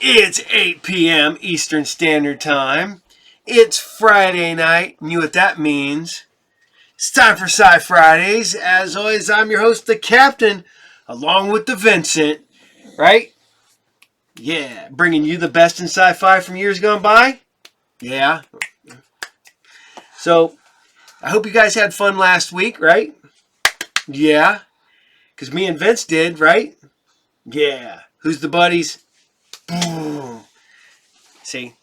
It's 8 p.m. Eastern Standard Time. It's Friday night, and you know what that means. It's time for SciFridays. As always, I'm your host, the Captain, along with the Vincent, right? Yeah, bringing you the best in sci-fi from years gone by. Yeah. So, I hope you guys had fun last week, right? Yeah. Because me and Vince did, right? Yeah. Who's the buddies? Boom. See?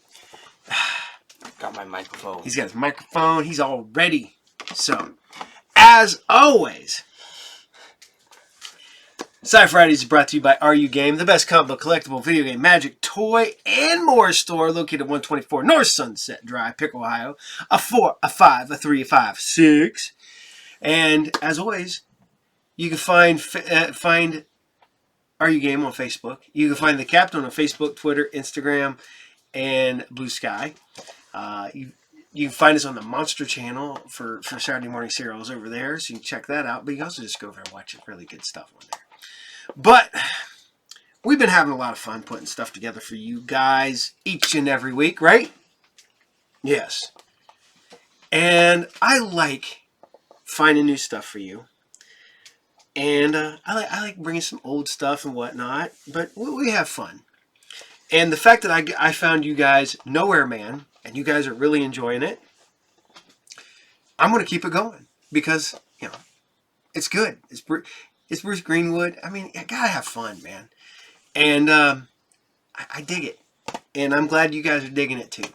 Got my microphone. He's got his microphone. He's all ready. So, as always, SciFridays is brought to you by RU Game, the best comic book, collectible, video game, magic, toy, and more store located at 124 North Sunset Drive, Pickle, Ohio. A 4, a 5, a 3, a 5, 6. And as always, you can find RU Game on Facebook. You can find the Captain on Facebook, Twitter, Instagram, and Blue Sky. You can find us on the Monster Channel for Saturday morning serials over there, so you can check that out. But you can also just go over and watch really good stuff on there. But we've been having a lot of fun putting stuff together for you guys each and every week, right? Yes. And I like finding new stuff for you. And I like bringing some old stuff and whatnot. But we have fun. And the fact that I found you guys Nowhere Man, and you guys are really enjoying it, I'm going to keep it going. Because, you know, it's good. It's Bruce Greenwood. I mean, you got to have fun, man. And I dig it. And I'm glad you guys are digging it too.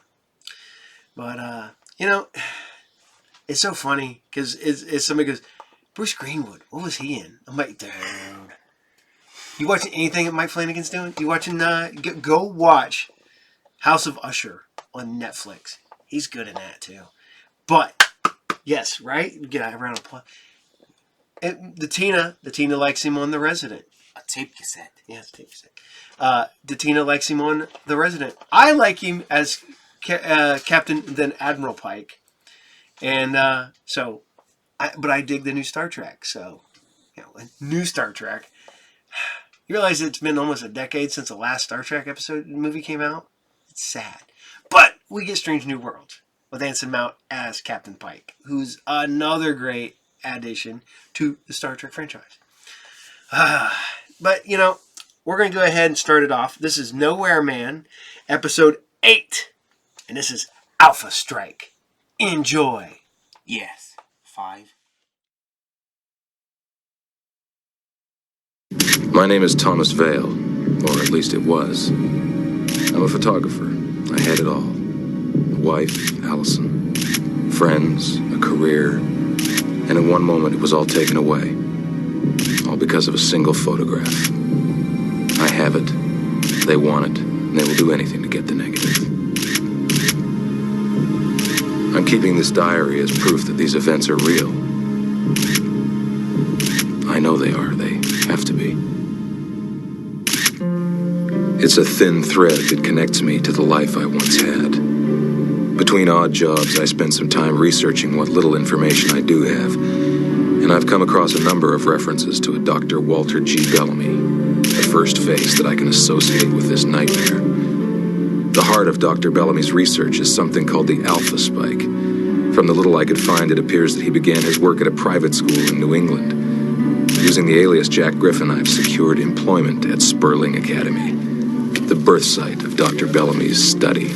But, you know, it's so funny. Because it's somebody goes, Bruce Greenwood, what was he in? I'm like, dude. You watching anything that Mike Flanagan's doing? You watching, go watch House of Usher on Netflix. He's good in that too. But, yes, right? Get a round of applause. And the Tina likes him on The Resident. A tape cassette. Yeah, it's a tape cassette. The Tina likes him on The Resident. I like him as Captain, then Admiral Pike. And but I dig the new Star Trek. So, you know, new Star Trek. You realize it's been almost a decade since the last Star Trek movie came out? It's sad. But we get Strange New Worlds with Anson Mount as Captain Pike, who's another great addition to the Star Trek franchise. But, you know, we're going to go ahead and start it off. This is Nowhere Man, episode 8. And this is Alpha Strike. Enjoy. Yes. 5. My name is Thomas Vale, or at least it was. I'm a photographer. I had it all. A wife, Allison. Friends, a career. And in one moment, it was all taken away. All because of a single photograph. I have it. They want it. And they will do anything to get the negative. I'm keeping this diary as proof that these events are real. I know they are. They have to be. It's a thin thread that connects me to the life I once had. Between odd jobs, I spent some time researching what little information I do have, and I've come across a number of references to a Dr. Walter G. Bellamy, the first face that I can associate with this nightmare. The heart of Dr. Bellamy's research is something called the Alpha Spike. From the little I could find, it appears that he began his work at a private school in New England. Using the alias Jack Griffin, I've secured employment at Sperling Academy, the birth site of Dr. Bellamy's study.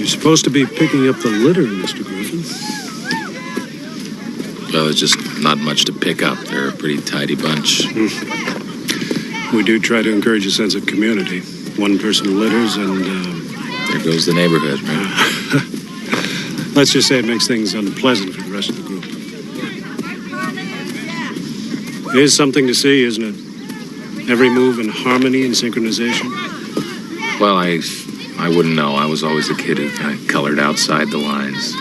Supposed to be picking up the litter, Mr. Griffin. Well, there's just not much to pick up. They're a pretty tidy bunch. We do try to encourage a sense of community. One person litters and, There goes the neighborhood, right? let's just say it makes things unpleasant for the rest of the group. It is something to see, isn't it? Every move in harmony and synchronization. Well, I wouldn't know. I was always a kid who kind of colored outside the lines.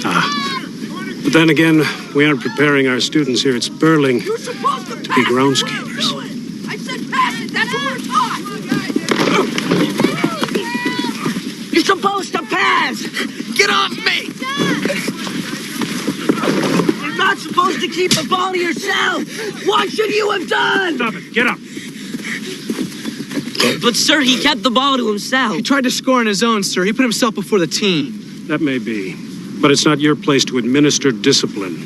Ah, But then again, we aren't preparing our students here at Sperling You're supposed to to be pass. groundskeepers. I said pass it. That's what we're taught. You're supposed to pass. Get off me. You're not supposed to keep the ball to yourself. What should you have done? Stop it. Get up. But, sir, he kept the ball to himself. He tried to score on his own, sir. He put himself before the team. That may be. But it's not your place to administer discipline.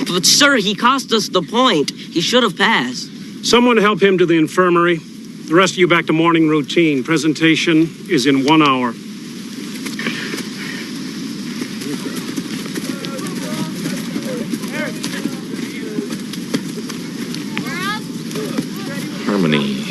But, sir, he cost us the point. He should have passed. Someone help him to the infirmary. The rest of you back to morning routine. Presentation is in 1 hour. Harmony.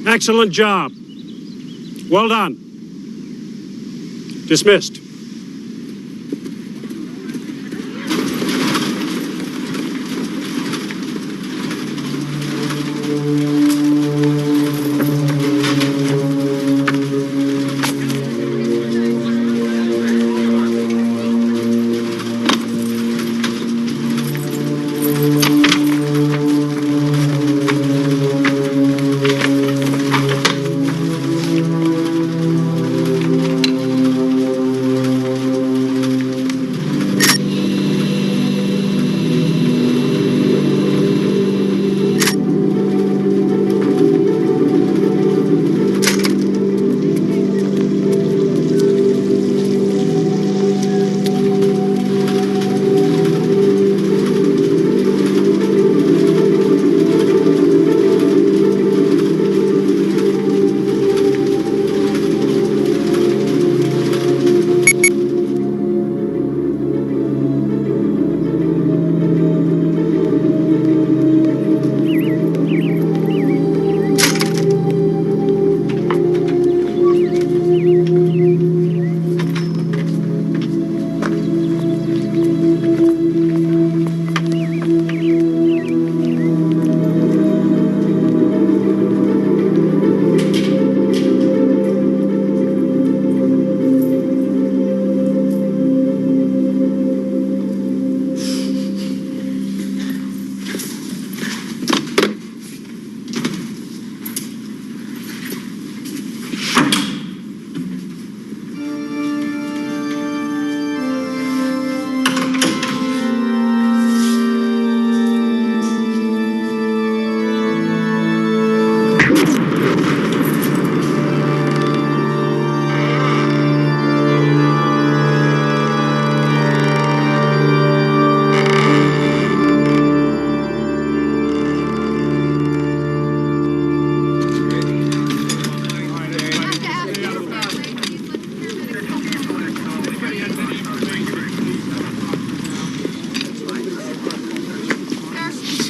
Excellent job. Well done. Dismissed.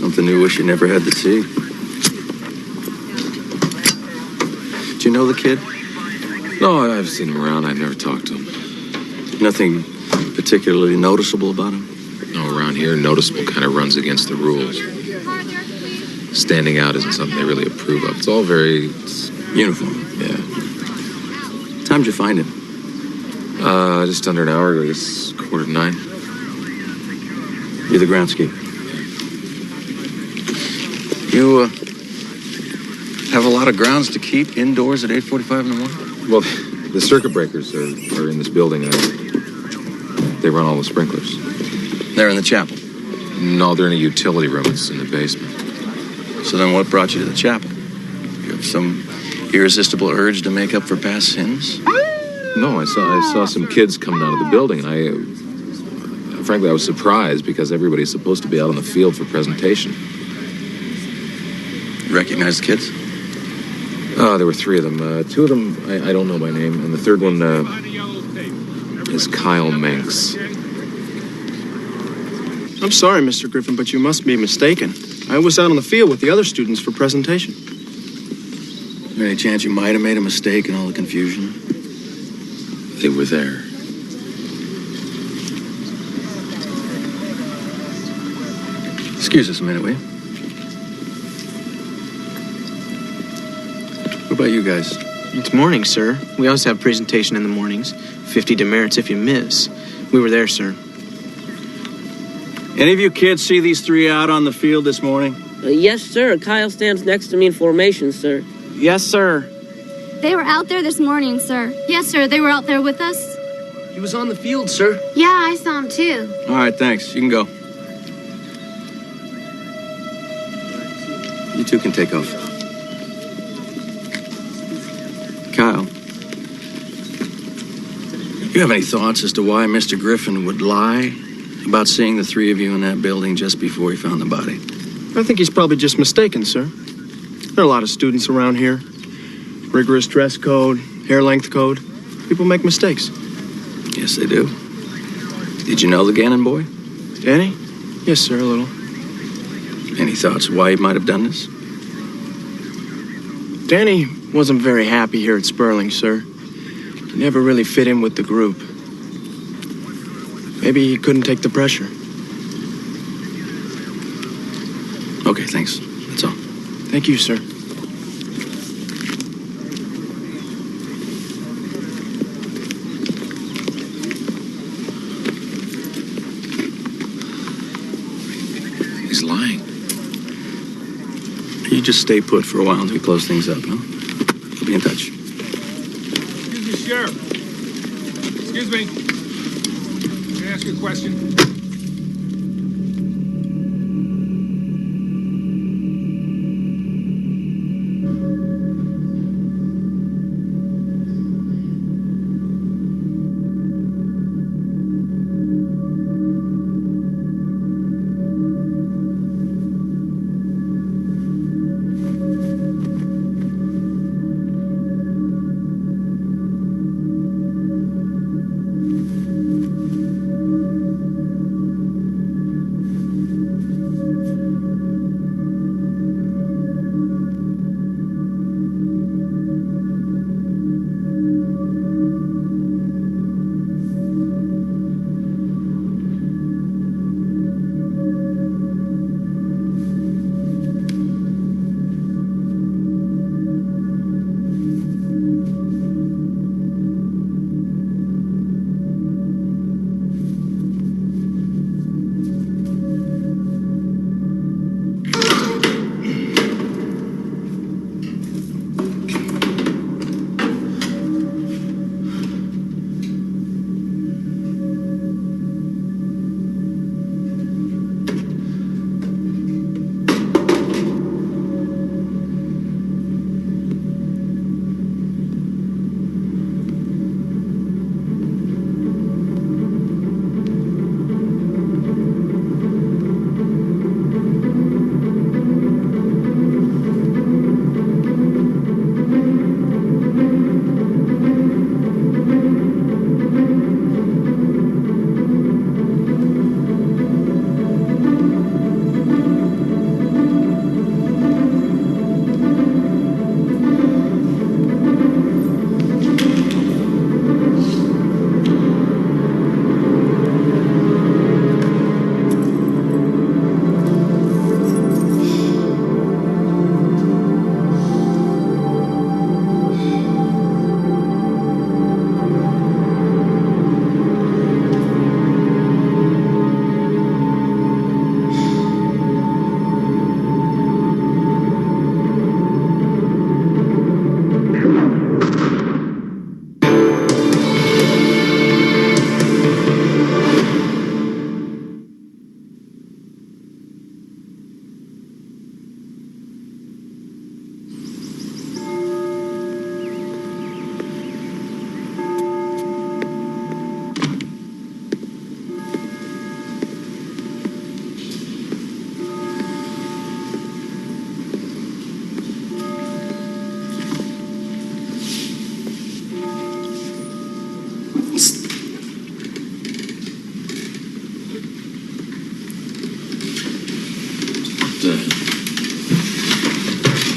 Something you wish you never had to see. Do you know the kid? No, I've seen him around. I've never talked to him. Nothing particularly noticeable about him? No, around here, noticeable kind of runs against the rules. Standing out isn't something they really approve of. It's all very... Uniform. Yeah. What time did you find him? Just under an hour ago. It's 8:45. You're the groundskeeper. You, have a lot of grounds to keep indoors at 8:45 in the morning? Well, the circuit breakers are in this building. They run all the sprinklers. They're in the chapel. No, they're in a utility room. It's in the basement. So then what brought you to the chapel? You have some irresistible urge to make up for past sins? No, I saw some kids coming out of the building, and frankly, I was surprised because everybody's supposed to be out on the field for presentation. Recognize the kids? There were 3 of them. 2 of them I don't know by name, and the third one is Kyle Manx. I'm sorry, Mr. Griffin, but you must be mistaken. I was out on the field with the other students for presentation. Any chance you might have made a mistake in all the confusion? They were there. Excuse us a minute, will you? What about you guys? It's morning, sir. We always have presentation in the mornings. 50 demerits if you miss. We were there, sir. Any of you kids see these 3 out on the field this morning? Yes, sir. Kyle stands next to me in formation, sir. Yes, sir. They were out there this morning, sir. Yes, sir. They were out there with us. He was on the field, sir. Yeah, I saw him too. All right, thanks. You can go. You two can take off. Kyle, you have any thoughts as to why Mr. Griffin would lie about seeing the 3 of you in that building just before he found the body? I think he's probably just mistaken, sir. There are a lot of students around here. Rigorous dress code, hair length code. People make mistakes. Yes, they do. Did you know the Gannon boy? Danny? Yes, sir, a little. Any thoughts why he might have done this? Danny wasn't very happy here at Sperling, sir. He never really fit in with the group. Maybe he couldn't take the pressure. Okay, thanks. That's all. Thank you, sir. He's lying. You just stay put for a while until we close things up, huh? We'll be in touch. Excuse me, Sheriff. Excuse me. Can I ask you a question?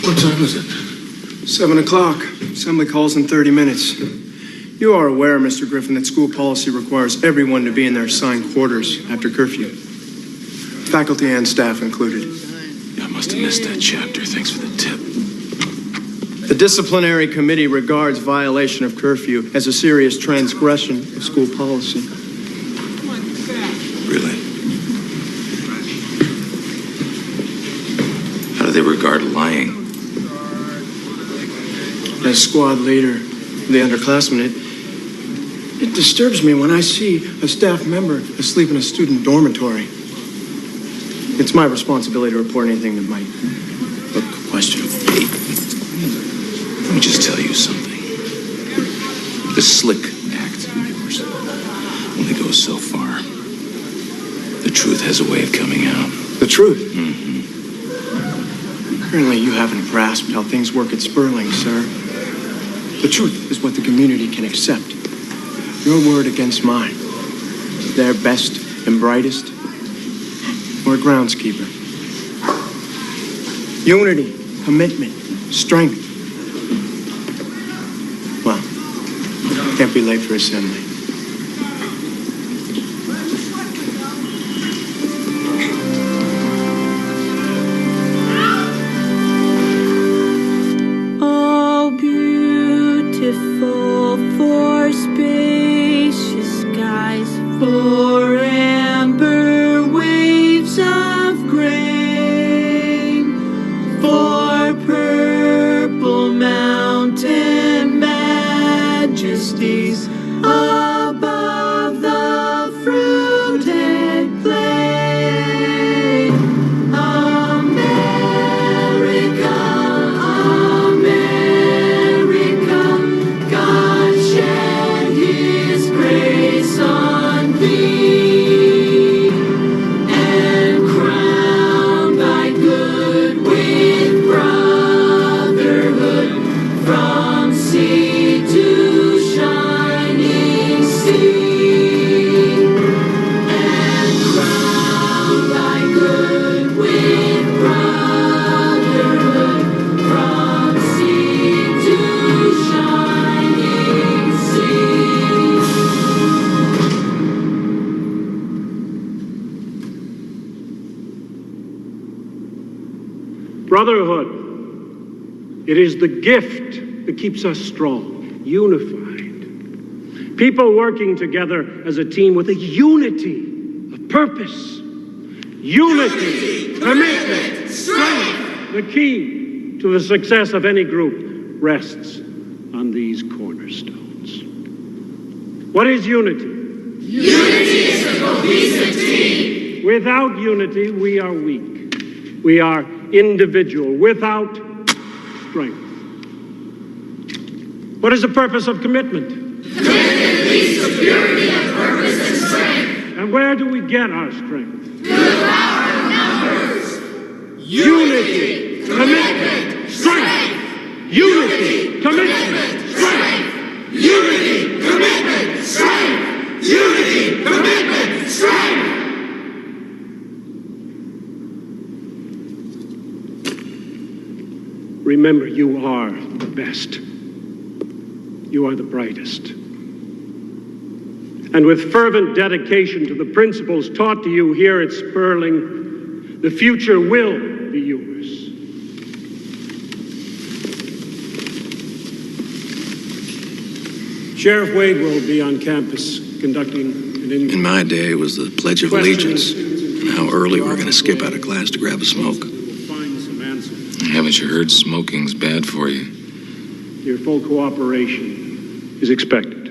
What time is it? 7 o'clock. Assembly calls in 30 minutes. You are aware, Mr. Griffin, that school policy requires everyone to be in their assigned quarters after curfew. Faculty and staff included. I must have missed that chapter. Thanks for the tip. The disciplinary committee regards violation of curfew as a serious transgression of school policy. Really? How do they regard lying? As squad leader, the underclassmen, it disturbs me when I see a staff member asleep in a student dormitory. It's my responsibility to report anything that might look questionable. Hey, let me just tell you something. The slick act of yours only goes so far. The truth has a way of coming out. The truth? Mm-hmm. Apparently you haven't grasped how things work at Sperling, sir. The truth is what the community can accept. Your word against mine. Their best and brightest, or a groundskeeper. Unity, commitment, strength. Well, can't be late for assembly. Oh, beautiful for spacious skies, for amber waves of grain, for purple mountain majesties above the fruited plain. America, America, God shed His grace on thee, and crown thy good with brotherhood from sea to shining sea, and crown thy good with brotherhood from sea to shining sea. Brotherhood. It is the gift that keeps us strong, unified. People working together as a team with a unity of purpose. Unity, commitment, strength. The key to the success of any group rests on these cornerstones. What is unity? Unity is a cohesive team. Without unity, we are weak. We are individual, without strength. What is the purpose of commitment? Commitment leads to purity of purpose and strength. And where do we get our strength? Through the power of numbers. Unity, commitment, strength. Unity, commitment, strength. Unity, commitment, strength. Unity, commitment, strength. Remember, you are the best. You are the brightest. And with fervent dedication to the principles taught to you here at Sperling, the future will be yours. Sheriff Wade will be on campus conducting an In my day, it was the Pledge of Allegiance, and how early we're going to skip out of class to grab a smoke. Find some answers. Haven't you heard smoking's bad for you? Your full cooperation is expected.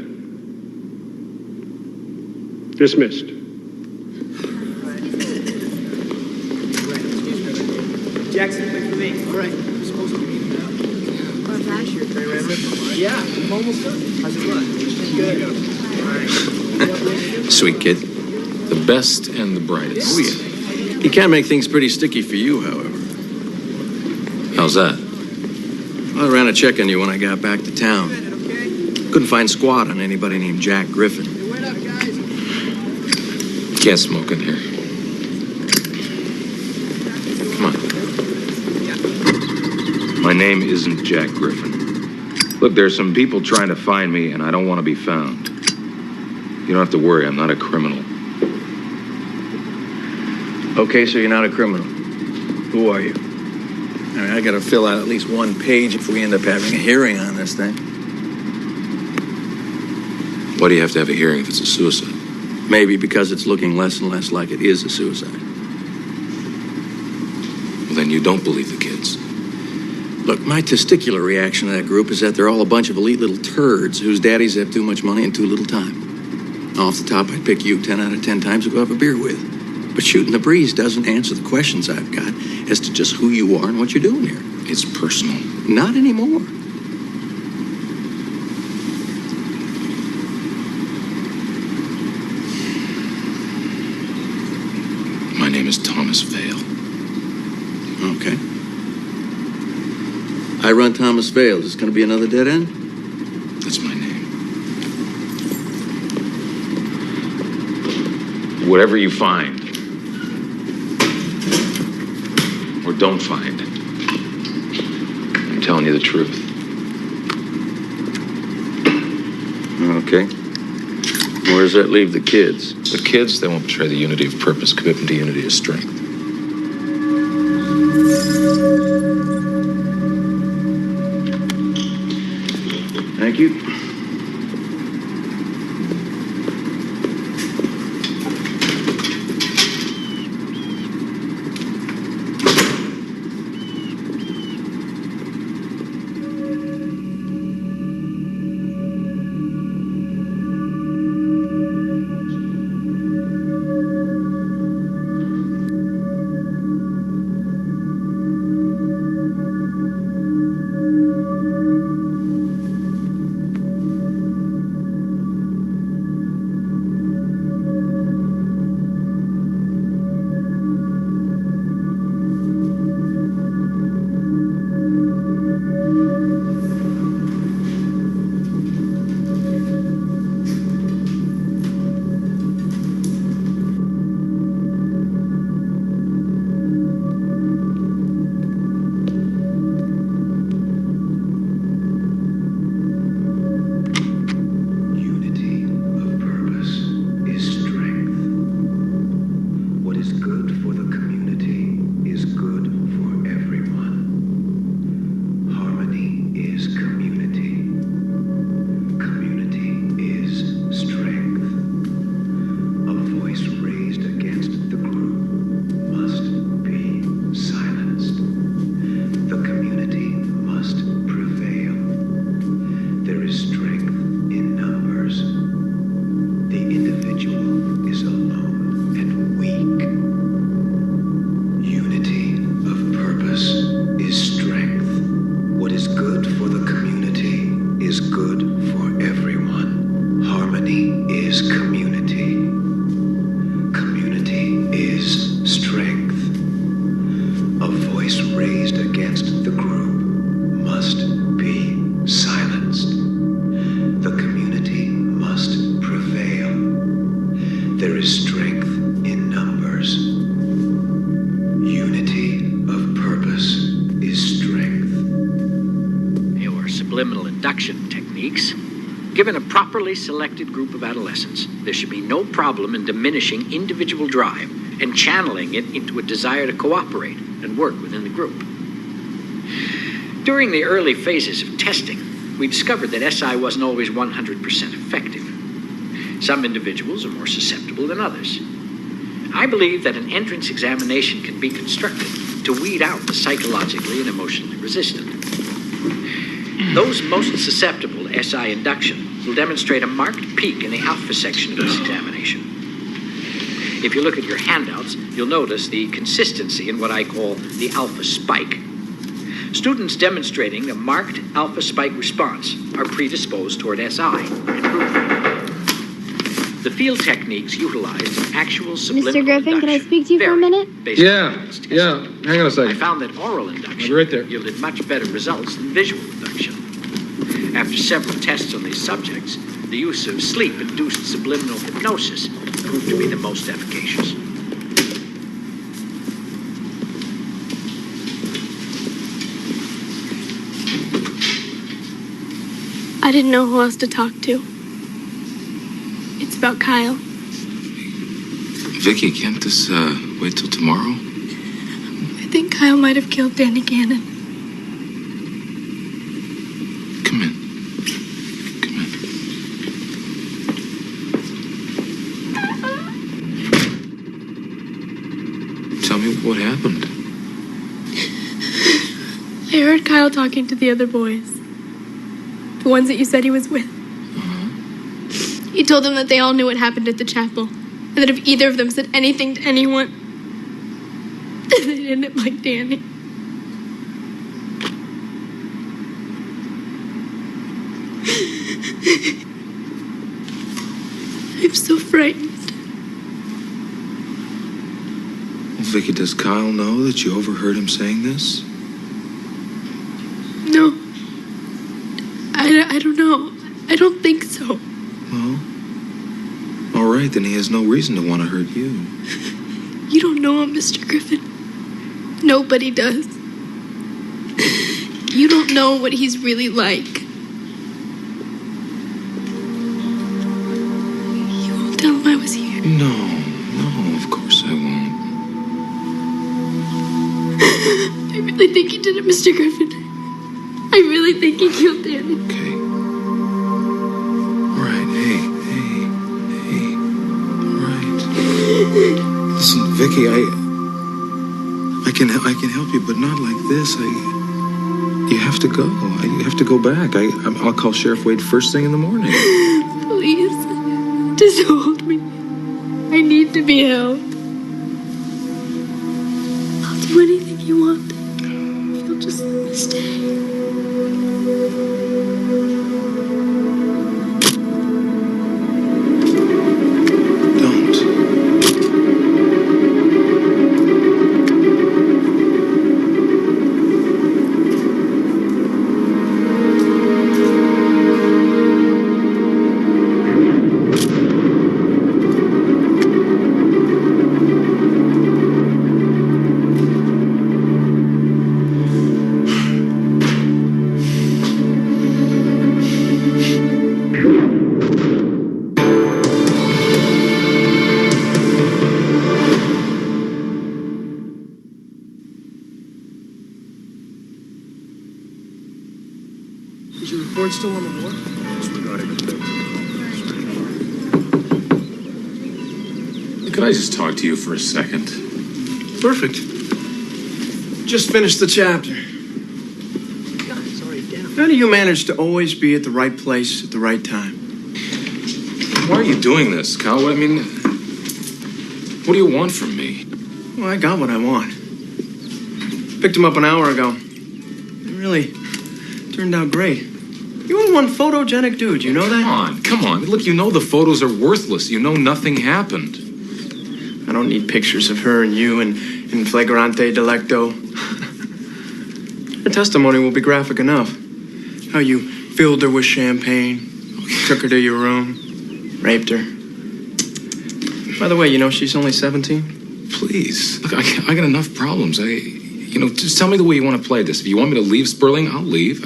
Dismissed. Jackson, wait for me. All right. We're supposed to be now. Yeah, I'm almost done. How's it going? Good. All right. Sweet kid. The best and the brightest. Oh, yeah. He can make things pretty sticky for you, however. How's that? I ran a check on you when I got back to town. Couldn't find squat on anybody named Jack Griffin. Wait up, guys. Can't smoke in here. Come on. My name isn't Jack Griffin. Look, there's some people trying to find me, and I don't want to be found. You don't have to worry, I'm not a criminal. Okay, so you're not a criminal. Who are you? I mean, I gotta fill out at least one page if we end up having a hearing on this thing. Why do you have to have a hearing if it's a suicide? Maybe because it's looking less and less like it is a suicide. Well, then you don't believe the kids. Look, my testicular reaction to that group is that they're all a bunch of elite little turds whose daddies have too much money and too little time. Off the top, I'd pick you 10 out of 10 times to go have a beer with. But shooting the breeze doesn't answer the questions I've got as to just who you are and what you're doing here. It's personal. Not anymore. My name is Thomas Vale. Okay. I run Thomas Vale. Is this going to be another dead end? That's my name. Whatever you find, or don't find, I'm telling you the truth. Okay. Where does that leave the kids? The kids, they won't betray the unity of purpose, commitment to unity of strength. Thank you. Given a properly selected group of adolescents, there should be no problem in diminishing individual drive and channeling it into a desire to cooperate and work within the group. During the early phases of testing, we discovered that SI wasn't always 100% effective. Some individuals are more susceptible than others. I believe that an entrance examination can be constructed to weed out the psychologically and emotionally resistant. Those most susceptible to SI induction will demonstrate a marked peak in the alpha section of this examination. If you look at your handouts, you'll notice the consistency in what I call the alpha spike. Students demonstrating a marked alpha spike response are predisposed toward SI improvement. The field techniques utilized in actual subliminal Mr. Griffin, can I speak to you for a minute? Yeah. Hang on a second. I found that oral induction Right there. yielded much better results than visual induction. After several tests on these subjects, the use of sleep-induced subliminal hypnosis proved to be the most efficacious. didn't know who else to talk to. It's about Kyle. Vicky, can't this wait till tomorrow? I think Kyle might have killed Danny Gannon. Come in. Come in. Tell me what happened. I heard Kyle talking to the other boys. The ones that you said he was with. He told them that they all knew what happened at the chapel. And that if either of them said anything to anyone, they'd end up like Danny. I'm so frightened. Vicky, does Kyle know that you overheard him saying this? No. I don't know. I don't think so. Well, all right, then he has no reason to want to hurt you. You don't know him, Mr. Griffin. Nobody does. You don't know what he's really like. You won't tell him I was here. No, of course I won't. I really think he did it, Mr. Griffin. I really think he killed Danny. Okay. All right, hey. All right. Listen, Vicky, I can help you, but not like this. You have to go. You have to go back. I'll call Sheriff Wade first thing in the morning. Please, just hold me. I need to be held. I'll do anything you want. If you'll just let me stay. Is your report still on the war? Could I just talk to you for a second? Perfect. Just finished the chapter. How do you manage to always be at the right place at the right time? Why are you doing this, Kyle? I mean, what do you want from me? Well, I got what I want. Picked him up an hour ago. It really turned out great. You're one photogenic dude, you know that? Come on. Look, you know the photos are worthless. You know nothing happened. I don't need pictures of her and you in flagrante delicto. Her testimony will be graphic enough. How you filled her with champagne, took her to your room, raped her. By the way, you know she's only 17? Please. Look, I got enough problems. Just tell me the way you want to play this. If you want me to leave Sperling, I'll leave.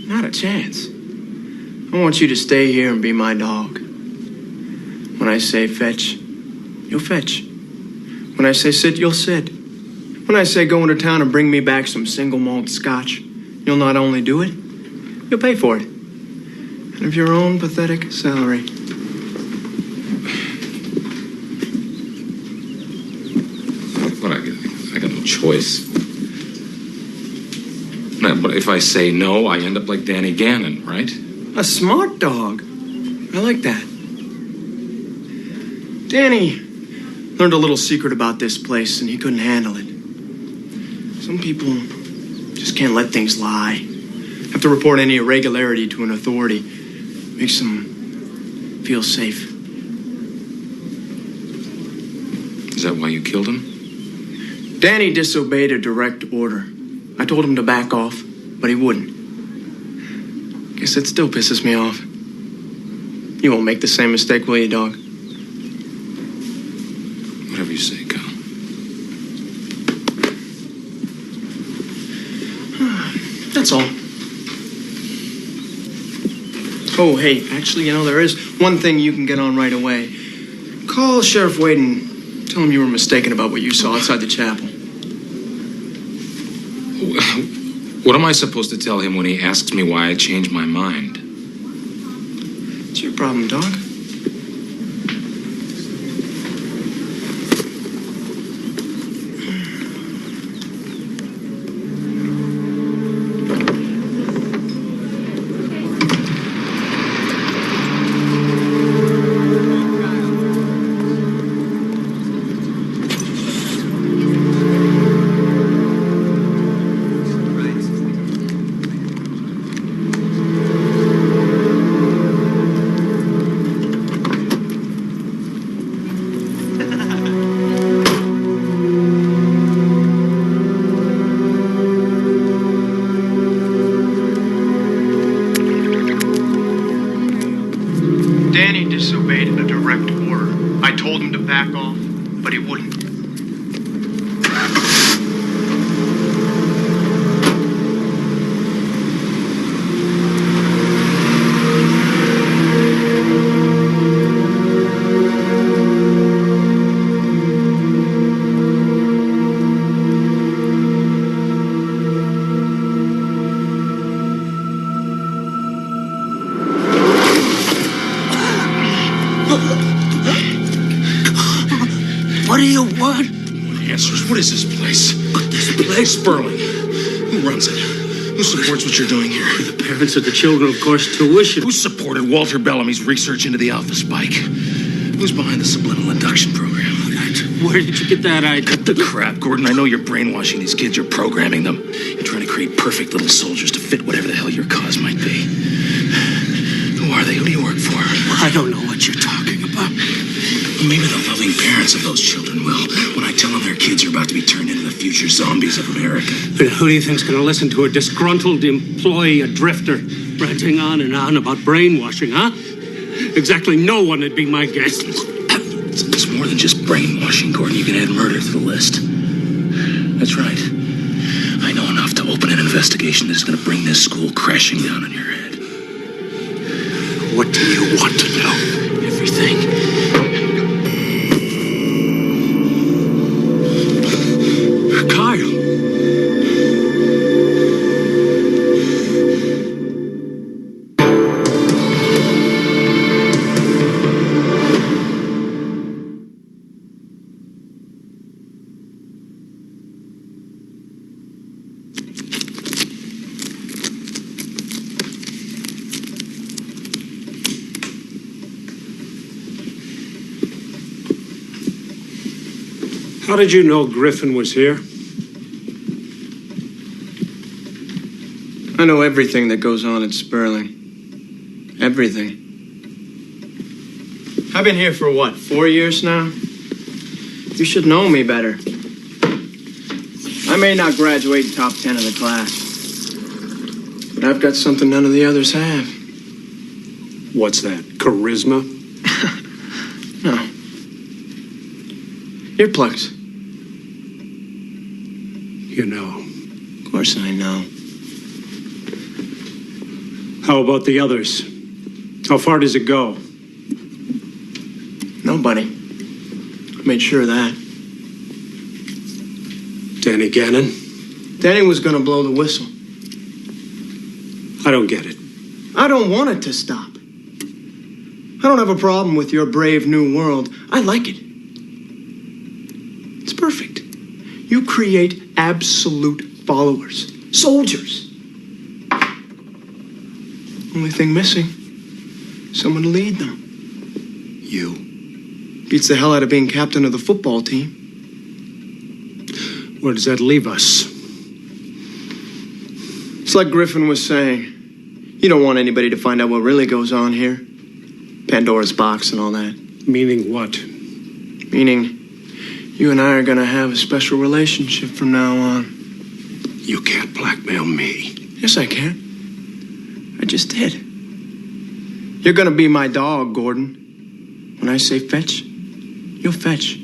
Not a chance. I want you to stay here and be my dog. When I say fetch, you'll fetch. When I say sit, you'll sit. When I say go into town and bring me back some single malt scotch, you'll not only do it, you'll pay for it. And of your own pathetic salary. What, I got no choice. But if I say no, I end up like Danny Gannon, right? A smart dog. I like that. Danny learned a little secret about this place, and he couldn't handle it. Some people just can't let things lie. Have to report any irregularity to an authority. Makes them feel safe. Is that why you killed him? Danny disobeyed a direct order. I told him to back off, but he wouldn't. Guess it still pisses me off. You won't make the same mistake, will you, dog? Whatever you say, Kyle. That's all. Oh, hey, actually, there is one thing you can get on right away. Call Sheriff Wade and tell him you were mistaken about what you saw outside the chapel. What am I supposed to tell him when he asks me why I changed my mind? It's your problem, dog. Danny disobeyed a direct order. I told him to back off, but he wouldn't. What do you want? Answers. What is this place? This place? Sperling. Who runs it? Who supports what you're doing here? The parents of the children, of course, tuition. Who supported Walter Bellamy's research into the alpha spike? Who's behind the subliminal induction program? Where did you get that idea? Cut the crap, Gordon. I know you're brainwashing these kids. You're programming them. You're trying to create perfect little soldiers to fit whatever the hell your cause might be. Who are they? Who do you work for? I don't know what you're talking about. Maybe the loving parents of those children will, when I tell them their kids are about to be turned into the future zombies of America. But who do you think's going to listen to a disgruntled employee, a drifter, ranting on and on about brainwashing, huh? Exactly no one would be my guess. It's more than just brainwashing, Gordon. You can add murder to the list. That's right. I know enough to open an investigation that's going to bring this school crashing down on your head. What do you want to know? Everything. Kyle. How did you know Griffin was here? I know everything that goes on at Sperling. Everything. I've been here for what, 4 years now? You should know me better. I may not graduate in top 10 of the class, but I've got something none of the others have. What's that? Charisma? No. Earplugs. You know. Of course I know. How about the others? How far does it go? Nobody. I made sure of that. Danny Gannon? Danny was gonna blow the whistle. I don't get it. I don't want it to stop. I don't have a problem with your brave new world. I like it. It's perfect. You create absolute followers. Soldiers. Only thing missing, someone to lead them. You. Beats the hell out of being captain of the football team. Where does that leave us? It's like Griffin was saying. You don't want anybody to find out what really goes on here. Pandora's box and all that. Meaning what? Meaning, you and I are gonna have a special relationship from now on. You can't blackmail me. Yes, I can. I just did. You're gonna be my dog, Gordon. When I say fetch, you'll fetch.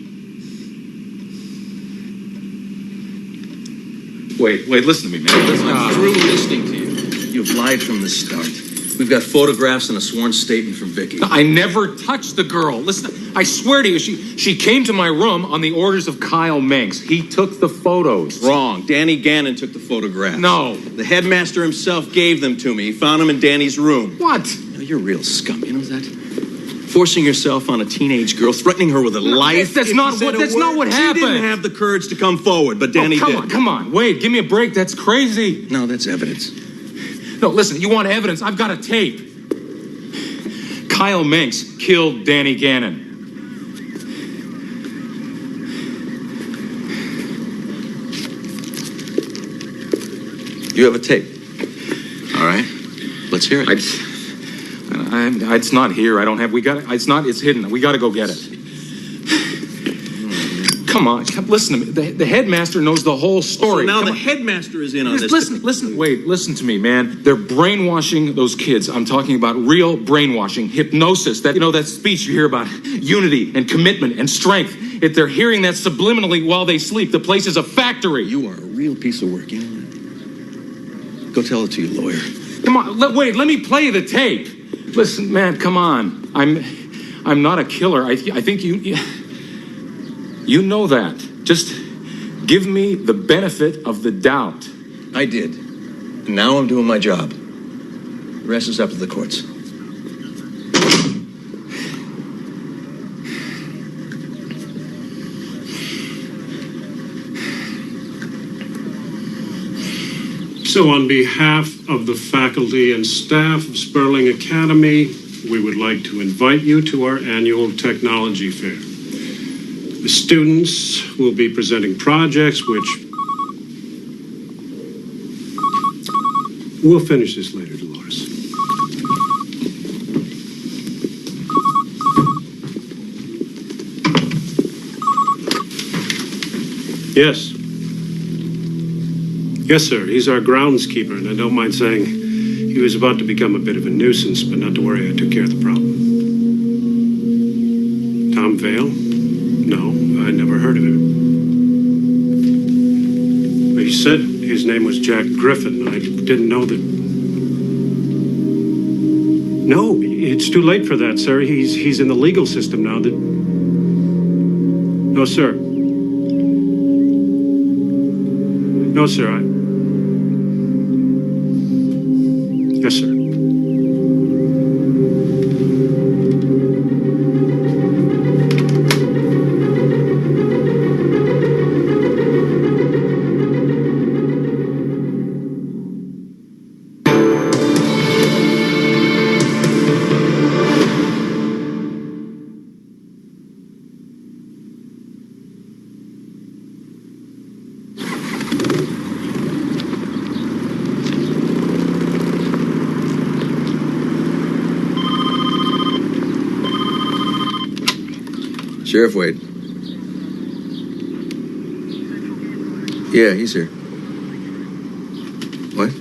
Wait, listen to me, man. I'm through listening to you. You've lied from the start. We've got photographs and a sworn statement from Vicky. I never touched the girl. Listen, I swear to you, she came to my room on the orders of Kyle Manx. He took the photos. Wrong. Danny Gannon took the photographs. No. The headmaster himself gave them to me. He found them in Danny's room. What? You're real scum, you know that? Forcing yourself on a teenage girl, threatening her with a life. That's not what happened. She didn't have the courage to come forward, but Danny did. Come on. Wait, give me a break. That's crazy. No, that's evidence. No, listen, you want evidence? I've got a tape. Kyle Manx killed Danny Gannon. You have a tape. All right. Let's hear it. It's not here. I don't have. It's hidden. We got to go get it. Come on, listen to me. The headmaster knows the whole story. So now the headmaster is in on this. Listen to me, man. They're brainwashing those kids. I'm talking about real brainwashing, hypnosis. That speech you hear about, unity and commitment and strength. If they're hearing that subliminally while they sleep, the place is a factory. You are a real piece of work, you know that? Go tell it to your lawyer. Come on, let me play the tape. Listen, man, come on. I'm not a killer. I think you know that. Just give me the benefit of the doubt. I did. And now I'm doing my job. The rest is up to the courts. So on behalf of the faculty and staff of Sperling Academy, we would like to invite you to our annual technology fair. The students will be presenting projects which... We'll finish this later, Dolores. Yes. Yes, sir. He's our groundskeeper, and I don't mind saying he was about to become a bit of a nuisance, but not to worry, I took care of the problem. Tom Vale? No, I never heard of him. But he said his name was Jack Griffin. I didn't know that. No, it's too late for that, sir. He's in the legal system now. No, sir. No, sir. Yes, sir. Sheriff Wade. Yeah, he's here. What?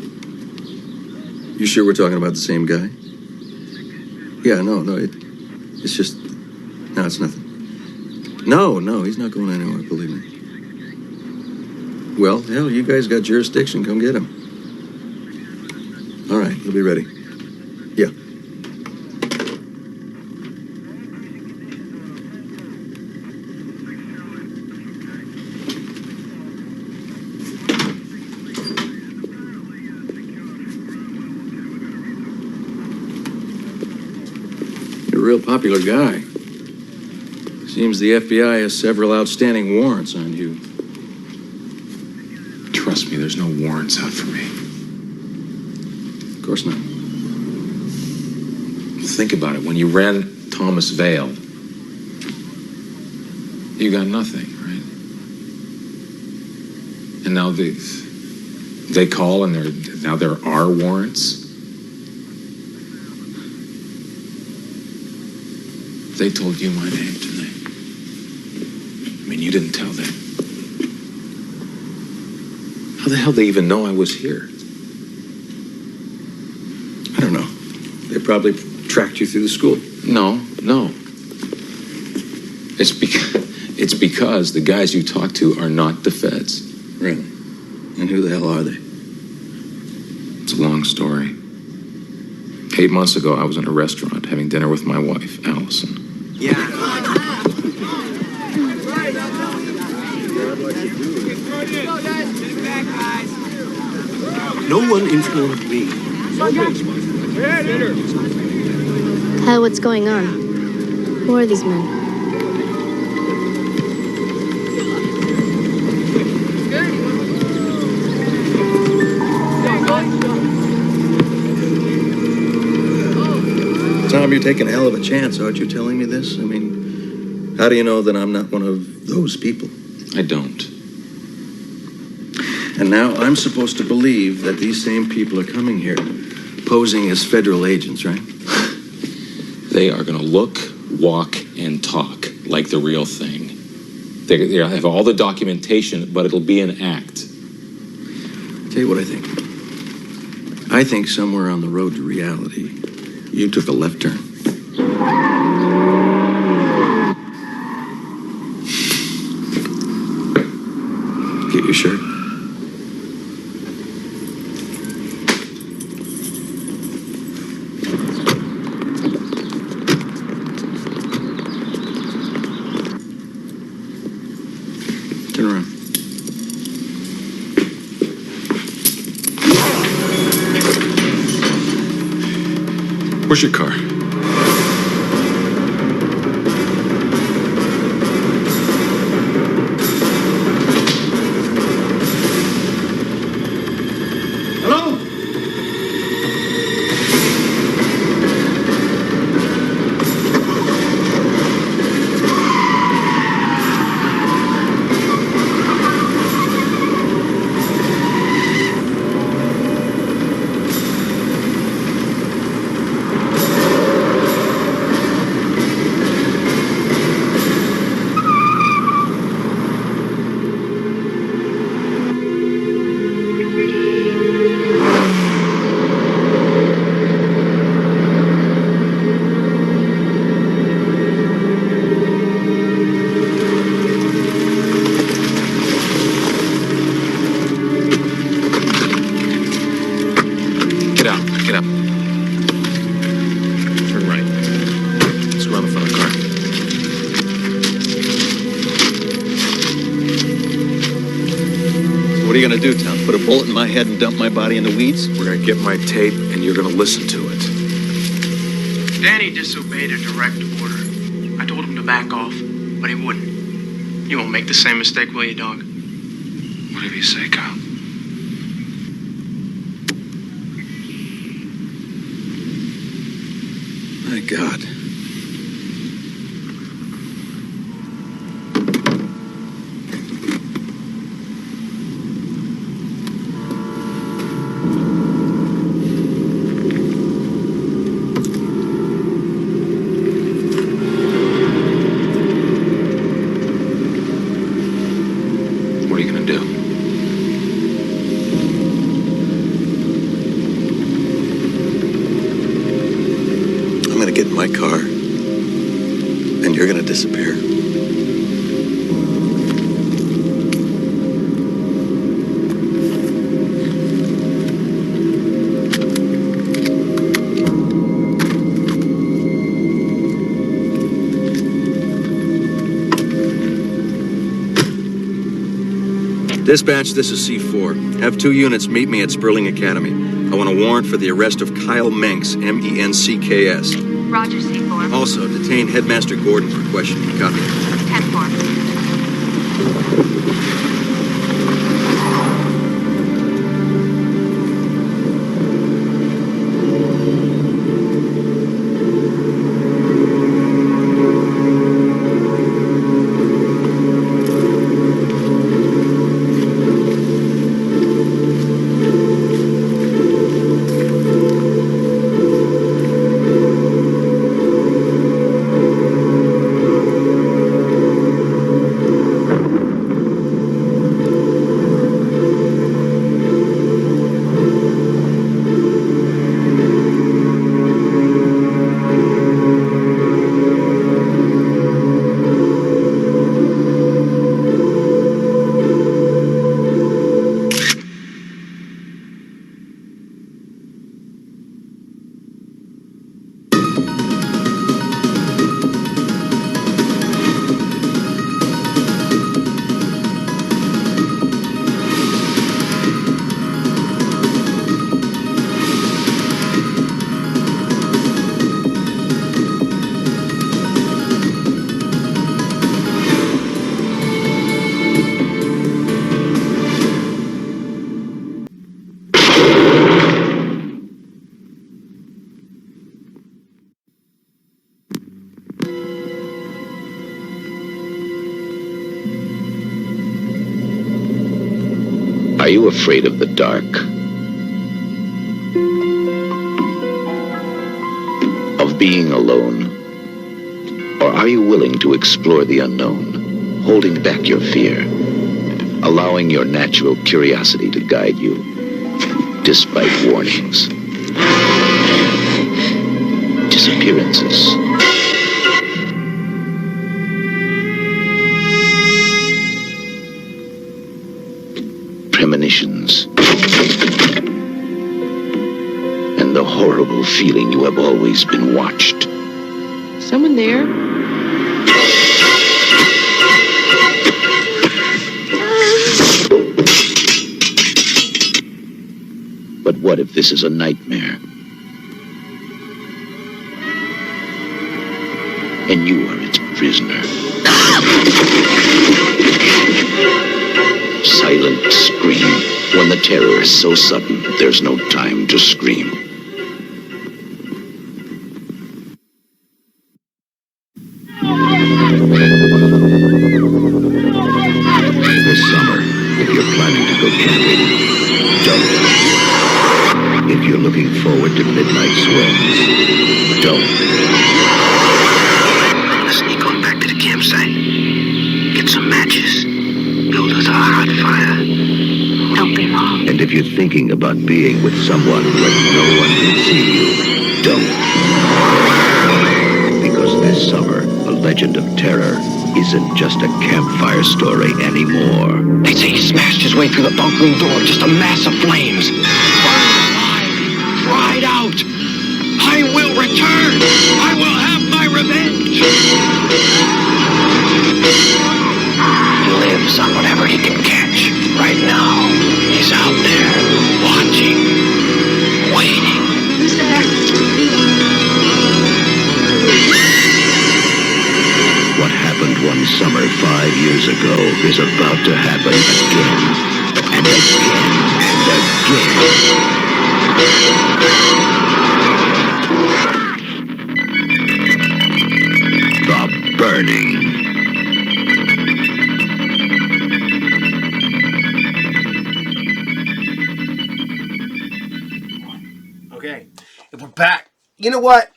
You sure we're talking about the same guy? Yeah, no, it's just... No, it's nothing. No, he's not going anywhere, believe me. Well, hell, you guys got jurisdiction. Come get him. All right, we'll be ready. Yeah. You're a real popular guy. Seems the FBI has several outstanding warrants on you. Trust me, there's no warrants out for me. Of course not. Think about it. When you ran Thomas Vale, you got nothing, right? And now they call and now there are warrants. They told you my name tonight. I mean, you didn't tell them. How the hell they even know I was here? I don't know. They probably tracked you through the school. No. It's because the guys you talk to are not the feds. Really? And who the hell are they? It's a long story. 8 months ago, I was in a restaurant having dinner with my wife, Allison. No one informed me. Kyle, what's going on? Who are these men? Tom, you're taking a hell of a chance, aren't you, telling me this? I mean, how do you know that I'm not one of those people? I don't. And now I'm supposed to believe that these same people are coming here, posing as federal agents, right? They are going to look, walk, and talk like the real thing. They have all the documentation, but it'll be an act. Tell you what I think. I think somewhere on the road to reality, you took a left turn. Get your shirt. Turn around. Where's your car? Hello? Get out. Get up. Turn right. Let's go around the front of the car. What are you gonna do, Tom? Put a bullet in my head and dump my body in the weeds? We're going to get my tape, and you're going to listen to it. Danny disobeyed a direct order. I told him to back off, but he wouldn't. You won't make the same mistake, will you, dog? Whatever you say, Kyle. My God. What are you going to do? I'm gonna get in my car, and you're gonna disappear. Dispatch, this is C4. Have 2 units meet me at Sperling Academy. I want a warrant for the arrest of Kyle Menks, M-E-N-C-K-S. Roger, C4. Also, detain Headmaster Gordon for questioning. Copy. 10-4. Are you afraid of the dark? Of being alone? Or are you willing to explore the unknown, holding back your fear, allowing your natural curiosity to guide you, despite warnings? Disappearances. Premonitions. And the horrible feeling you have always been watched. Someone there? But what if this is a nightmare? And you are its prisoner. Silent scream. When the terror is so sudden, there's no time to scream. This summer, if you're planning to go camping, don't. If you're looking forward to midnight swims, don't. Sneak on back to the campsite. Get some matches. Build us a hot fire. Don't be long. And if you're thinking about being with someone where no one can see you, don't. Because this summer, the legend of terror isn't just a campfire story anymore. They say he smashed his way through the bunkroom door, just a mass of flames. Burned alive, cried out, "I will return! I will have my revenge!" He lives on whatever he can catch. Right now, he's out there, watching, waiting. Who's there? What happened one summer 5 years ago is about to happen again, and again, and again. The Burning. Okay, if we're back, you know what?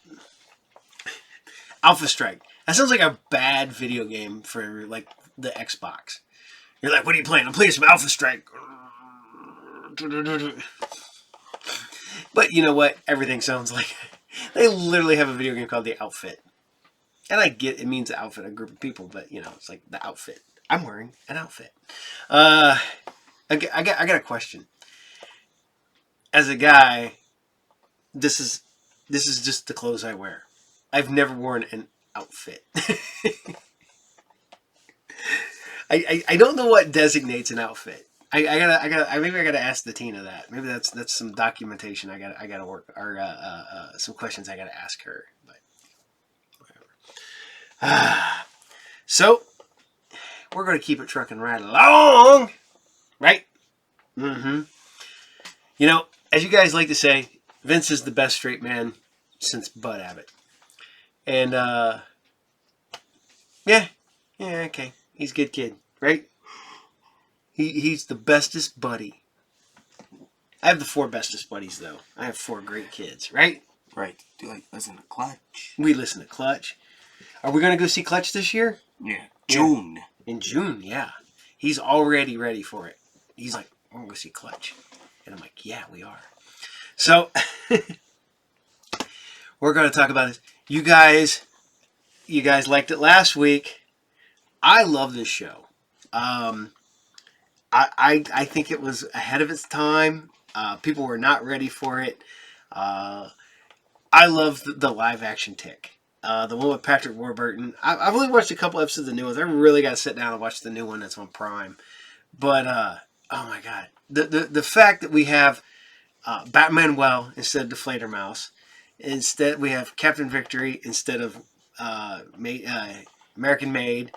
Alpha Strike. That sounds like a bad video game for like the Xbox. You're like, what are you playing? I'm playing some Alpha Strike. But you know what? Everything sounds like they literally have a video game called The Outfit. And I get it means outfit, a group of people, but you know, it's like the outfit. I'm wearing an outfit. I got a question. As a guy, this is just the clothes I wear. I've never worn an outfit. I don't know what designates an outfit. Maybe I gotta ask the Tina that. Maybe that's some documentation I gotta work, or some questions I gotta ask her. But whatever. So we're gonna keep it trucking right along, right? Mm-hmm. You know, as you guys like to say, Vince is the best straight man since Bud Abbott. And, yeah, okay. He's a good kid, right? He's the bestest buddy. I have the 4 bestest buddies, though. I have 4 great kids, right? Right. Do you listen to Clutch? We listen to Clutch. Are we going to go see Clutch this year? Yeah. June. Yeah. In June, yeah. He's already ready for it. He's like, we're going to go see Clutch. And I'm like, yeah, we are. So, we're going to talk about this. You guys liked it last week. I love this show. I think it was ahead of its time. People were not ready for it. I love the live action Tick. The one with Patrick Warburton. I've only watched a couple episodes of the new ones. I really got to sit down and watch the new one that's on Prime. But, oh my God. The fact that we have Batman Well instead of Deflator Mouse. Instead, we have Captain Victory instead of American Made.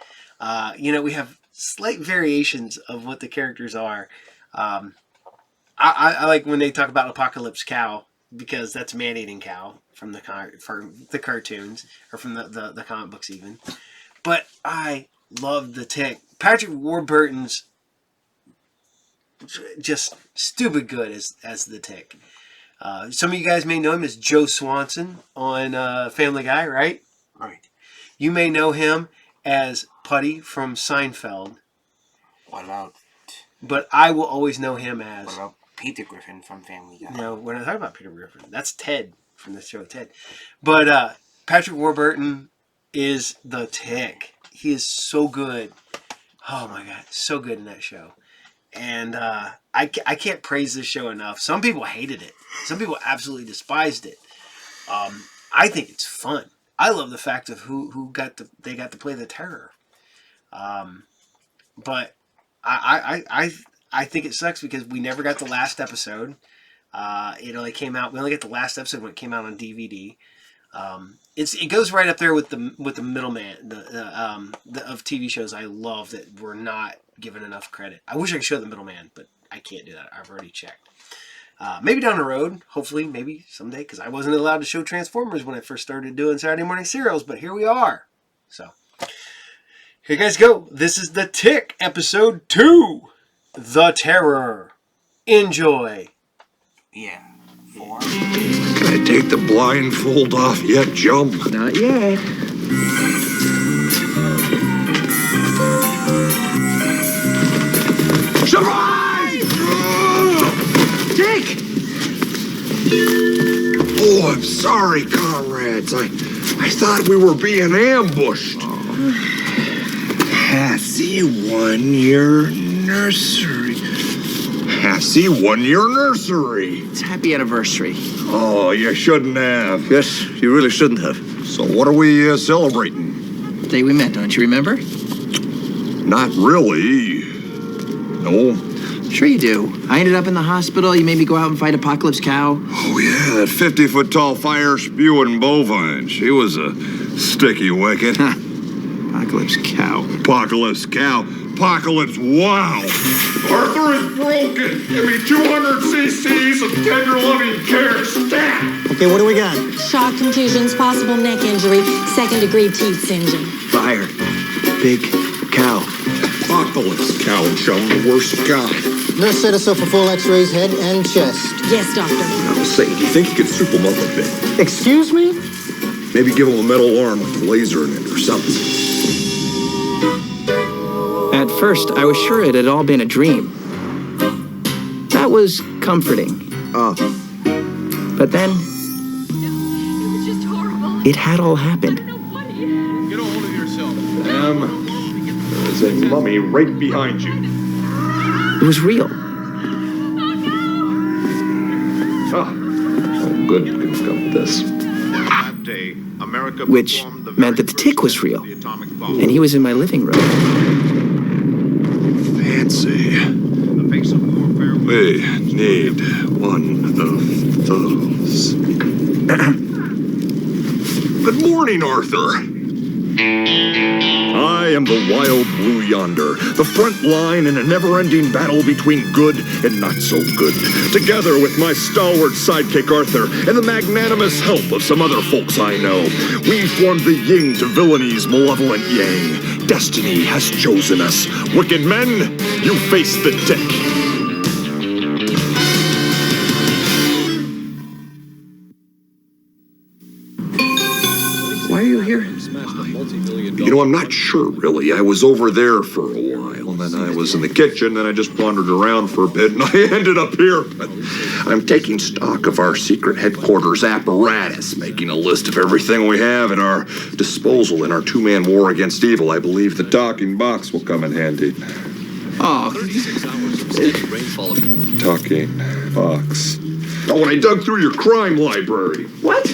We have slight variations of what the characters are. I like when they talk about Apocalypse Cow, because that's Man-Eating Cow from the cartoons, or from the comic books even. But I love the Tick. Patrick Warburton's just stupid good as the Tick. Some of you guys may know him as Joe Swanson on Family Guy, right? Right. You may know him as Putty from Seinfeld. What about? But I will always know him as... What about Peter Griffin from Family Guy? No, we're not talking about Peter Griffin. That's Ted from the show Ted. But Patrick Warburton is the Tick. He is so good. Oh my God, so good in that show. And I can't praise this show enough. Some people hated it. Some people absolutely despised it. I think it's fun. I love the fact of who got to play the Terror. But I think it sucks because we never got the last episode. It only came out. We only got the last episode when it came out on DVD. It goes right up there with the middleman of TV shows I love that were not given enough credit. I wish I could show the middleman, but I can't do that. I've already checked. Maybe down the road, hopefully, maybe someday, because I wasn't allowed to show Transformers when I first started doing Saturday morning serials, but here we are. So, here you guys go. This is The Tick, episode 2, The Terror. Enjoy. Yeah. 4. Can I take the blindfold off yet, Jump? Not yet. Surprise! Dick! Oh, I'm sorry, comrades. I thought we were being ambushed. Hassy 1-year nursery. Hassy 1-year nursery. It's happy anniversary. Oh, you shouldn't have. Yes, you really shouldn't have. So what are we celebrating? The day we met, don't you remember? Not really. No. Sure you do. I ended up in the hospital. You made me go out and fight Apocalypse Cow. Oh, yeah, that 50-foot-tall fire-spewing bovine. She was a sticky wicket. Apocalypse Cow. Apocalypse Cow. Apocalypse Wow. Arthur is broken. Give me 200 cc's of tender loving care. Stat. Okay, what do we got? Shock, contusions, possible neck injury, second-degree teeth singeing. Fire. Big cow. Apocalypse Cow, chum, the worst guy. Nurse set us up for full x-rays, head and chest. Yes, doctor. I was saying, do you think you could soup him up a bit? Excuse me? Maybe give him a metal arm with a laser in it or something. At first, I was sure it had all been a dream. That was comforting. But then, it had all happened. Get a hold of yourself. There's a mummy right behind you. It was real. Oh, good can come with this. Which meant that the Tick was real. And he was in my living room. Fancy. We need one of those. Good morning, Arthur. I am the wild blue yonder, the front line in a never-ending battle between good and not so good. Together with my stalwart sidekick Arthur and the magnanimous help of some other folks I know, we form the yin to villainy,'s malevolent yang. Destiny has chosen us. Wicked men, you face the Tick. Why are you here? You know, I'm not sure, really. I was over there for a while, and then I was in the kitchen, and I just wandered around for a bit, and I ended up here. But I'm taking stock of our secret headquarters apparatus, making a list of everything we have at our disposal in our two-man war against evil. I believe the talking box will come in handy. Oh. Talking box. Oh, and I dug through your crime library. What?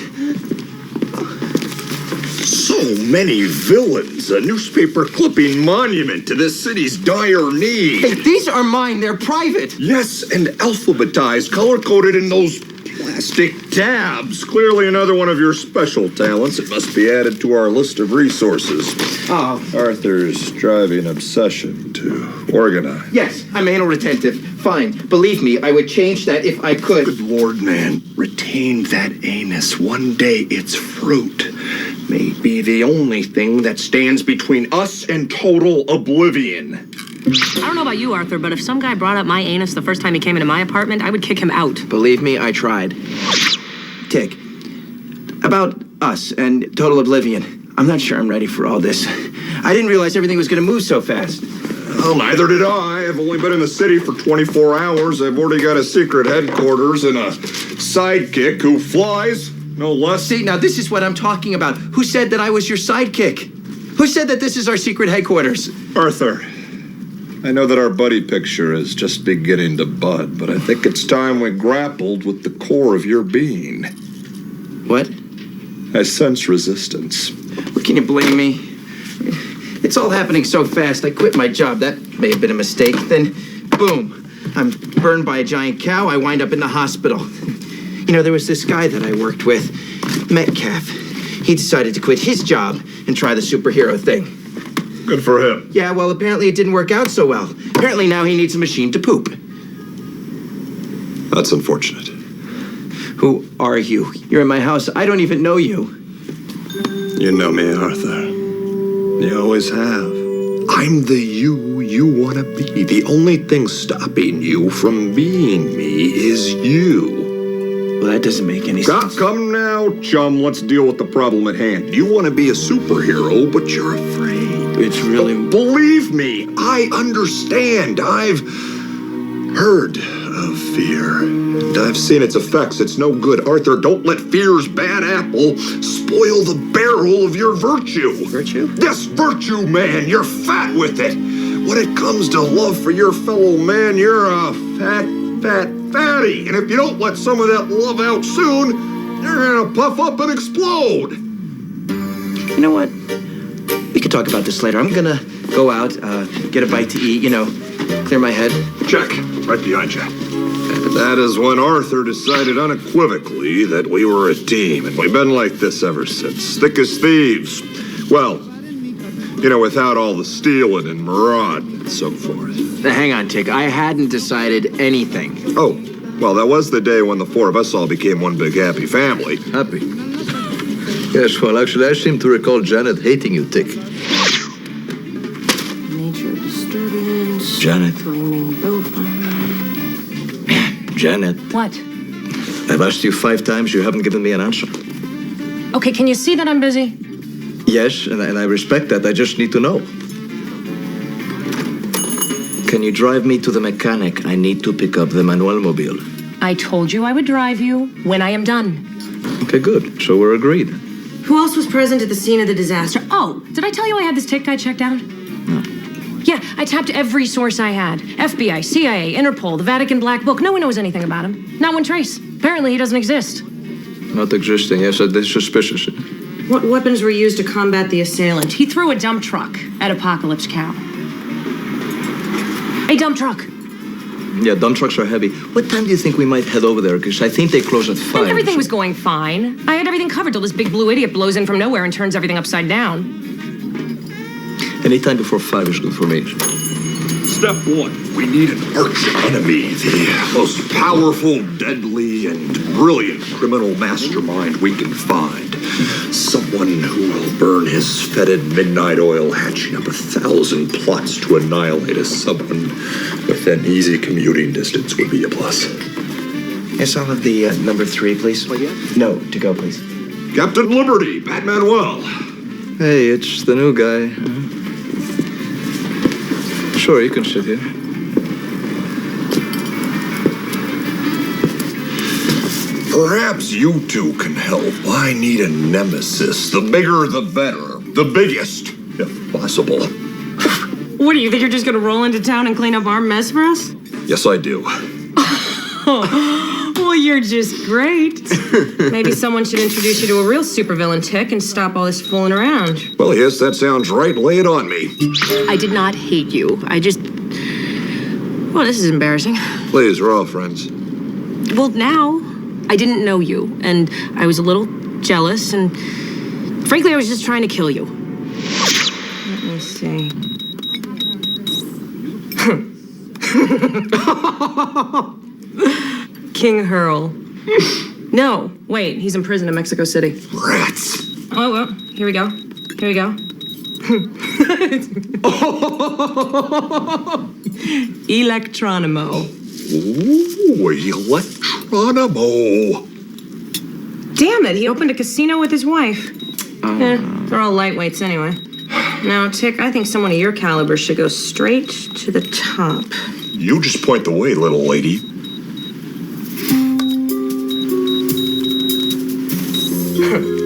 So many villains. A newspaper clipping monument to this city's dire need. Hey, these are mine. They're private. Yes, and alphabetized, color-coded in those plastic tabs. Clearly another one of your special talents. It must be added to our list of resources. Oh. Arthur's driving obsession to organize. Yes, I'm anal retentive. Fine. Believe me, I would change that if I could. Good Lord, man. Retain that anus. One day its fruit may be the only thing that stands between us and total oblivion. I don't know about you, Arthur, but if some guy brought up my anus the first time he came into my apartment, I would kick him out. Believe me, I tried. Tick. About us and total oblivion. I'm not sure I'm ready for all this. I didn't realize everything was going to move so fast. Well, neither did I. I've only been in the city for 24 hours. I've already got a secret headquarters and a sidekick who flies, no less. See, now this is what I'm talking about. Who said that I was your sidekick? Who said that this is our secret headquarters? Arthur, I know that our buddy picture is just beginning to bud, but I think it's time we grappled with the core of your being. What? I sense resistance. Well, can you blame me? It's all happening so fast. I quit my job. That may have been a mistake. Then, boom, I'm burned by a giant cow. I wind up in the hospital. You know, there was this guy that I worked with, Metcalf. He decided to quit his job and try the superhero thing. Good for him. Yeah, well, apparently it didn't work out so well. Apparently now he needs a machine to poop. That's unfortunate. Who are you? You're in my house. I don't even know you. You know me, Arthur. You always have. I'm the you want to be. The only thing stopping you from being me is you. Well, that doesn't make any sense. Come now, chum. Let's deal with the problem at hand. You want to be a superhero, but you're afraid. It's really... Believe me, I understand. I've heard of fear, and I've seen its effects. It's no good. Arthur, don't let fear's bad apple spoil the barrel of your virtue. Virtue? Yes, virtue, man. You're fat with it. When it comes to love for your fellow man, you're a fatty. And if you don't let some of that love out soon, you're gonna puff up and explode. You know what? We could talk about this later. I'm gonna go out, get a bite to eat, clear my head. Check. Right behind you. And that is when Arthur decided unequivocally that we were a team, and we've been like this ever since. Thick as thieves. Well, without all the stealing and marauding and so forth. Hang on, Tick. I hadn't decided anything. Oh, well, that was the day when the four of us all became one big happy family. Happy? Yes, well, actually, I seem to recall Janet hating you, Tick. Nature disturbance. Janet. Flaming boat. Janet. What? I've asked you 5 times. You haven't given me an answer. Okay, can you see that I'm busy? Yes, and I respect that. I just need to know. Can you drive me to the mechanic? I need to pick up the Manuel mobile. I told you I would drive you when I am done. Okay, good. So we're agreed. Who else was present at the scene of the disaster? Oh, did I tell you I had this tick guy checked out? No. Yeah, I tapped every source I had. FBI, CIA, Interpol, the Vatican Black Book. No one knows anything about him. Not one trace. Apparently he doesn't exist. Not existing. Yes, that's suspicious. What weapons were used to combat the assailant? He threw a dump truck at Apocalypse Cow. A dump truck. Yeah, dump trucks are heavy. What time do you think we might head over there? Because I think they close at 5. And everything was going fine. I had everything covered till this big blue idiot blows in from nowhere and turns everything upside down. Any time before 5 is good for me. Step 1, we need an arch enemy, the most powerful, deadly, and brilliant criminal mastermind we can find. Someone who will burn his fetid midnight oil, hatching up 1,000 plots to annihilate us. Someone within easy commuting distance would be a plus. Yes, I'll have the number 3, please. No, to go, please. Captain Liberty, Pat Manuel. Hey, it's the new guy. Sure, you can sit here. Perhaps you two can help. I need a nemesis. The bigger, the better. The biggest, if possible. What, do you think you're just gonna roll into town and clean up our mess for us? Yes, I do. Well, you're just great. Maybe someone should introduce you to a real supervillain, Tick, and stop all this fooling around. Well, yes, that sounds right. Lay it on me. I did not hate you. I just... Well, this is embarrassing. Please, we're all friends. Well, now, I didn't know you, and I was a little jealous, and frankly, I was just trying to kill you. Let me see. King Hurl. No, wait, he's in prison in Mexico City. Rats. Oh, well, here we go. Here we go. Electronimo. Ooh, Electronimo. Damn it, he opened a casino with his wife. They're all lightweights anyway. Now, Tick, I think someone of your caliber should go straight to the top. You just point the way, little lady.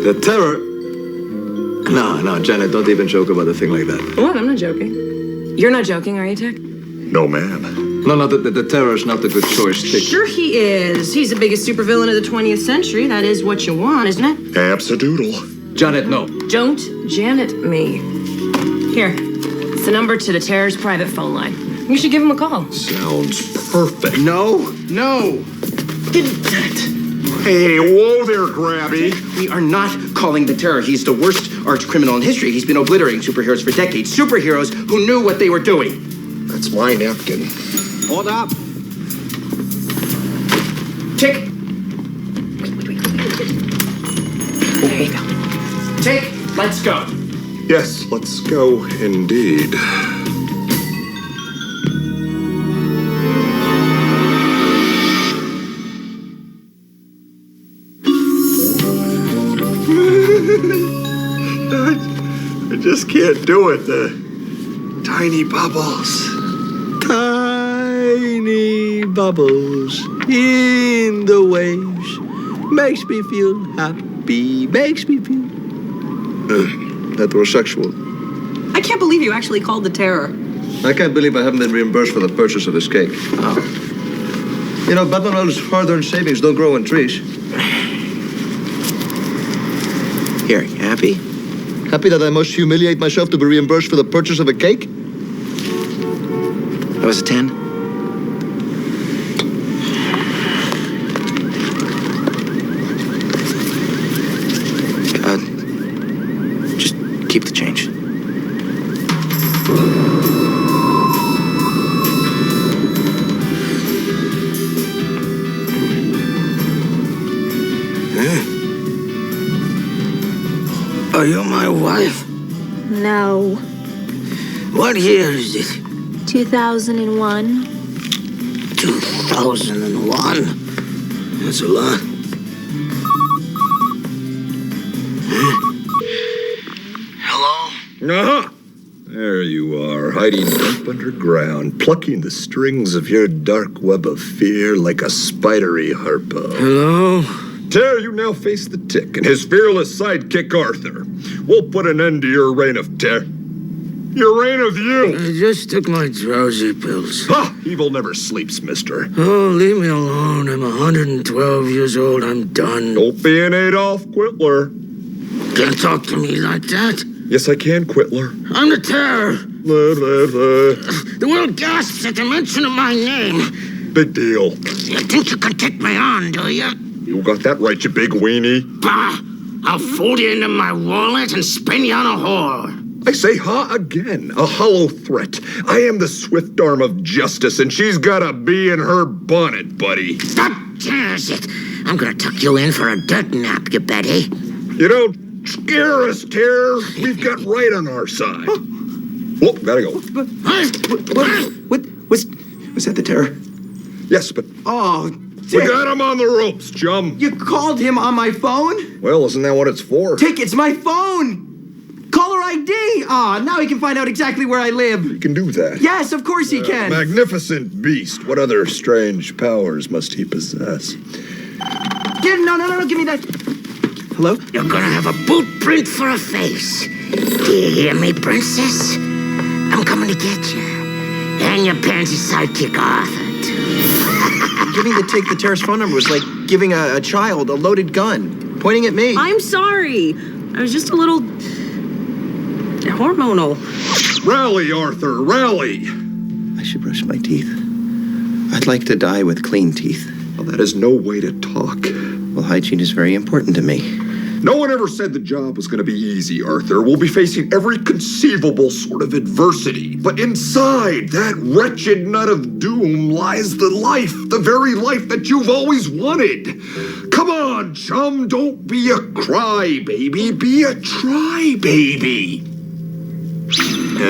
The terror. No, Janet, don't even joke about a thing like that. What? I'm not joking. You're not joking, are you, Tick? No, ma'am. No, the terror's not a good choice, Tick. Sure he is. He's the biggest supervillain of the 20th century. That is what you want, isn't it? Absadoodle. Janet, no. Don't Janet me. Here, it's the number to the Terror's private phone line. You should give him a call. Sounds perfect. No. Hey, whoa there, Grabby. We are not calling the Terror. He's the worst arch criminal in history. He's been obliterating superheroes for decades. Superheroes who knew what they were doing. That's my napkin. Hold up. Tick. There you go. Tick, let's go. Yes, let's go indeed. I just can't do it. The tiny bubbles. Tiny bubbles in the waves. Makes me feel happy. Makes me feel heterosexual. I can't believe you actually called the Terror. I can't believe I haven't been reimbursed for the purchase of this cake. Oh. You know, Batman's hard-earned savings don't grow on trees. Here, you happy? Happy that I must humiliate myself to be reimbursed for the purchase of a cake? That was a 10. Just keep the change. Are you my wife? No. What year is it? 2001. 2001? That's a lot. Hello? Uh-huh. There you are, hiding deep underground, plucking the strings of your dark web of fear like a spidery harpo. Hello? Terror, you now face the Tick and his fearless sidekick Arthur. We'll put an end to your reign of terror. Your reign of you! I just took my drowsy pills. Ha! Evil never sleeps, mister. Oh, leave me alone. I'm 112 years old. I'm done. Don't be an Adolf Quittler. Can't talk to me like that. Yes, I can, Quittler. I'm the Terror. The world gasps at the mention of my name. Big deal. You think you can take me on, do you? You got that right, you big weenie. Bah! I'll fold you into my wallet and spin you on a whore. I say ha again, a hollow threat. I am the swift arm of justice, and she's got a bee in her bonnet, buddy. That tears it. I'm gonna tuck you in for a dirt nap, you Betty. You don't scare us, Terror. We've got right on our side. Oh, gotta go. Was that the Terror? Yes, but... Oh, we got him on the ropes, chum. You called him on my phone? Well, isn't that what it's for? Tick, it's my phone! Caller ID! Ah, now he can find out exactly where I live. He can do that. Yes, of course he can. Magnificent beast. What other strange powers must he possess? No, give me that. Hello? You're gonna have a boot print for a face. Do you hear me, princess? I'm coming to get you. And your pansy sidekick Arthur, too. Giving the Tick the Terror's phone number was like giving a child a loaded gun, pointing at me. I'm sorry. I was just a little hormonal. Rally, Arthur, rally. I should brush my teeth. I'd like to die with clean teeth. Well, that is no way to talk. Well, hygiene is very important to me. No one ever said the job was going to be easy, Arthur. We'll be facing every conceivable sort of adversity. But inside that wretched nut of doom lies the life, the very life that you've always wanted. Come on, chum, don't be a crybaby. Be a try-baby.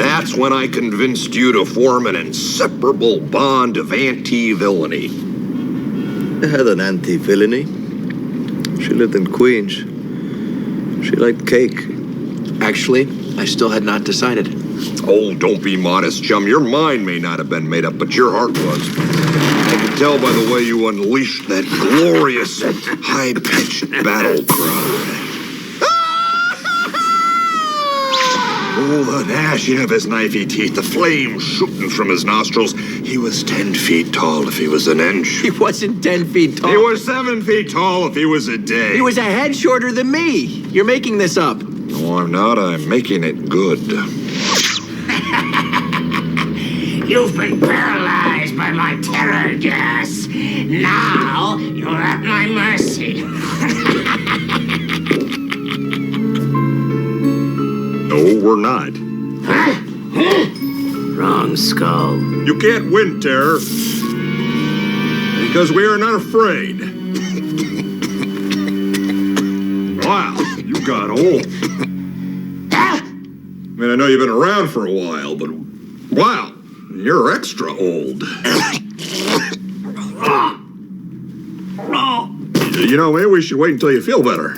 That's when I convinced you to form an inseparable bond of anti-villainy. I had an anti-villainy. She lived in Queens. She liked cake. Actually, I still had not decided. Oh, don't be modest, chum. Your mind may not have been made up, but your heart was. I could tell by the way you unleashed that glorious, high-pitched battle cry. Oh, the gnashing of his knifey teeth, the flame shooting from his nostrils. He was 10 feet tall if he was an inch. He wasn't 10 feet tall. He was 7 feet tall if he was a day. He was a head shorter than me. You're making this up. No, I'm not. I'm making it good. You've been paralyzed by my terror gas. Now you're at my mercy. No, we're not. Wrong skull. You can't win, Terror. Because we are not afraid. Wow, you got old. I mean, I know you've been around for a while, but wow, you're extra old. You know, maybe we should wait until you feel better.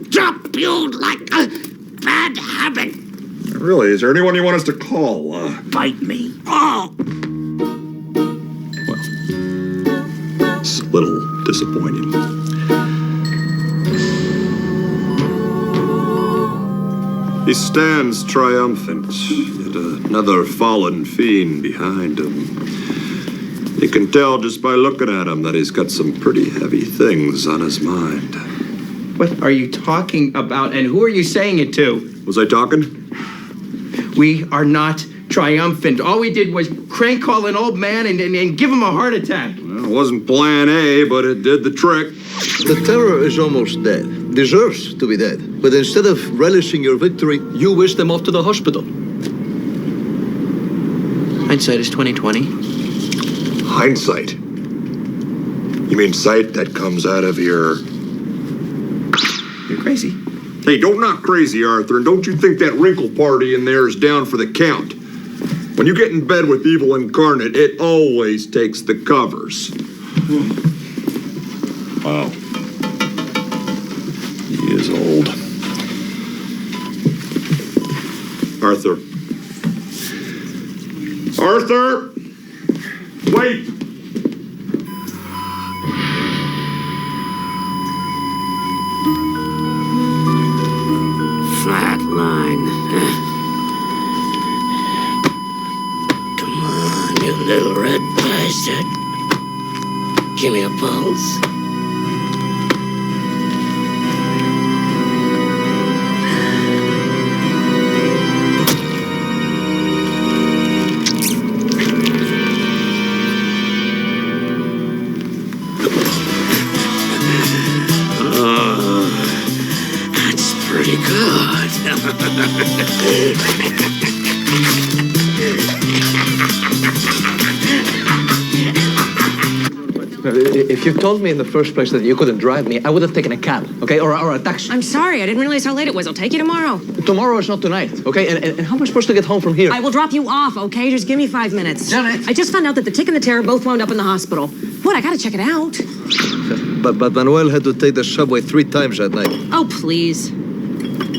Drop you like a bad habit. Really, is there anyone you want us to call? Bite me. Oh. It's a little disappointing. He stands triumphant, yet another fallen fiend behind him. You can tell just by looking at him that he's got some pretty heavy things on his mind. What are you talking about, and who are you saying it to? Was I talking? We are not triumphant. All we did was crank call an old man and give him a heart attack. Well, it wasn't plan A, but it did the trick. The terror is almost dead. Deserves to be dead. But instead of relishing your victory, you wish them off to the hospital. Hindsight is 20/20. Hindsight? You mean sight that comes out of your... You're crazy. Hey, don't knock crazy, Arthur, and don't you think that wrinkle party in there is down for the count. When you get in bed with evil incarnate, it always takes the covers. Wow. He is old. Arthur. Arthur! Wait! Flatline. Come on, you little red bastard. Give me a pulse. Pretty good. If you told me in the first place that you couldn't drive me, I would have taken a cab, okay, or a taxi. I'm sorry, I didn't realize how late it was. I'll take you tomorrow. Tomorrow is not tonight, okay? And how am I supposed to get home from here? I will drop you off, okay? Just give me 5 minutes. Janet! I just found out that the Tick and the Terror both wound up in the hospital. What? I gotta check it out. But Manuel had to take the subway 3 times that night. Oh, please.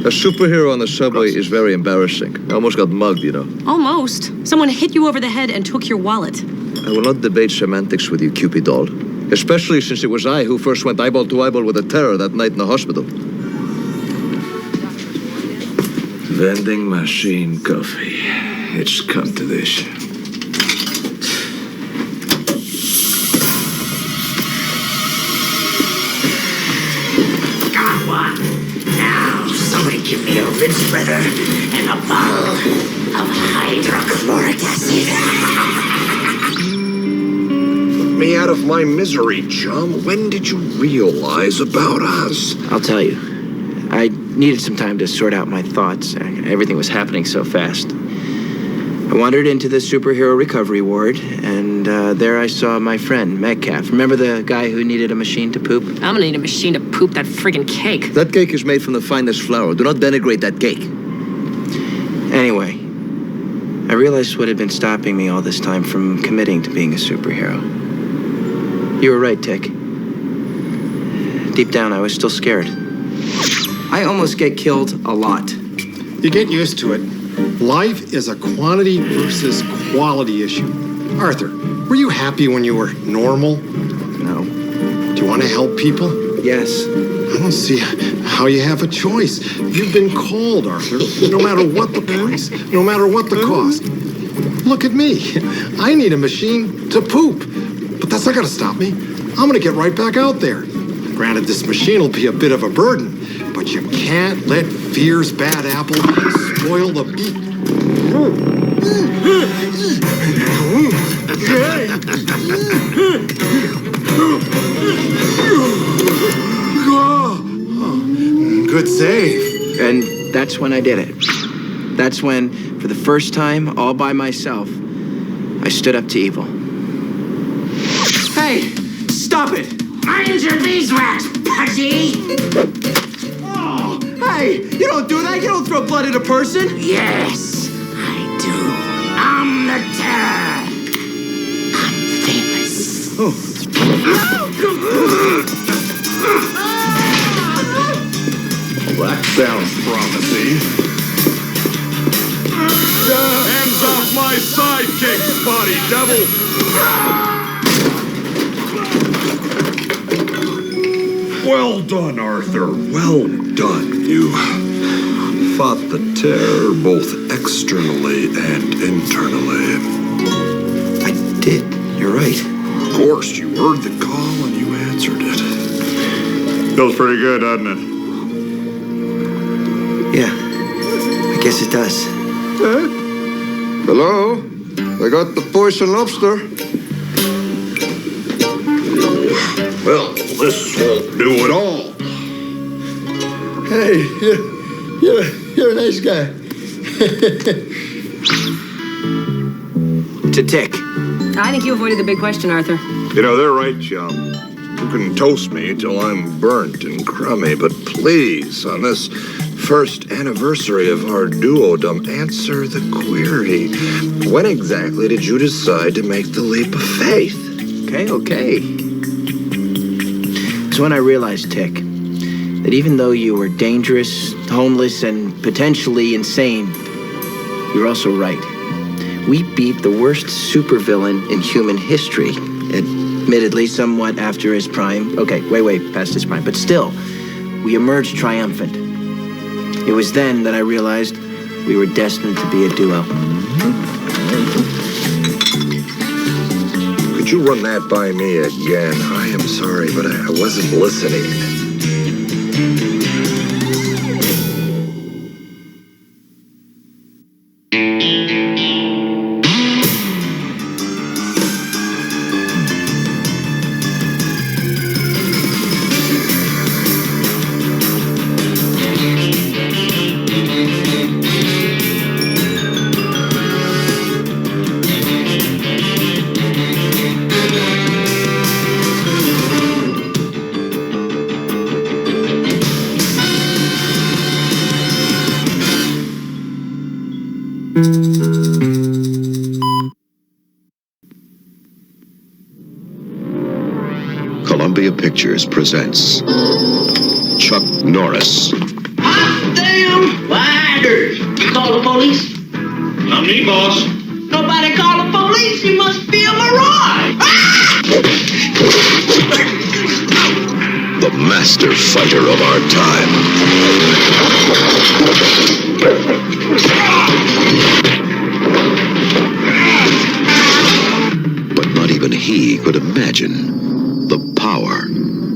A superhero on the subway is very embarrassing. I almost got mugged, you know. Almost. Someone hit you over the head and took your wallet. I will not debate semantics with you, Cupid doll. Especially since it was I who first went eyeball to eyeball with the Terror that night in the hospital. Vending machine coffee. It's come to this. Got one. Now, somebody give me a rinse spreader and a bottle of hydrochloric acid. Me out of my misery, chum. When did you realize about us? I'll tell you. I needed some time to sort out my thoughts. Everything was happening so fast. I wandered into the superhero recovery ward, and there I saw my friend, Metcalf. Remember the guy who needed a machine to poop? I'm gonna need a machine to poop that friggin' cake. That cake is made from the finest flour. Do not denigrate that cake. Anyway, I realized what had been stopping me all this time from committing to being a superhero. You were right, Tick. Deep down, I was still scared. I almost get killed a lot. You get used to it. Life is a quantity versus quality issue. Arthur, were you happy when you were normal? No. Do you want to help people? Yes. I don't see how you have a choice. You've been called, Arthur, no matter what the price, no matter what the cost. Look at me. I need a machine to poop. But that's not going to stop me. I'm going to get right back out there. Granted, this machine will be a bit of a burden, but you can't let fear's bad apple spoil the beat. Good save. And that's when I did it. That's when, for the first time, all by myself, I stood up to evil. Hey, stop it! Mind your beeswax, pudgy! Oh, hey, you don't do that. You don't throw blood at a person. Yes, I do. I'm the terror. I'm famous. Oh. Well, that sounds promising. Hands off my sidekick, spotty devil! Well done, Arthur. Well done. You fought the terror both externally and internally. I did. You're right. Of course, you heard the call and you answered it. Feels pretty good, doesn't it? Yeah, I guess it does. Hello? I got the poison lobster. Well, this won't do it all. Hey, you're a nice guy. To Tick. I think you avoided the big question, Arthur. You know, they're right, chum. You can toast me till I'm burnt and crummy, but please, on this first anniversary of our duodom, answer the query. When exactly did you decide to make the leap of faith? Okay. It's when I realized, Tick, that even though you were dangerous, homeless, and potentially insane, you're also right. We beat the worst supervillain in human history. Admittedly, somewhat after his prime. Okay, way past his prime. But still, we emerged triumphant. It was then that I realized we were destined to be a duo. Could you run that by me again? I am sorry, but I wasn't listening. Columbia Pictures presents Chuck Norris. Hot damn riders! You call the police? Not me, boss. Nobody call the police. You must be a mirage. The master fighter of our time. But not even he could imagine the power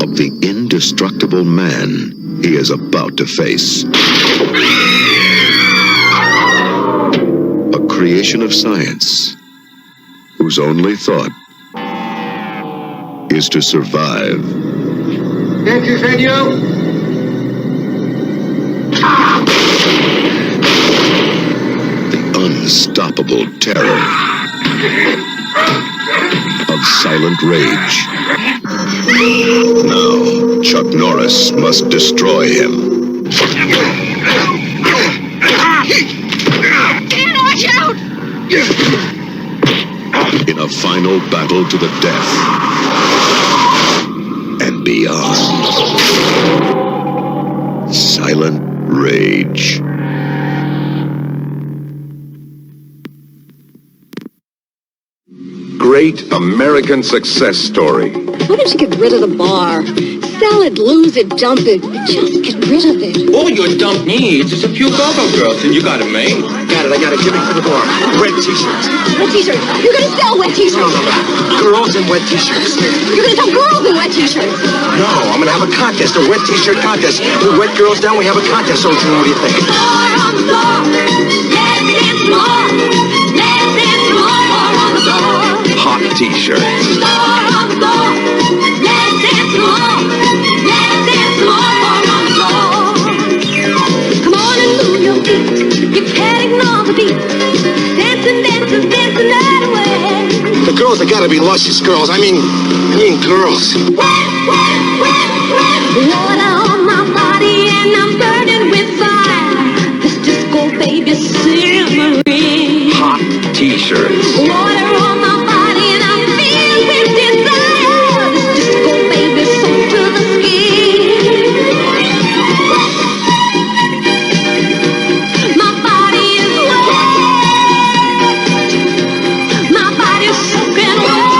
of the indestructible man he is about to face. A creation of science whose only thought is to survive. Thank you, senor. The unstoppable terror of silent rage. Now, Chuck Norris must destroy him. Dan, watch out! In a final battle to the death and beyond. Silent Rage. Great American success story. Why don't you get rid of the bar? Sell it, lose it, dump it. Just get rid of it. All your dump needs is a few go-go girls, and you got it made. Got it, I got it. Give it to the bar. Wet t-shirts. Wet t-shirts. You're gonna sell wet t-shirts. No. Girls in wet t-shirts. You're gonna sell girls in wet t-shirts. No, I'm gonna have a contest, a wet t-shirt contest. We wet girls down, we have a contest. So, what do you think? Hot t-shirts. Come on and move your feet. You can't ignore the beat. Dancing, dancing, dancing that way. The girls, they gotta be luscious girls. I mean girls. Water on my body and I'm burning with fire. This disco baby simmering. Hot t-shirts. Water on my body and I'm filled with desire. This disco baby soaked to the skin. My body is wet. My body's soaking wet.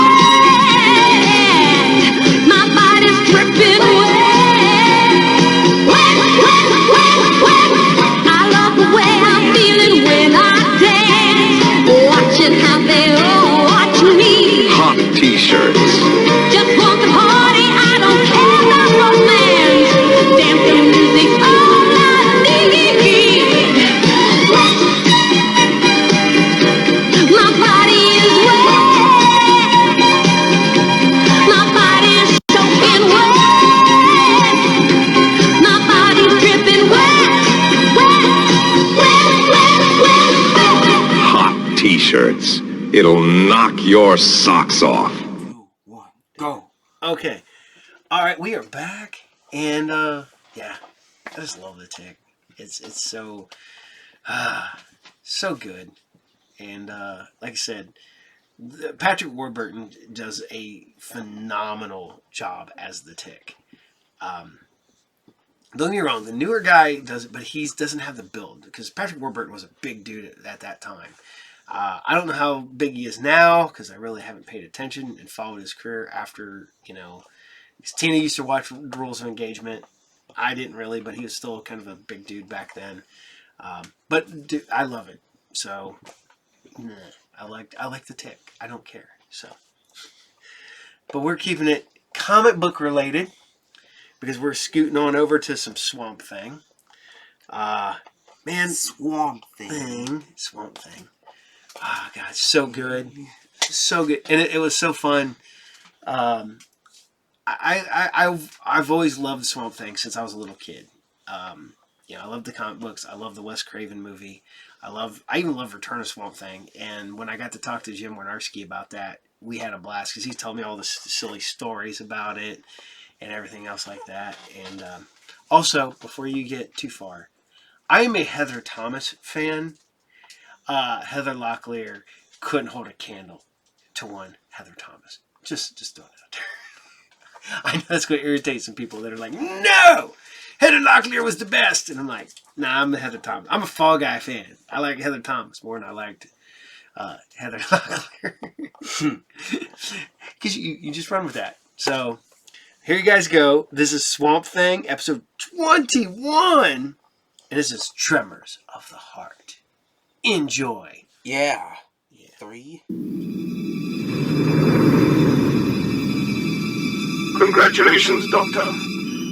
My body's dripping wet. Wet. I love the way I'm feeling when I dance. Watching how they all watch me. Hot t-shirts. Just want to party, I don't care about romance. Dancing music's all I need. My body is wet. My body is soaking wet. My body's dripping wet. Hot t-shirts. It'll knock your socks off. Go. Okay. All right, we are back, and yeah, I just love the Tick. It's so so good, and like I said, Patrick Warburton does a phenomenal job as the Tick. Don't get me wrong, the newer guy does it, but he doesn't have the build because Patrick Warburton was a big dude at that time. I don't know how big he is now because I really haven't paid attention and followed his career after, Tina used to watch Rules of Engagement. I didn't really, but he was still kind of a big dude back then. But dude, I love it. So, I like the Tick. I don't care. So, but we're keeping it comic book related because we're scooting on over to some Swamp Thing. Swamp Thing. Oh, God, so good. So good. And it was so fun. I've always loved Swamp Thing since I was a little kid. I love the comic books. I love the Wes Craven movie. I even love Return of Swamp Thing. And when I got to talk to Jim Wynorski about that, we had a blast because he told me all the silly stories about it and everything else like that. And also, before you get too far, I am a Heather Thomas fan. Heather Locklear couldn't hold a candle to one Heather Thomas. Just throwing it out there. I know that's going to irritate some people that are like, no! Heather Locklear was the best! And I'm like, nah, I'm a Heather Thomas. I'm a Fall Guy fan. I like Heather Thomas more than I liked Heather Locklear. Because you just run with that. So, here you guys go. This is Swamp Thing, episode 21. And this is Tremors of the Heart. Enjoy. Yeah. 3. Congratulations, Doctor.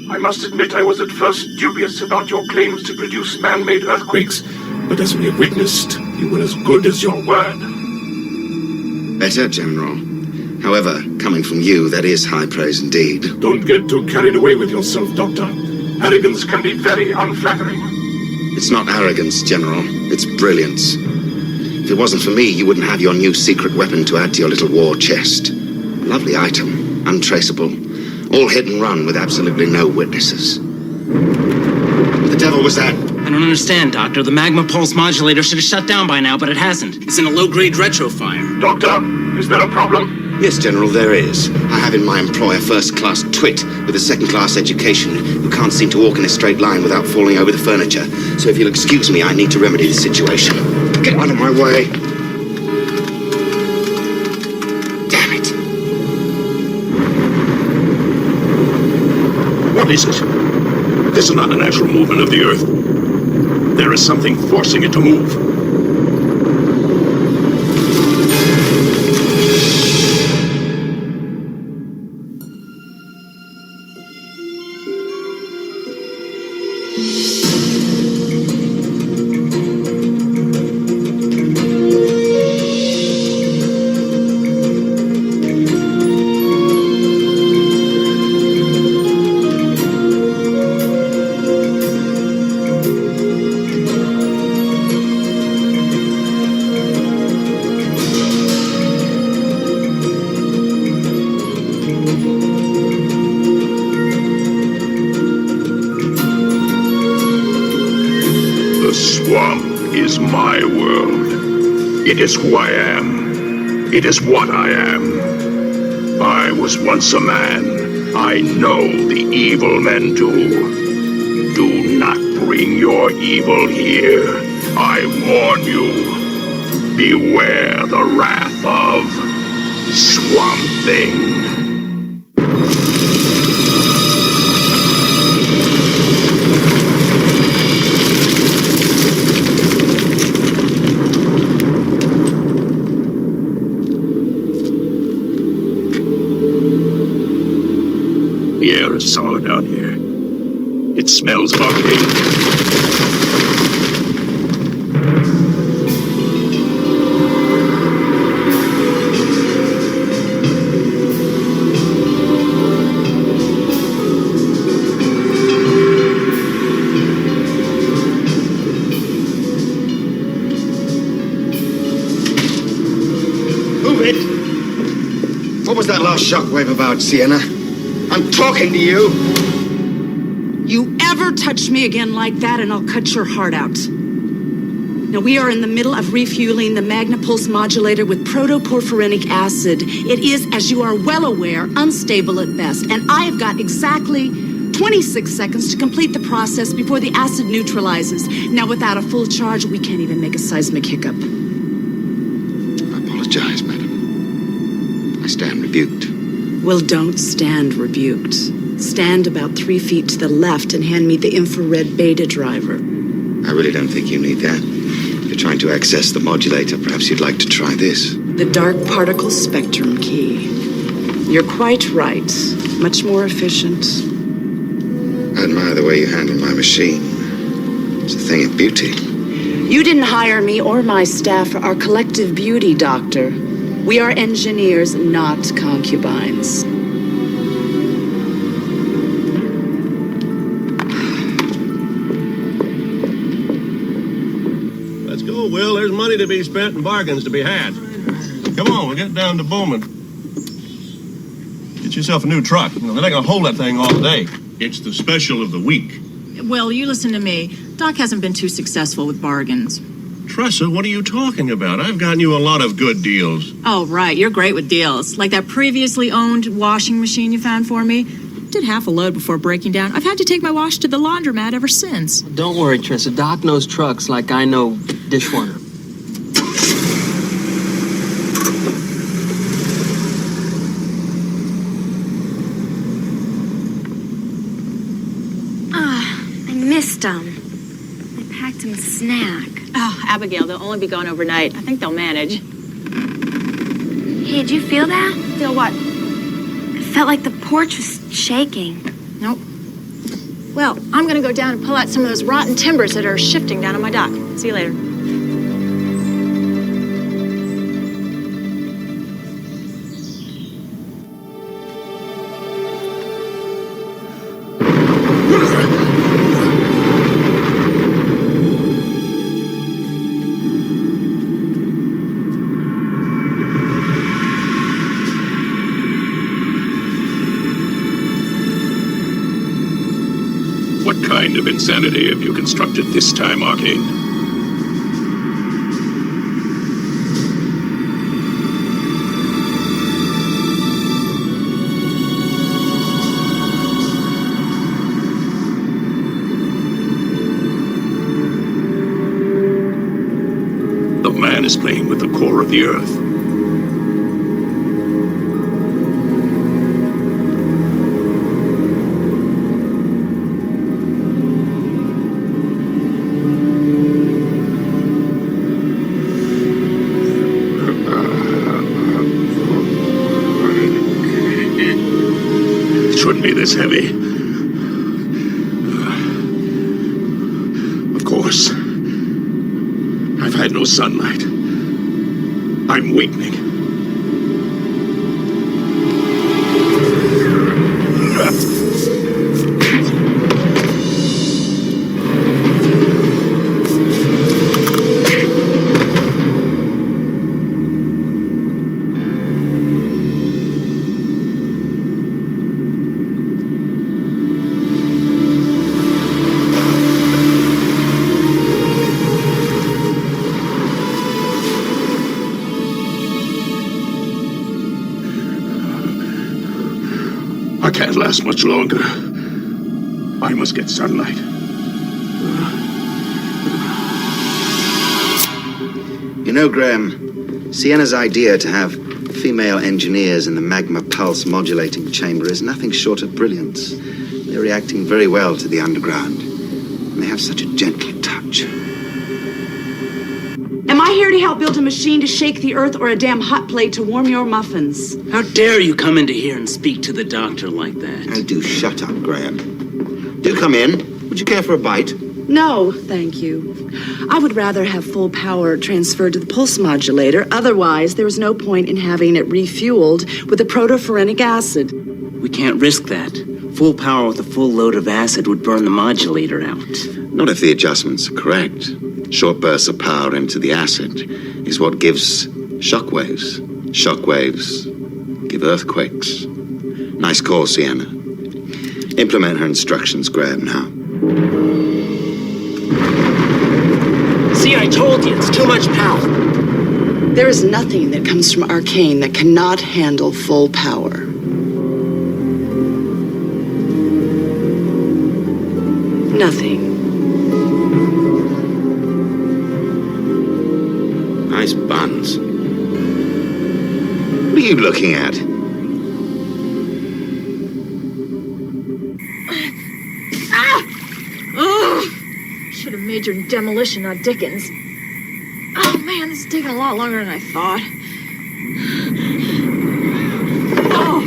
I must admit I was at first dubious about your claims to produce man-made earthquakes, but as we have witnessed, you were as good as your word. Better, General. However, coming from you, that is high praise indeed. Don't get too carried away with yourself, Doctor. Arrogance can be very unflattering. It's not arrogance, General. It's brilliance. If it wasn't for me, you wouldn't have your new secret weapon to add to your little war chest. A lovely item, untraceable, all hit and run with absolutely no witnesses. What the devil was that? I don't understand, Doctor. The magma pulse modulator should have shut down by now, but it hasn't. It's in a low-grade retrofire. Doctor, is there a problem? Yes, General, there is. I have in my employ a first-class twit with a second-class education who can't seem to walk in a straight line without falling over the furniture. So if you'll excuse me, I need to remedy the situation. Get out of my way. Damn it. What is it? This is not a natural movement of the Earth. There is something forcing it to move. Is my world. It is who I am. It is what I am. I was once a man. I know the evil men do. Do not bring your evil here. I warn you. Beware the wrath of Swamp Thing. The air is sour down here. It smells volcanic. Move it! What was that last shockwave about, Sienna? I'm talking to you! You ever touch me again like that and I'll cut your heart out. Now, we are in the middle of refueling the magna pulse modulator with protoporphyric acid. It is, as you are well aware, unstable at best, and I have got exactly 26 seconds to complete the process before the acid neutralizes. Now, without a full charge, we can't even make a seismic hiccup. I apologize, madam. I stand rebuked. Well, don't stand rebuked. Stand about 3 feet to the left and hand me the infrared beta driver. I really don't think you need that. If you're trying to access the modulator, perhaps you'd like to try this. The dark particle spectrum key. You're quite right. Much more efficient. I admire the way you handle my machine. It's a thing of beauty. You didn't hire me or my staff for our collective beauty, Doctor. We are engineers, not concubines. Let's go, Will. There's money to be spent and bargains to be had. Come on, we'll get down to Bowman. Get yourself a new truck. You know, they're not going to hold that thing all day. It's the special of the week. Well, you listen to me. Doc hasn't been too successful with bargains. Tressa, what are you talking about? I've gotten you a lot of good deals. Oh, right. You're great with deals. Like that previously owned washing machine you found for me. Did half a load before breaking down. I've had to take my wash to the laundromat ever since. Don't worry, Tressa. Doc knows trucks like I know dishwater. I missed them. I packed him a snack. Oh, Abigail, they'll only be gone overnight. I think they'll manage. Hey, did you feel that? Feel what? It felt like the porch was shaking. Nope. Well, I'm going to go down and pull out some of those rotten timbers that are shifting down on my dock. See you later. What kind of insanity have you constructed this time, Arcane? The man is playing with the core of the Earth. This heavy. Of course. I've had no sunlight. I'm weakening. I can't last much longer. I must get sunlight. You know, Graham, Sienna's idea to have female engineers in the magma pulse modulating chamber is nothing short of brilliance. They're reacting very well to the underground. And they have such a gentle touch. Am I here to help build a machine to shake the earth or a damn hot plate to warm your muffins? How dare you come into here and speak to the doctor like that? Oh, do shut up, Graham. Do come in. Would you care for a bite? No, thank you. I would rather have full power transferred to the pulse modulator. Otherwise, there is no point in having it refueled with a protopherenic acid. We can't risk that. Full power with a full load of acid would burn the modulator out. Not if the adjustments are correct. Short bursts of power into the acid is what gives shockwaves. Shockwaves give earthquakes. Nice call, Sienna. Implement her instructions, Graham, now. See, I told you, it's too much power. There is nothing that comes from Arcane that cannot handle full power. Nothing. Nice buns. What are you looking at? Should have majored in demolition, not Dickens. Oh man, this is taking a lot longer than I thought. Oh,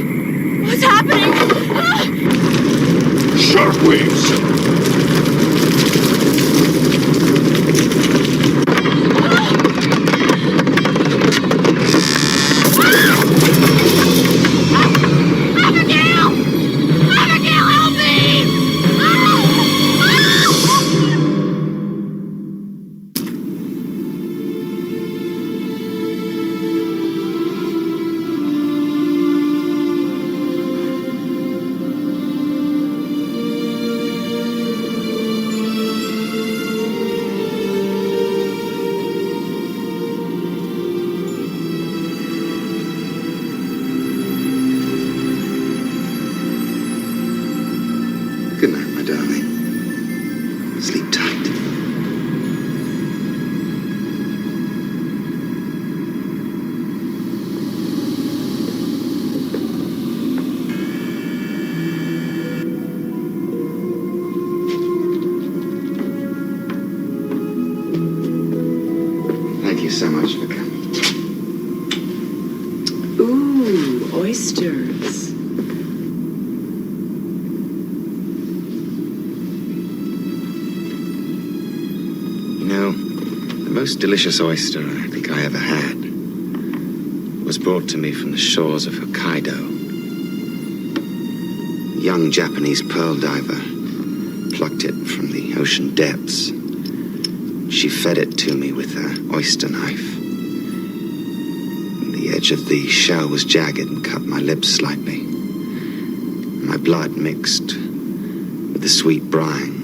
what's happening? Shockwaves. Good night, my darling. Sleep tight. Thank you so much for coming. Ooh, oysters. The most delicious oyster I think I ever had was brought to me from the shores of Hokkaido. A young Japanese pearl diver plucked it from the ocean depths. She fed it to me with her oyster knife. The edge of the shell was jagged and cut my lips slightly. My blood mixed with the sweet brine.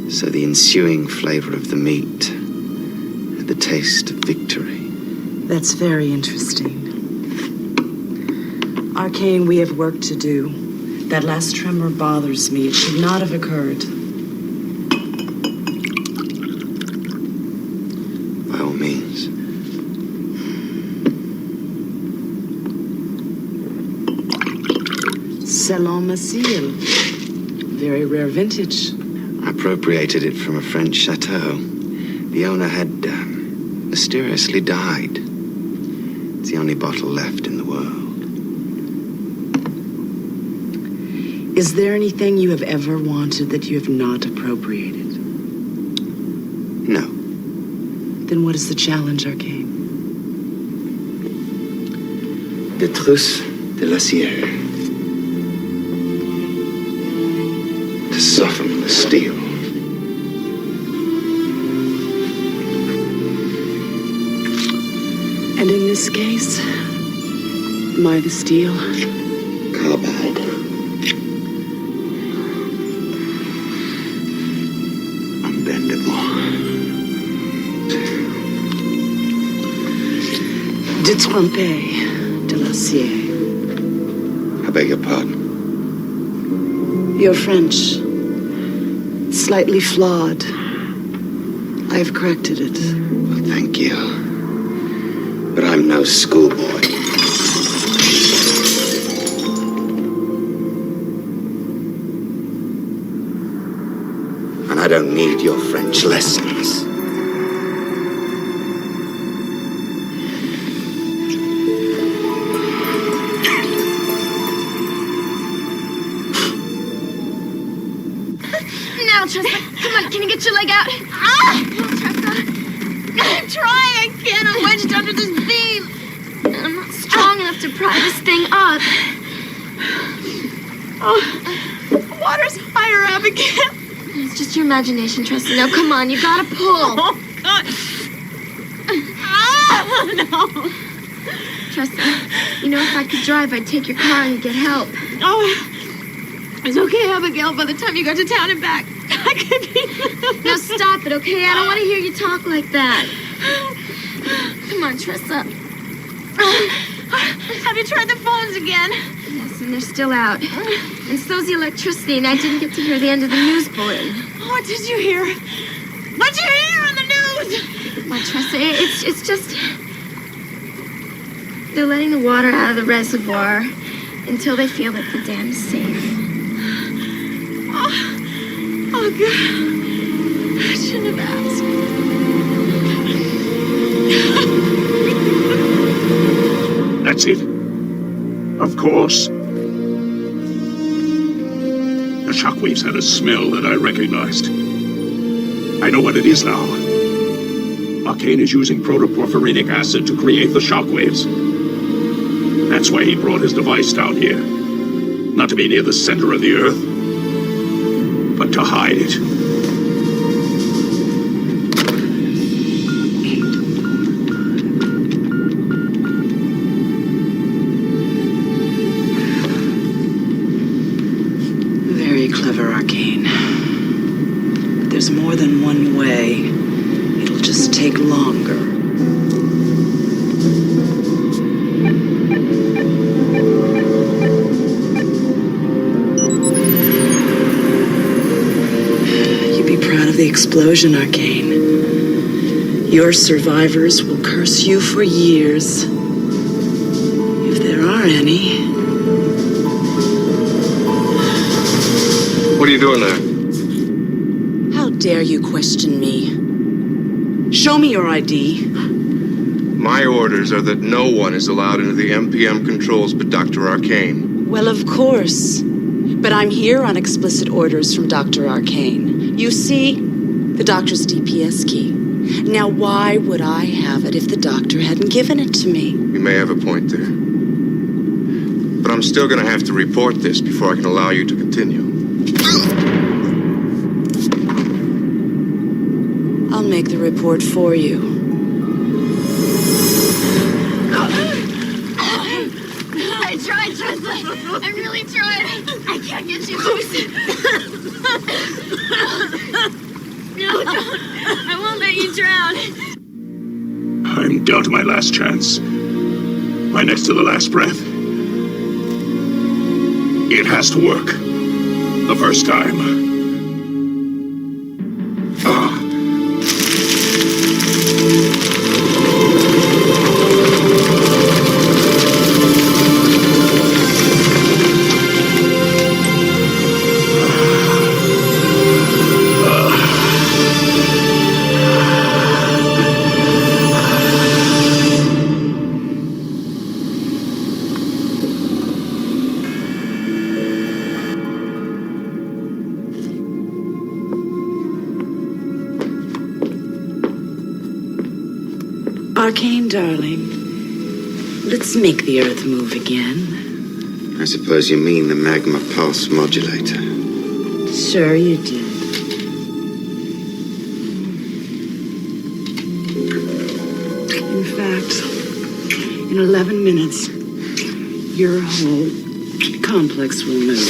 So the ensuing flavor of the meat had the taste of victory. That's very interesting. Arcane, we have work to do. That last tremor bothers me. It should not have occurred. By all means. Salon Macile. Very rare vintage. I appropriated it from a French chateau. The owner had mysteriously died. It's the only bottle left in the world. Is there anything you have ever wanted that you have not appropriated? No. Then what is the challenge, Arcane? The Trousse de l'acier. To soften the steel. And in this case, am I the steel? Carbide. Détrempé de l'acier. I beg your pardon. You're French. Slightly flawed. I've corrected it. Well, thank you. But I'm no schoolboy. And I don't need your French lessons. Now, Tressa, come on, can you get your leg out? Ah! Tressa, I'm trying, I can't, I'm wedged under this beam. I'm not strong enough to pry this thing up. Oh, the water's higher up again. It's just your imagination, Tressa. Now, come on, you gotta pull. Oh, God. Ah, no. Tressa, you know, if I could drive, I'd take your car and get help. Oh, it's okay, Abigail. By the time you got to town and back, I could be... Now stop it, okay? I don't want to hear you talk like that. Come on, Tressa. Have you tried the phones again? Yes, and they're still out. And so's the electricity, and I didn't get to hear the end of the news bulletin. What did you hear? What'd you hear on the news? Well, Tressa, it's just... They're letting the water out of the reservoir until they feel that the dam is safe. Oh, God. I shouldn't have asked. That's it. Of course. The shockwaves had a smell that I recognized. I know what it is now. Arcane is using protoporphyric acid to create the shockwaves. That's why he brought his device down here. Not to be near the center of the Earth, but to hide it. Very clever, Arcane. But there's more than one way. It'll just take longer. The explosion, Arcane. Your survivors will curse you for years. If there are any. What are you doing there? How dare you question me? Show me your ID. My orders are that no one is allowed into the MPM controls but Dr. Arcane. Well, of course. But I'm here on explicit orders from Dr. Arcane. You see, the doctor's DPS key. Now, why would I have it if the doctor hadn't given it to me? You may have a point there. But I'm still going to have to report this before I can allow you to continue. I'll make the report for you. I tried, Tressa. I really tried. I can't get you loose. I won't let you drown. I'm down to my last chance. My next to the last breath. It has to work. The first time. Arcane, darling. Let's make the Earth move again. I suppose you mean the magma pulse modulator. Sure you do. In fact, in 11 minutes, your whole complex will move.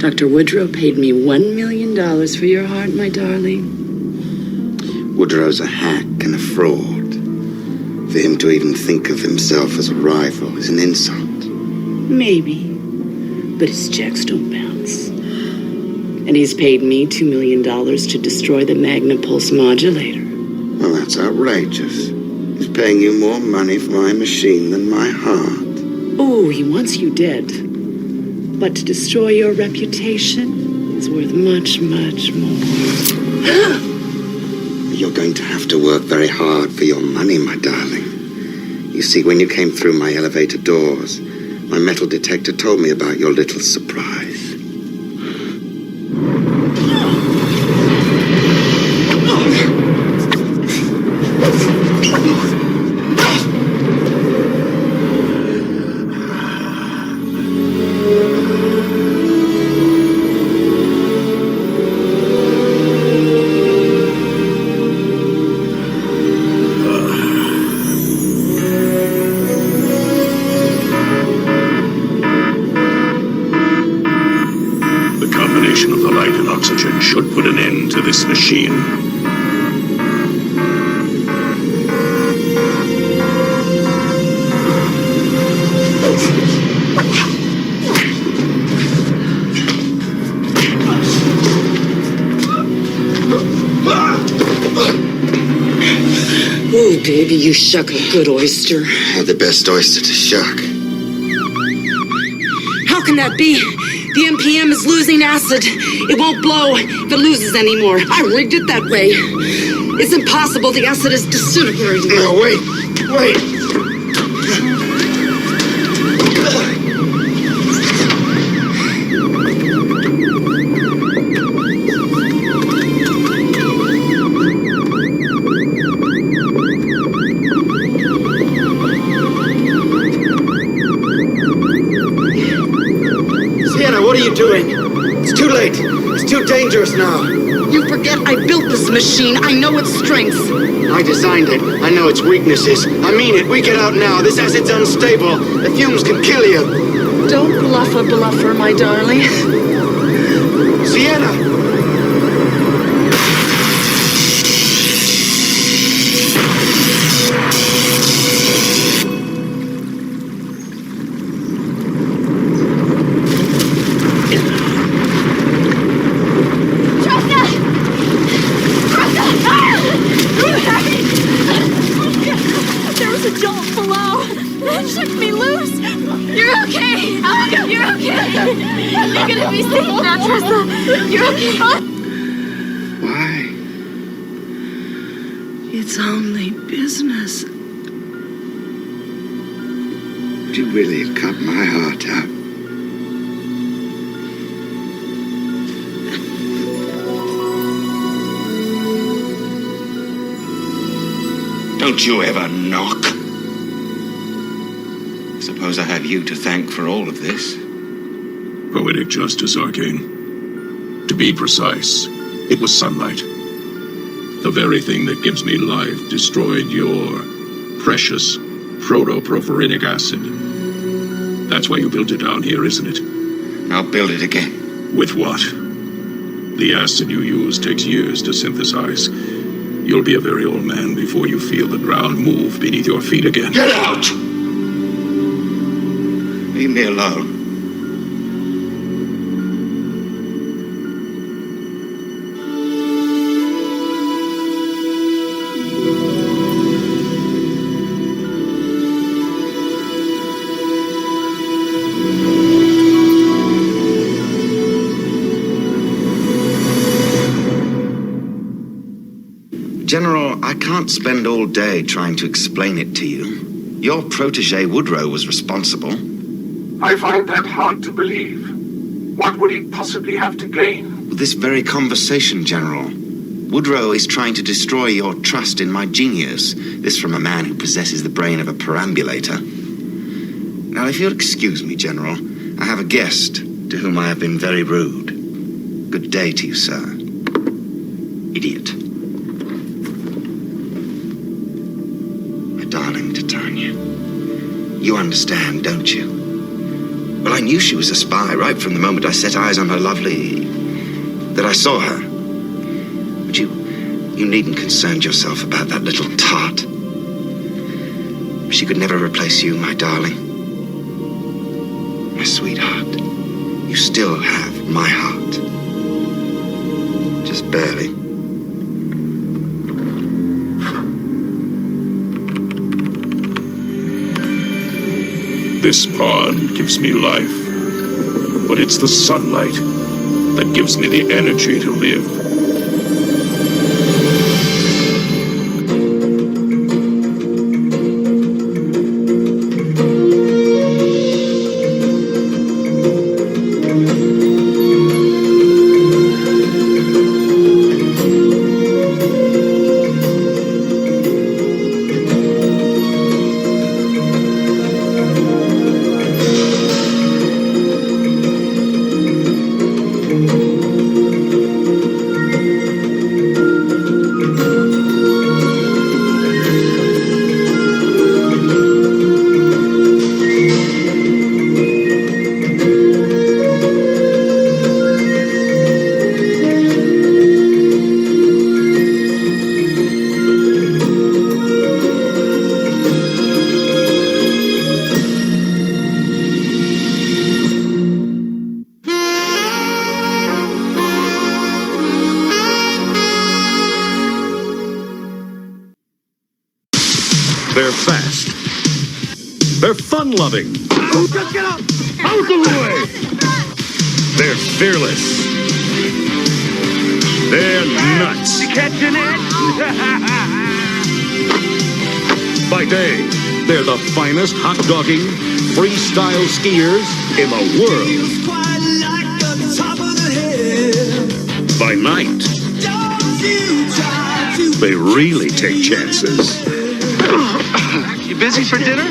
Dr. Woodrow paid me $1 million for your heart, my darling. Woodrow's a hack and a fraud. For him to even think of himself as a rival is an insult. Maybe, but his checks don't bounce. And he's paid me $2 million to destroy the Magna Pulse modulator. Well, that's outrageous. He's paying you more money for my machine than my heart. Oh, he wants you dead. But to destroy your reputation is worth much, much more. You're going to have to work very hard for your money, my darling. You see, when you came through my elevator doors, my metal detector told me about your little surprise. Should put an end to this machine. Oh, baby, you shuck a good oyster. The best oyster to shuck. How can that be? The MPM is losing acid. It won't blow if it loses anymore. I rigged it that way. It's impossible. The acid is disintegrating. No, wait. What are you doing? It's too late. It's too dangerous now. You forget I built this machine. I know its strengths. I designed it. I know its weaknesses. I mean it. We get out now. This acid's unstable. The fumes can kill you. Don't bluffer, my darling. Sienna! You're gonna be safe now, Tressa. You're okay. Why? It's only business. You really have cut my heart out. Don't you ever knock. Suppose I have you to thank for all of this. Poetic justice, Arcane. To be precise, it was sunlight. The very thing that gives me life destroyed your precious protoporphyric acid. That's why you built it down here, isn't it? I'll build it again. With what? The acid you use takes years to synthesize. You'll be a very old man before you feel the ground move beneath your feet again. Get out! Leave me alone. General, I can't spend all day trying to explain it to you. Your protege Woodrow was responsible. I find that hard to believe. What would he possibly have to gain? This very conversation, General. Woodrow is trying to destroy your trust in my genius. This from a man who possesses the brain of a perambulator. Now, if you'll excuse me, General, I have a guest to whom I have been very rude. Good day to you, sir. Idiot. My darling Titania. You understand, don't you? Well, I knew she was a spy right from the moment I set eyes on her that I saw her. But you needn't concern yourself about that little tart. She could never replace you, my darling. My sweetheart. You still have my heart. Just barely. This pond gives me life, but it's the sunlight that gives me the energy to live. They're fast. They're fun-loving. Just get up! Out of the way! They're fearless. They're nuts. You catching it? By day, they're the finest hot-dogging, freestyle skiers in the world. By night, they really take chances. You busy for dinner?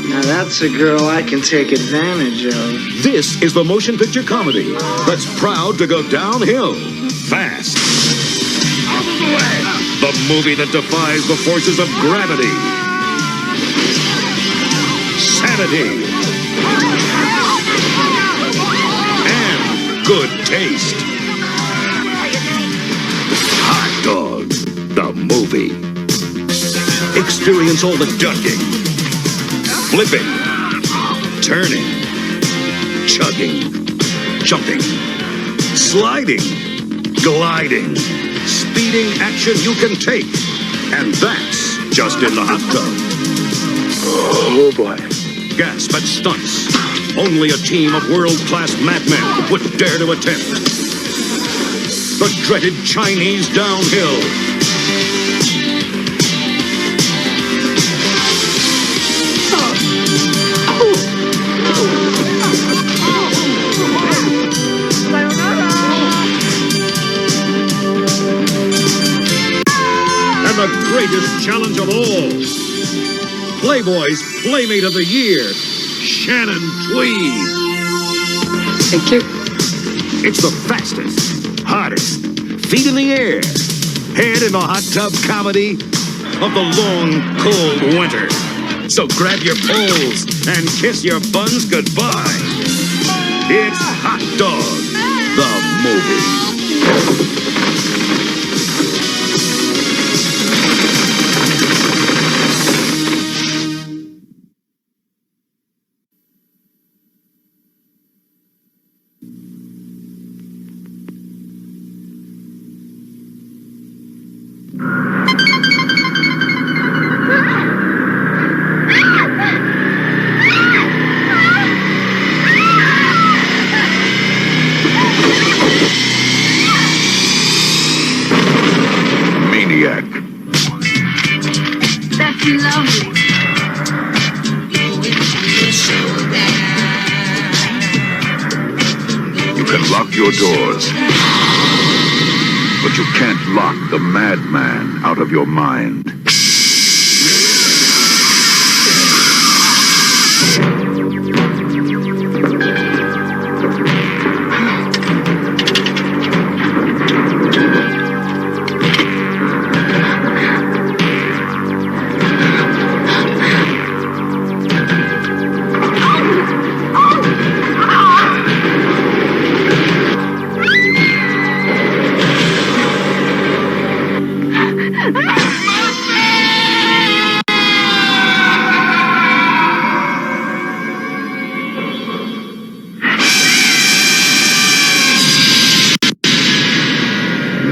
Now that's a girl I can take advantage of. This is the motion picture comedy that's proud to go downhill fast. Out of the way! The movie that defies the forces of gravity, sanity, and good taste. Hot Dog, the movie. Experience all the ducking, flipping, turning, chugging, jumping, sliding, gliding, speeding action you can take. And that's just in the hot tub. Oh boy. Gasp at stunts only a team of world-class madmen would dare to attempt. The dreaded Chinese downhill. The greatest challenge of all. Playboy's Playmate of the Year, Shannon Tweed. Thank you. It's the fastest, hottest, feet in the air, head in the hot tub comedy of the long, cold winter. So grab your poles and kiss your buns goodbye. It's Hot Dog, the movie. can lock your doors, but you can't lock the madman out of your mind.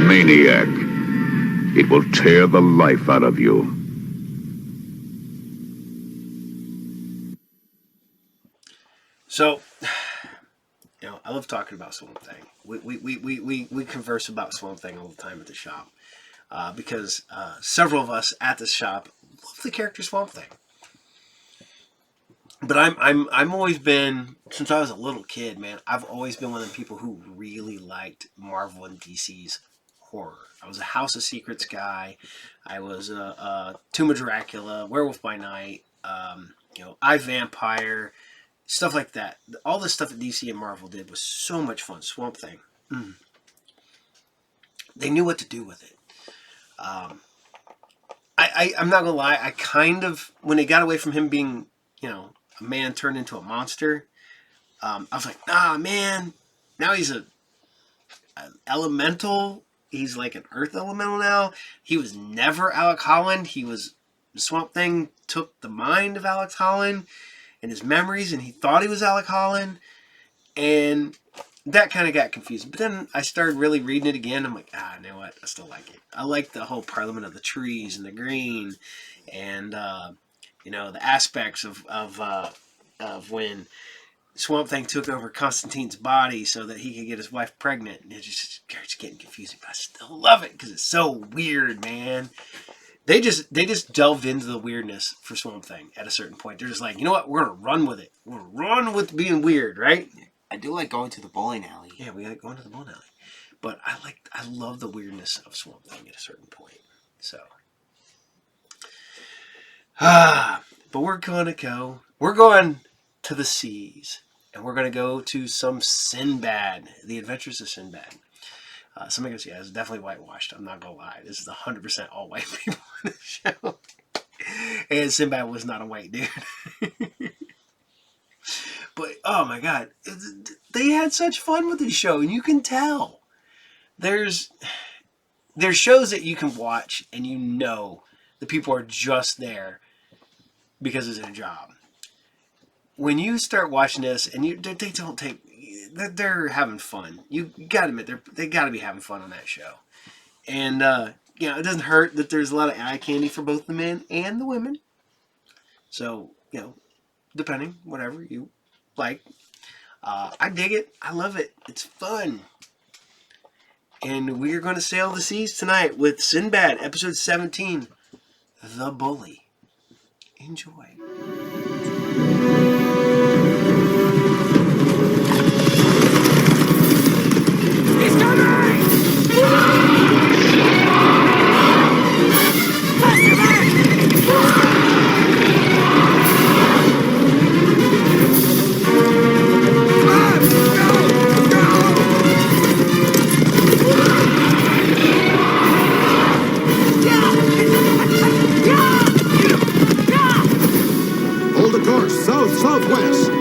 Maniac. It will tear the life out of you. So, I love talking about Swamp Thing. We converse about Swamp Thing all the time at the shop because several of us at the shop love the character Swamp Thing. But I'm always been, since I was a little kid, man, I've always been one of the people who really liked Marvel and DC's horror. I was a House of Secrets guy. I was a Tomb of Dracula, Werewolf by Night, I Vampire, stuff like that. All the stuff that DC and Marvel did was so much fun. Swamp Thing. They knew what to do with it. I'm not gonna lie. I kind of, when they got away from him being, a man turned into a monster, I was like, nah, man. Now he's an elemental. He's like an earth elemental now. He was never Alec Holland. Swamp Thing took the mind of Alec Holland and his memories, and he thought he was Alec Holland. And that kind of got confusing. But then I started really reading it again. I'm like, you know what? I still like it. I like the whole Parliament of the Trees and the green, and the aspects of when Swamp Thing took over Constantine's body so that he could get his wife pregnant. And it's getting confusing, but I still love it because it's so weird, man. They just delved into the weirdness for Swamp Thing at a certain point. They're just like, you know what? We're gonna run with it. We're gonna run with being weird, right? I do like going to the bowling alley. Yeah, we like going to the bowling alley. But I love the weirdness of Swamp Thing at a certain point. So, but we're going to the seas, and we're going to go to some Sinbad, The Adventures of Sinbad. Somebody goes, yeah, it's definitely whitewashed. I'm not going to lie. This is 100% all white people in the show. And Sinbad was not a white dude. But, oh my God, they had such fun with this show, and you can tell. There's shows that you can watch, and the people are just there because it's their job. When you start watching this, and they're having fun. You gotta admit, they gotta be having fun on that show. And, it doesn't hurt that there's a lot of eye candy for both the men and the women. So, depending, whatever you like. I dig it. I love it. It's fun. And we're going to sail the seas tonight with Sinbad, episode 17, The Bully. Enjoy. He's coming! Faster, man! Hold the course, southwest.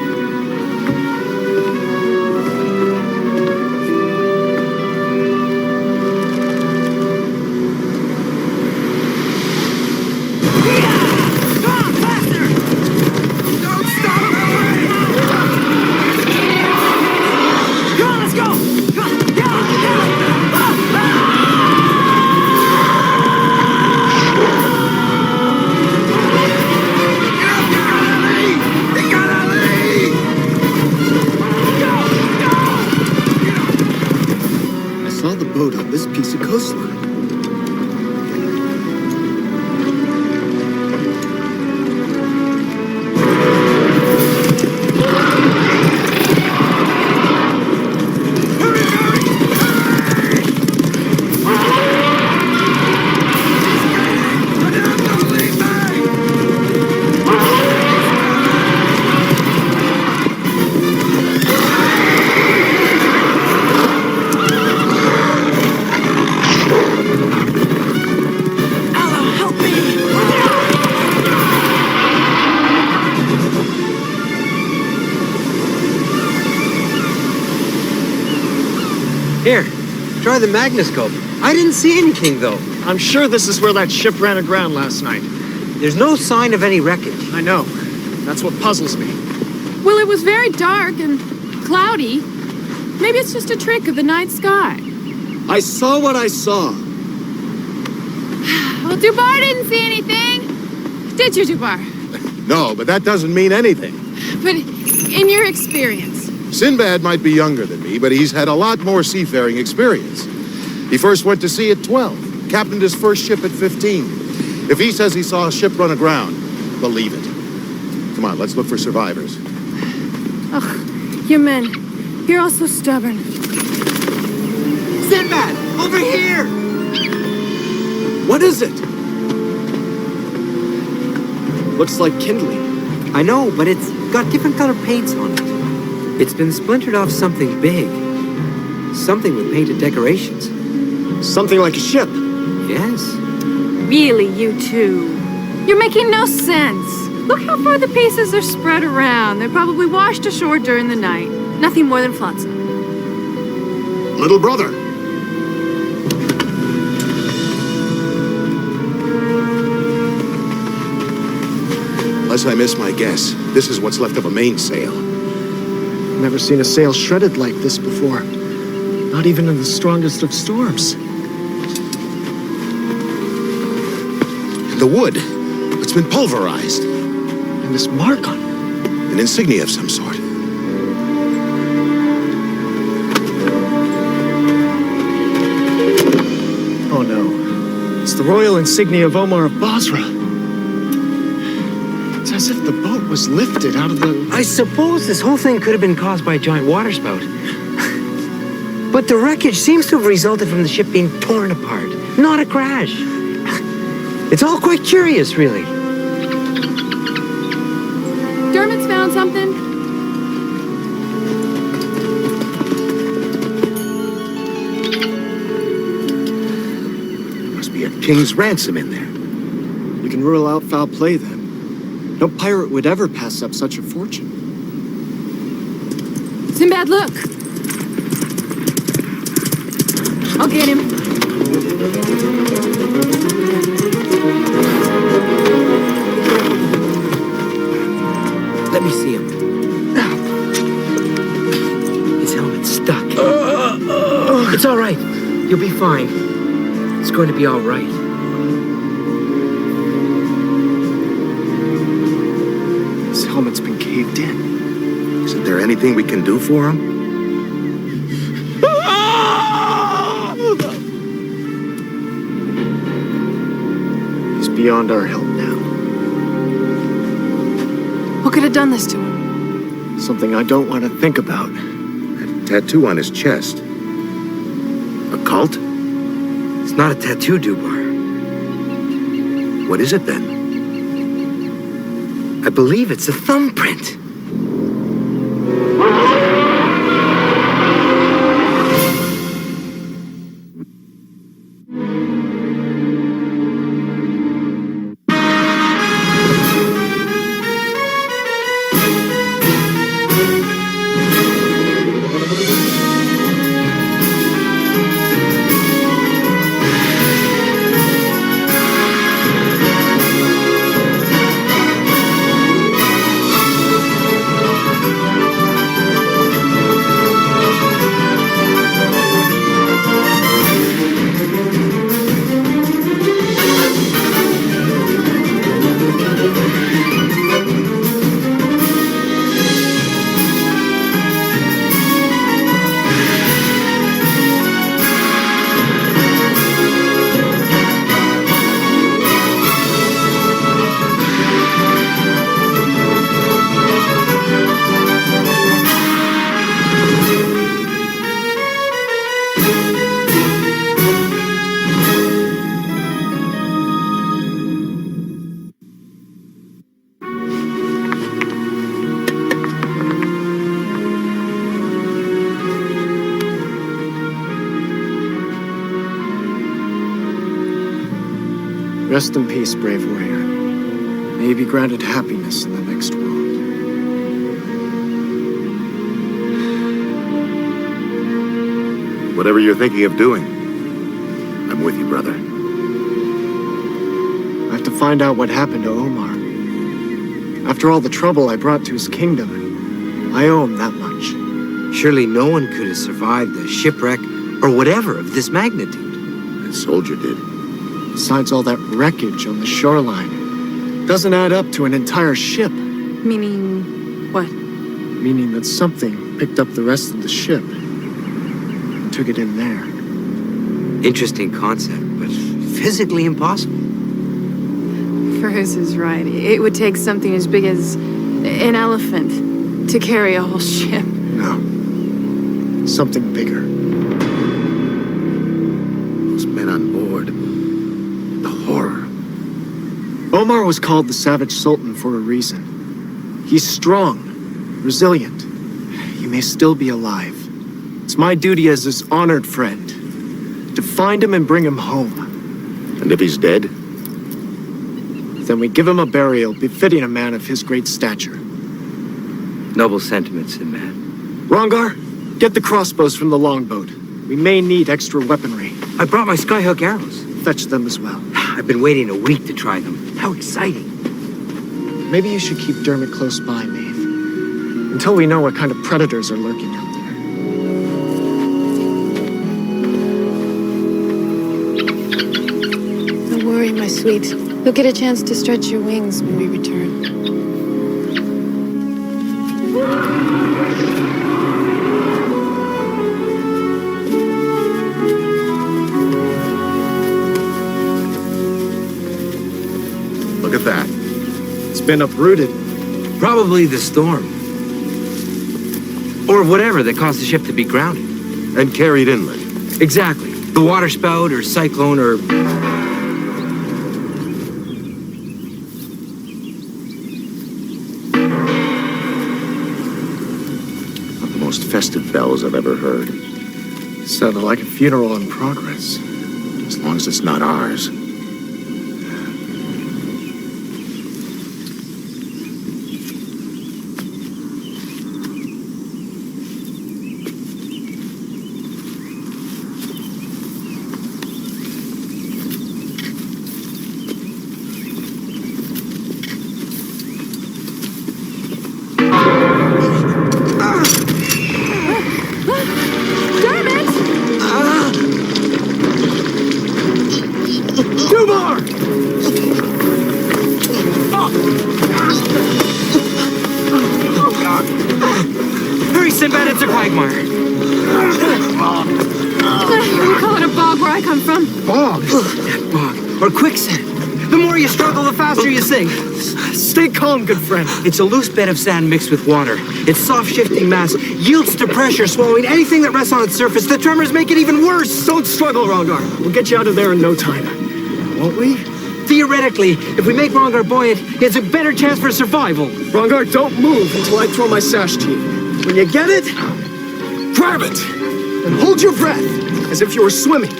On this piece of coastline. Here, try the magnoscope. I didn't see anything, though. I'm sure this is where that ship ran aground last night. There's no sign of any wreckage. I know. That's what puzzles me. Well, it was very dark and cloudy. Maybe it's just a trick of the night sky. I saw what I saw. Well, Dubar didn't see anything. Did you, Dubar? No, but that doesn't mean anything. But in your experience. Sinbad might be younger than me, but he's had a lot more seafaring experience. He first went to sea at 12, captained his first ship at 15. If he says he saw a ship run aground, believe it. Come on, let's look for survivors. Ugh, you men, you're all so stubborn. Sinbad, over here! What is it? Looks like kindling. I know, but it's got different color paints on it. It's been splintered off something big. Something with painted decorations. Something like a ship. Yes. Really, you two? You're making no sense. Look how far the pieces are spread around. They're probably washed ashore during the night. Nothing more than flotsam. Little brother. Unless I miss my guess, this is what's left of a mainsail. Never seen a sail shredded like this before. Not even in the strongest of storms. The wood, it's been pulverized. And this mark on it. An insignia of some sort. Oh no. It's the royal insignia of Omar of Basra. It's as if the boat was lifted out of the... I suppose this whole thing could have been caused by a giant waterspout. But the wreckage seems to have resulted from the ship being torn apart, not a crash. It's all quite curious, really. Dermot's found something? Must be a king's ransom in there. You can rule out foul play then. No pirate would ever pass up such a fortune. Sinbad, look. I'll get him. Let me see him. His helmet's stuck. It's all right. You'll be fine. It's going to be all right. His helmet's been caved in. Isn't there anything we can do for him? He's beyond our help now. What could have done this to him? Something I don't want to think about. That tattoo on his chest. A cult? It's not a tattoo, Dubar. What is it then? I believe it's a thumbprint. Rest in peace, brave warrior. May you be granted happiness in the next world. Whatever you're thinking of doing, I'm with you, brother. I have to find out what happened to Omar. After all the trouble I brought to his kingdom, I owe him that much. Surely no one could have survived the shipwreck or whatever of this magnitude. That soldier did. Besides all that wreckage on the shoreline, doesn't add up to an entire ship. Meaning what? Meaning that something picked up the rest of the ship and took it in there. Interesting concept, but physically impossible. Furs is right. It would take something as big as an elephant to carry a whole ship. No. Something bigger. Those men on board. The horror. Omar was called the Savage Sultan for a reason. He's strong, resilient. He may still be alive. It's my duty as his honored friend to find him and bring him home. And if he's dead? Then we give him a burial befitting a man of his great stature. Noble sentiments, Sinbad. Rongar, get the crossbows from the longboat. We may need extra weaponry. I brought my skyhook arrows. Fetch them as well. I've been waiting a week to try them. How exciting. Maybe you should keep Dermot close by, Maeve. Until we know what kind of predators are lurking out there. Don't worry, my sweet. You'll get a chance to stretch your wings when we return. Look at that. It's been uprooted. Probably the storm. Or whatever that caused the ship to be grounded. And carried inland. Exactly. The waterspout or cyclone or... Not the most festive bells I've ever heard. Sounded like a funeral in progress. As long as it's not ours. Hurry, Sinbad, it's a quagmire. We call it a bog where I come from. Bog? Bog. Or quicksand. The more you struggle, the faster you sink. Stay calm, good friend. It's a loose bed of sand mixed with water. Its soft, shifting mass yields to pressure, swallowing anything that rests on its surface. The tremors make it even worse. Don't struggle, Rongar. We'll get you out of there in no time. Won't we? Theoretically, if we make Rongar buoyant, he has a better chance for survival. Rongar, don't move until I throw my sash to you. When you get it, grab it. And hold your breath, as if you were swimming.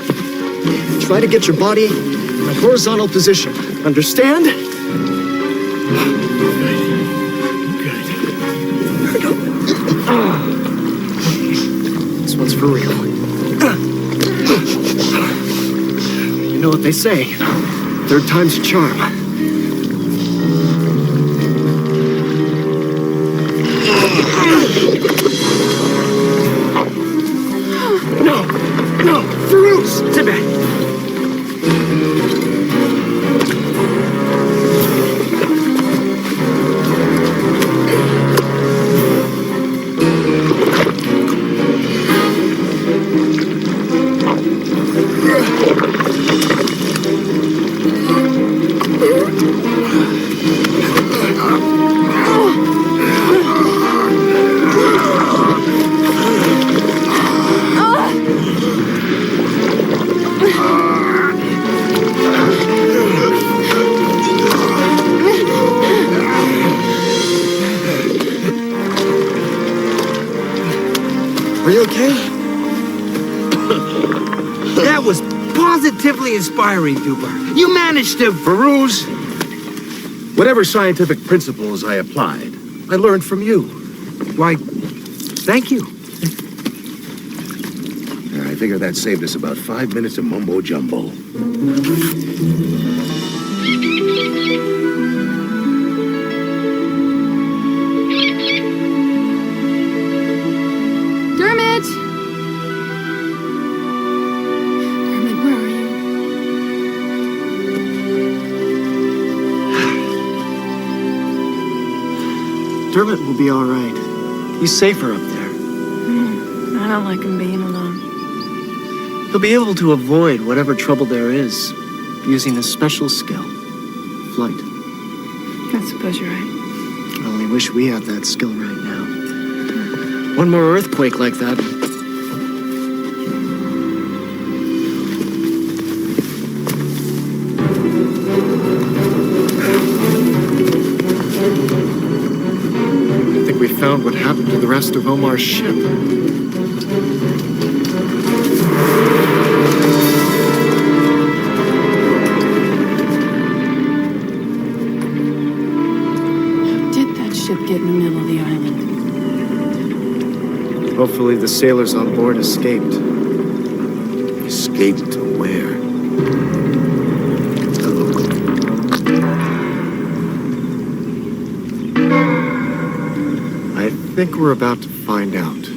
Try to get your body in a horizontal position. Understand? Good. This one's for real. You know what they say. Third time's a charm. No, Farouz! Sinbad! Are you okay? That was positively inspiring, Dubar. You managed to... Farouz, whatever scientific principles I applied, I learned from you. Why, thank you. I I figure that saved us about 5 minutes of mumbo-jumbo. Dermot, where are you? Dermot will be all right. He's safer up there. I don't like him being alone. He'll be able to avoid whatever trouble there is using a special skill. Flight. I suppose you're right. I only wish we had that skill right now. One more earthquake like that. I think we found what happened to the rest of Omar's ship. Ship get in the middle of the island. Hopefully the sailors on board escaped. Escaped to where? I think we're about to find out.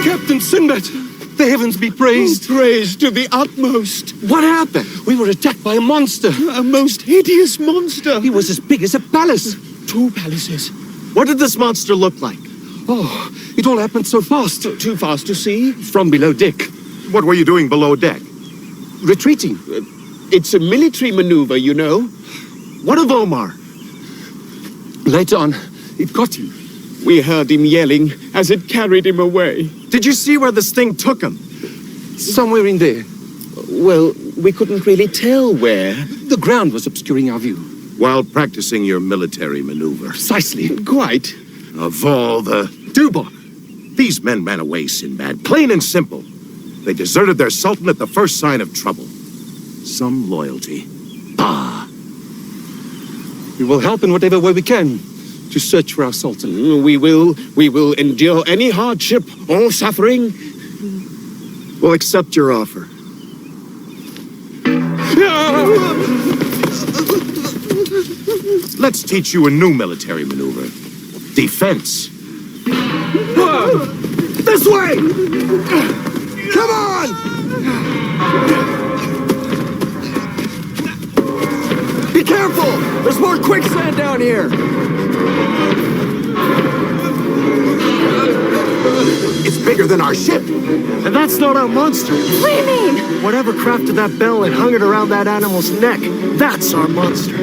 Captain Sinbad! The heavens be praised! Praised to the utmost! What happened? We were attacked by a monster! A most hideous monster! He was as big as a palace! 2 palaces! What did this monster look like? Oh, it all happened so fast! Too fast to see? From below deck. What were you doing below deck? Retreating. It's a military maneuver, you know. What of Omar? Later on, it got him. We heard him yelling as it carried him away. Did you see where this thing took him? Somewhere in there. Well, we couldn't really tell where. The ground was obscuring our view. While practicing your military maneuver. Precisely. Quite. Of all the... Duba! These men ran away, Sinbad. Plain and simple. They deserted their sultan at the first sign of trouble. Some loyalty. Bah! We will help in whatever way we can to search for our sultan. We will endure any hardship or suffering. We'll accept your offer. Let's teach you a new military maneuver. Defense. This way! Come on! Be careful! There's more quicksand down here! It's bigger than our ship. And that's not our monster. What do you mean? Whatever crafted that bell and hung it around that animal's neck, that's our monster.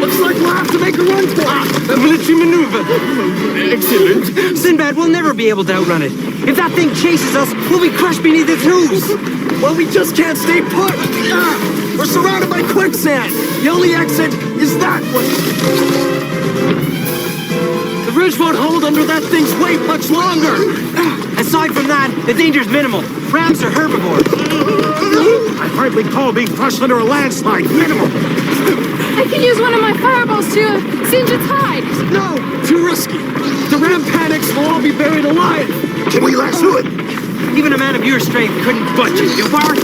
Looks like we'll have to make a run for it. A military maneuver. Excellent. Sinbad will never be able to outrun it. If that thing chases us, we'll be crushed beneath its hooves. Well, we just can't stay put. We're surrounded by quicksand. The only exit is that one. The ridge won't hold under that thing's weight much longer. Aside from that, the danger's minimal. Crabs are herbivores. I hardly call being crushed under a landslide minimal. I can use one of my fireballs to singe its hide. No, too risky. If the ram panics, we'll all be buried alive. Can we lasso it? Even a man of your strength couldn't budge it, you bar.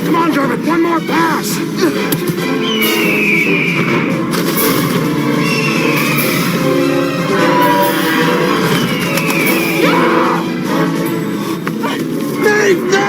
Come on, Dermot, one more pass. Dave, no!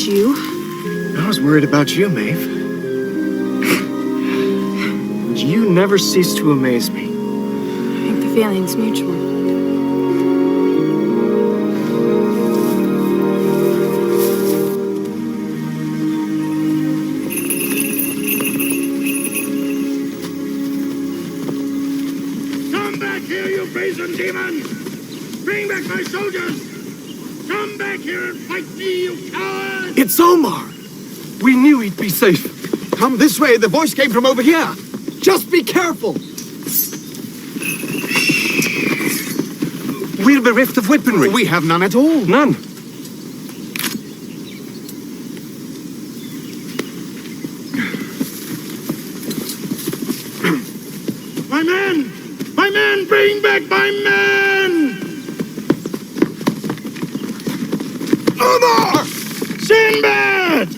you. I was worried about you, Maeve. You never cease to amaze me. I think the feeling's mutual. Come back here, you brazen demon! Bring back my soldiers! Come back here and fight me, you coward! It's Omar! We knew he'd be safe. Come this way, the voice came from over here. Just be careful! We're bereft of weaponry. We have none at all. None. My men! My men! Bring back my men! Omar! Sinbad!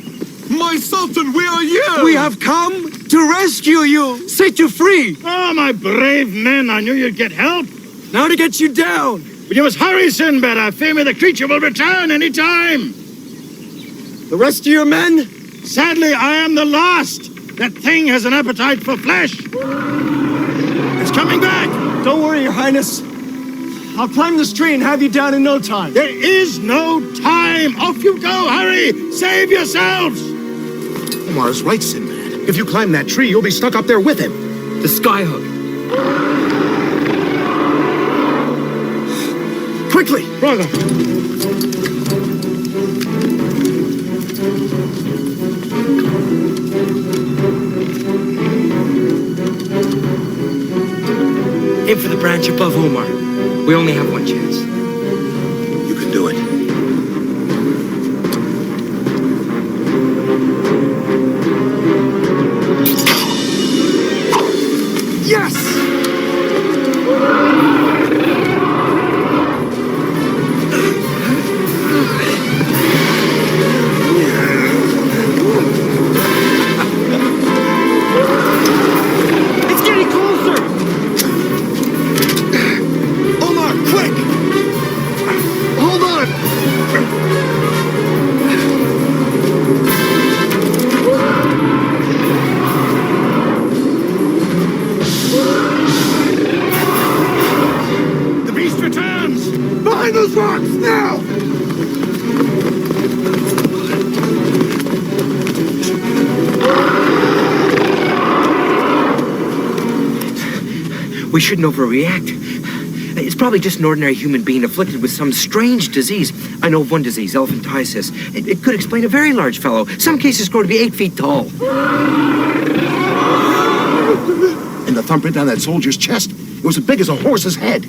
My Sultan, where are you? We have come to rescue you, set you free. Oh, my brave men, I knew you'd get help. Now to get you down. But you must hurry, Sinbad. I fear me the creature will return any time. The rest of your men? Sadly, I am the last. That thing has an appetite for flesh. It's coming back. Don't worry, Your Highness. I'll climb this tree and have you down in no time. There is no time. Off you go. Hurry. Save yourselves. Omar's right, Sinbad. If you climb that tree, you'll be stuck up there with him. The skyhook. Quickly! Brother. Aim for the branch above Omar. We only have one chance. You can do it. Yes! It's getting closer! Omar, quick! Hold on! The beast returns. Behind those rocks, now! We shouldn't overreact. It's probably just an ordinary human being afflicted with some strange disease. I know of one disease, elephantiasis. It could explain a very large fellow. Some cases grow to be 8 feet tall. And the thumbprint on that soldier's chest, it was as big as a horse's head.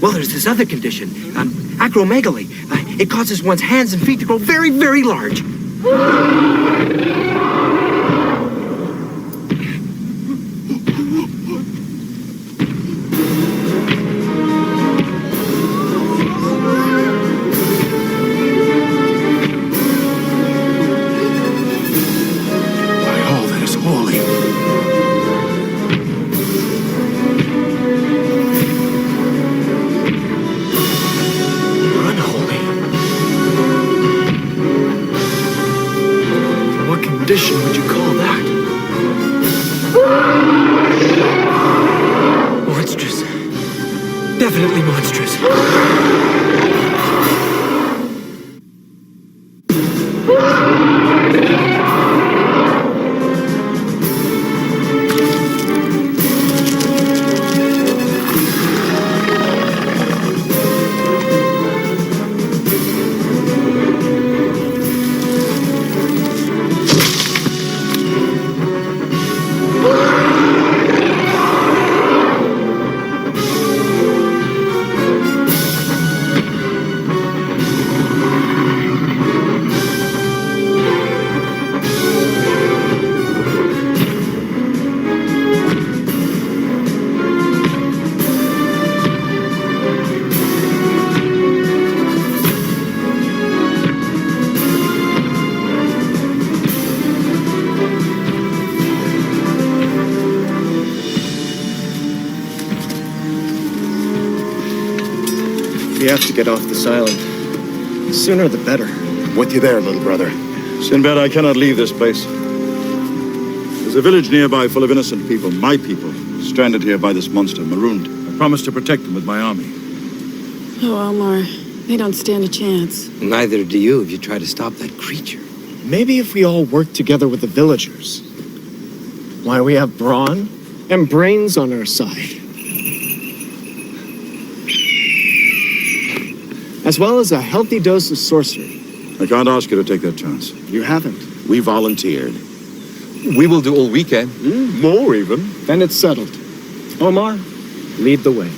Well, there's this other condition, acromegaly. It causes one's hands and feet to grow very, very large. By all that is holy. Unholy. What condition would you call that? Monstrous. Definitely monstrous. have to get off this island. The sooner the better. With you there, little brother. Sinbad, I cannot leave this place. There's a village nearby full of innocent people, my people, stranded here by this monster, marooned. I promised to protect them with my army. Oh, Omar, they don't stand a chance. Neither do you if you try to stop that creature. Maybe if we all work together with the villagers. Why, we have brawn and brains on our side. As well as a healthy dose of sorcery. I can't ask you to take that chance. You haven't. We volunteered. We will do all we can. More even. Then it's settled. Omar, lead the way.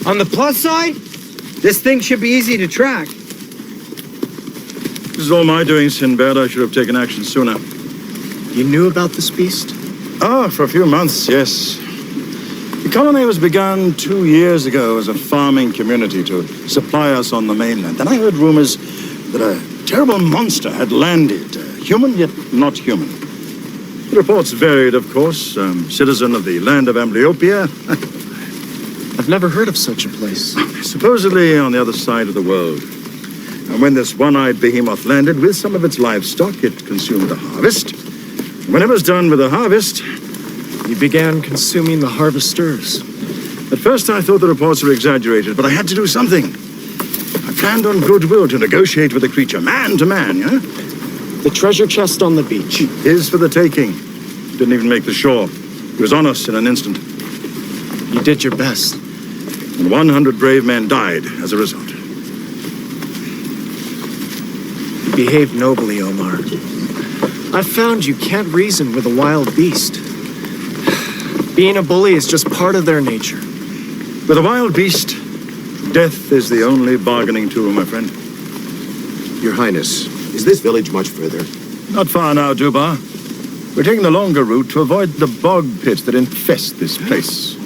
On the plus side, this thing should be easy to track. This is all my doing, Sinbad. I should have taken action sooner. You knew about this beast? Ah, for a few months, yes. The colony was begun 2 years ago as a farming community to supply us on the mainland. Then I heard rumors that a terrible monster had landed, human yet not human. The reports varied, of course. Citizen of the land of Amblyopia. I've never heard of such a place. Supposedly on the other side of the world. And when this one-eyed behemoth landed with some of its livestock, it consumed the harvest. When it was done with the harvest, you began consuming the harvesters. At first I thought the reports were exaggerated, but I had to do something. I planned on goodwill to negotiate with the creature, man to man, yeah? The treasure chest on the beach. Is for the taking. Didn't even make the shore. It was on us in an instant. You did your best. And 100 brave men died as a result. You behaved nobly, Omar. I've found you can't reason with a wild beast. Being a bully is just part of their nature. With a wild beast, death is the only bargaining tool, my friend. Your Highness, is this village much further? Not far now, Dubar. We're taking the longer route to avoid the bog pits that infest this place.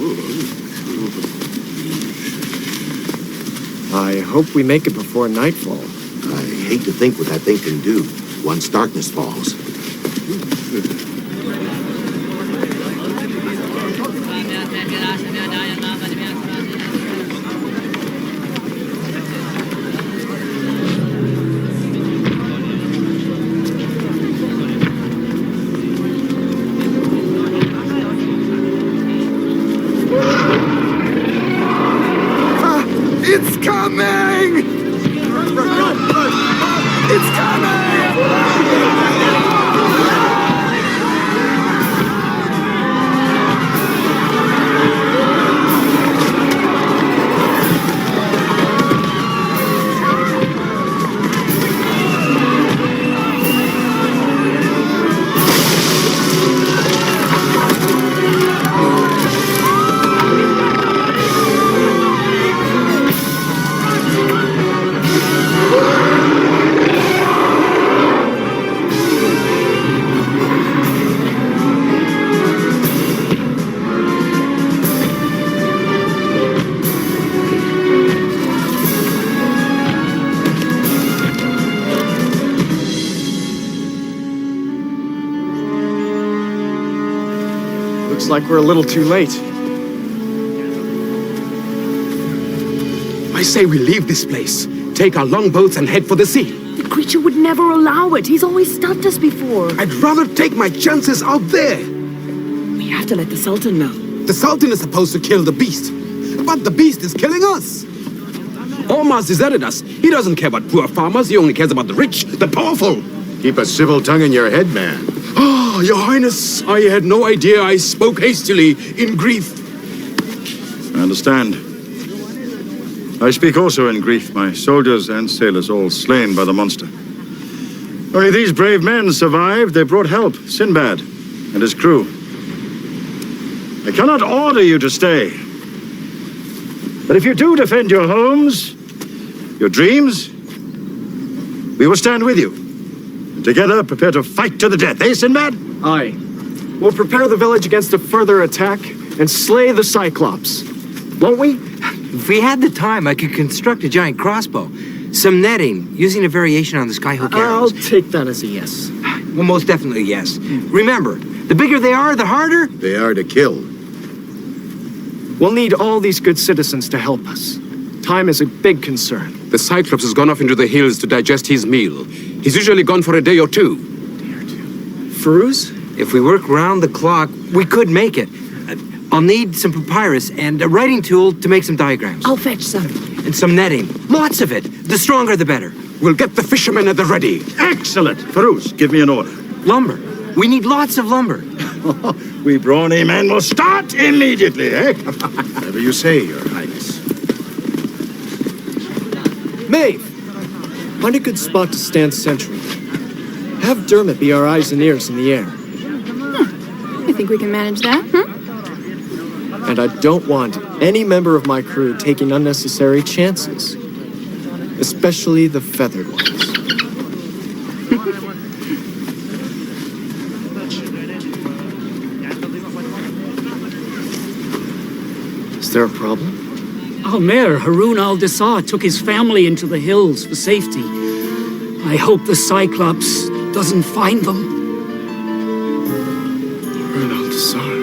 I hope we make it before nightfall. I hate to think what that thing can do once darkness falls. It's coming! It's coming! Looks like we're a little too late. I say we leave this place, take our longboats and head for the sea. The creature would never allow it. He's always stopped us before. I'd rather take my chances out there. We have to let the Sultan know. The Sultan is supposed to kill the beast, but the beast is killing us. Omar's deserted us. He doesn't care about poor farmers. He only cares about the rich, the powerful. Keep a civil tongue in your head, man. Oh, Your Highness, I had no idea I spoke hastily in grief. I understand. I speak also in grief, my soldiers and sailors all slain by the monster. Only these brave men survived. They brought help, Sinbad and his crew. I cannot order you to stay. But if you do defend your homes, your dreams, we will stand with you. And together prepare to fight to the death, eh, Sinbad? Aye. We'll prepare the village against a further attack and slay the Cyclops. Won't we? If we had the time, I could construct a giant crossbow. Some netting, using a variation on the skyhook arrows. I'll take that as a yes. Well, most definitely, yes. Remember, the bigger they are, the harder. They are to kill. We'll need all these good citizens to help us. Time is a big concern. The Cyclops has gone off into the hills to digest his meal. He's usually gone for a day or two. Firuz? If we work round the clock, we could make it. I'll need some papyrus and a writing tool to make some diagrams. I'll fetch some. And some netting. Lots of it. The stronger, the better. We'll get the fishermen at the ready. Excellent. Farouz, give me an order. Lumber. We need lots of lumber. We brawny men will start immediately, eh? Whatever you say, Your Highness. Maeve! Find a good spot to stand sentry. Have Dermot be our eyes and ears in the air. You think we can manage that, And I don't want any member of my crew taking unnecessary chances. Especially the feathered ones. Is there a problem? Our mayor, Haroun al-Dessar, took his family into the hills for safety. I hope the Cyclops doesn't find them. Haroun al-Dessar.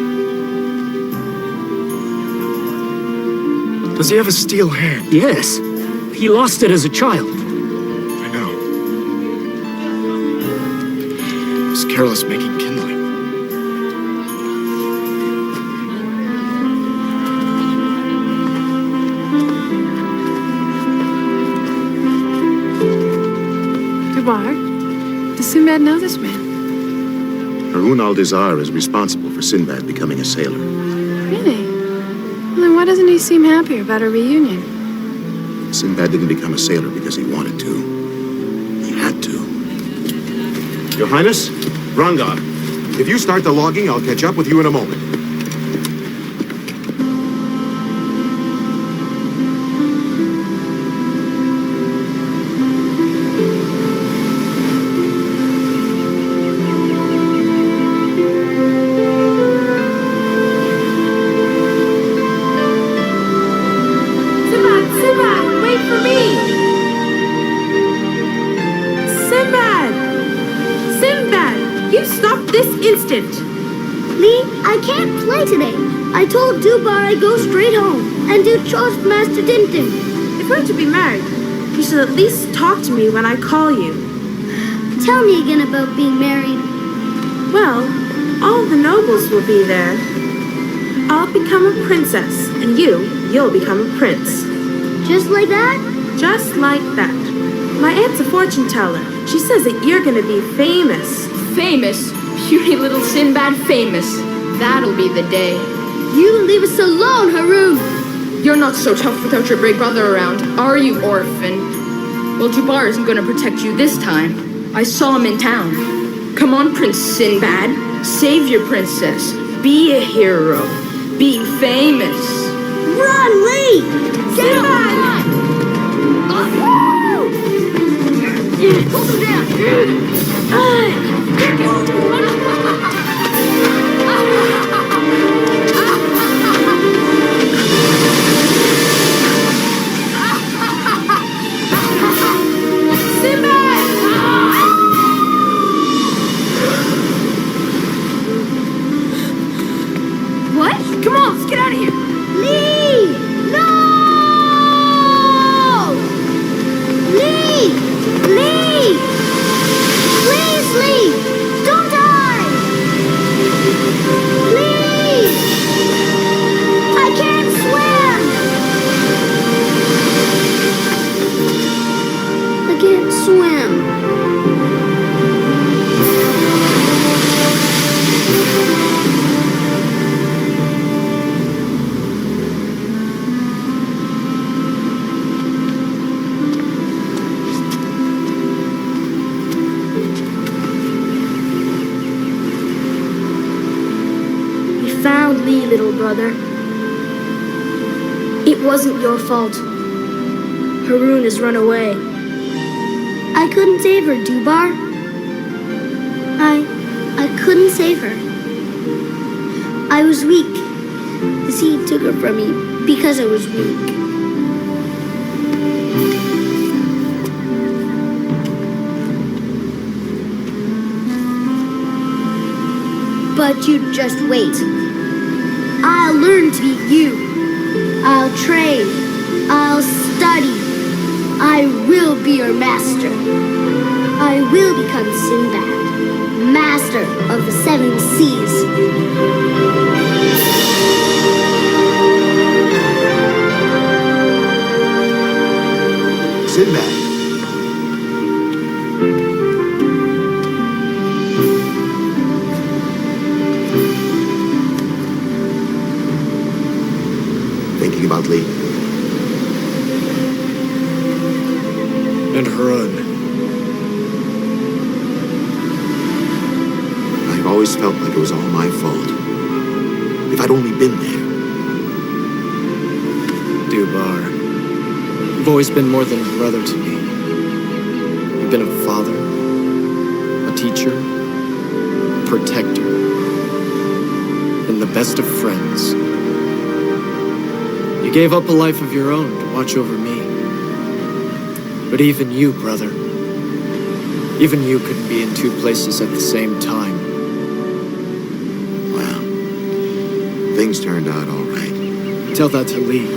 Does he have a steel hand? Yes. He lost it as a child. I know. He was careless making kindling. Dubar, does Sinbad know this man? Haroun al-Dessar is responsible for Sinbad becoming a sailor. Really? Well, then why doesn't he seem happier about a reunion? Sinbad didn't become a sailor because he wanted to. He had to. Your Highness, Rangar, if you start the logging, I'll catch up with you in a moment. Lee, I can't play today. I told Dubar I'd go straight home and do chores for Master Tintin. If we're to be married, you should at least talk to me when I call you. Tell me again about being married. Well, all the nobles will be there. I'll become a princess, and you'll become a prince. Just like that? Just like that. My aunt's a fortune teller. She says that you're gonna be famous. Famous? Puny little Sinbad famous. That'll be the day. You leave us alone, Haroun! You're not so tough without your big brother around, are you, orphan? Well, Dubar isn't gonna protect you this time. I saw him in town. Come on, Prince Sinbad. Save your princess. Be a hero. Be famous. Run, Lee! Sinbad! Hold him down! What? Come on, let's get out of here. Lee! No! Lee! Lee! Please, Lee! Don't die! Please! I can't swim! I can't swim. Found Lee, little brother. It wasn't your fault. Haroun has run away. I couldn't save her, Dubar. I couldn't save her. I was weak. The sea took her from me because I was weak. But you just wait. I'll learn to be you. I'll train. I'll study. I will be your master. I will become Sinbad, master of the 7 seas. Sinbad. Thinking about Lee. And Harun. I've always felt like it was all my fault. If I'd only been there. Dubar, you've always been more than a brother to me. You've been a father, a teacher, a protector, and the best of friends. You gave up a life of your own to watch over me. But even you, brother, even you couldn't be in 2 places at the same time. Well, things turned out all right. Tell that to Lee.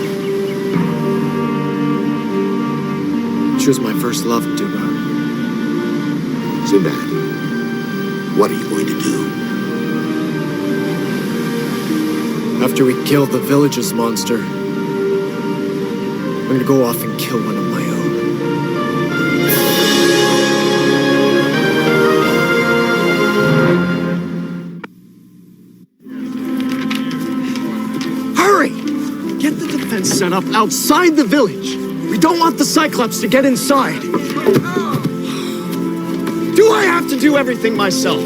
She was my first love, Dubar. Sinbad, what are you going to do? After we kill the village's monster, I'm gonna go off and kill one of my own. Hurry! Get the defense set up outside the village. We don't want the Cyclops to get inside. Do I have to do everything myself?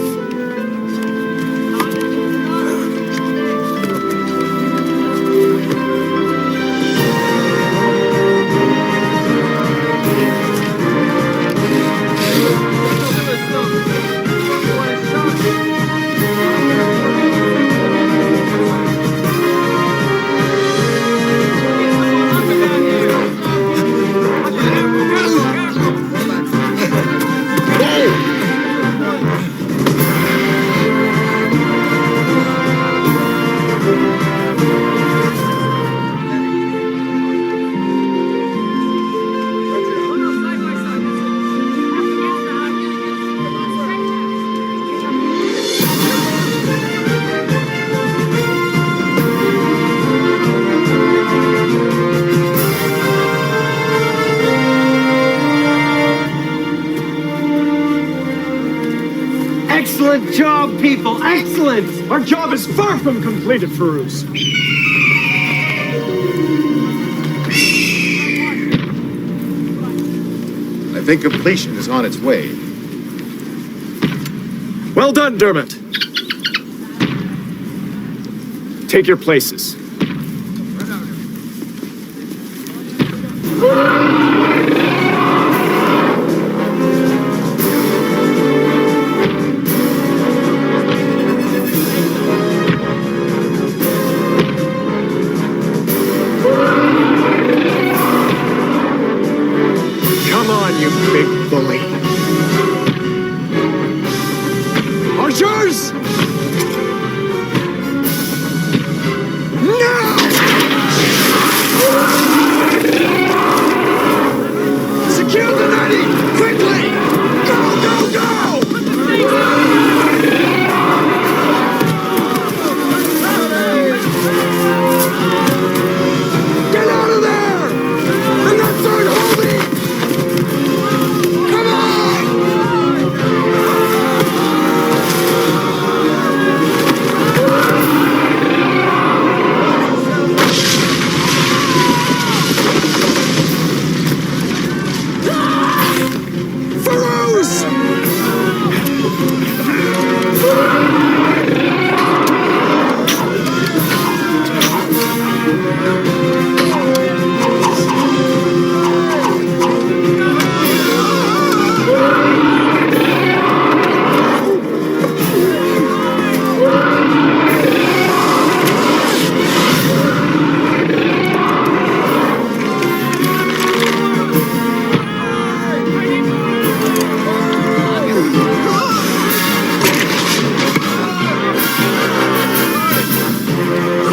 Excellent job, people! Excellent! Our job is far from completed, Farouz. I think completion is on its way. Well done, Dermot. Take your places. Come on, you big bully. Archers!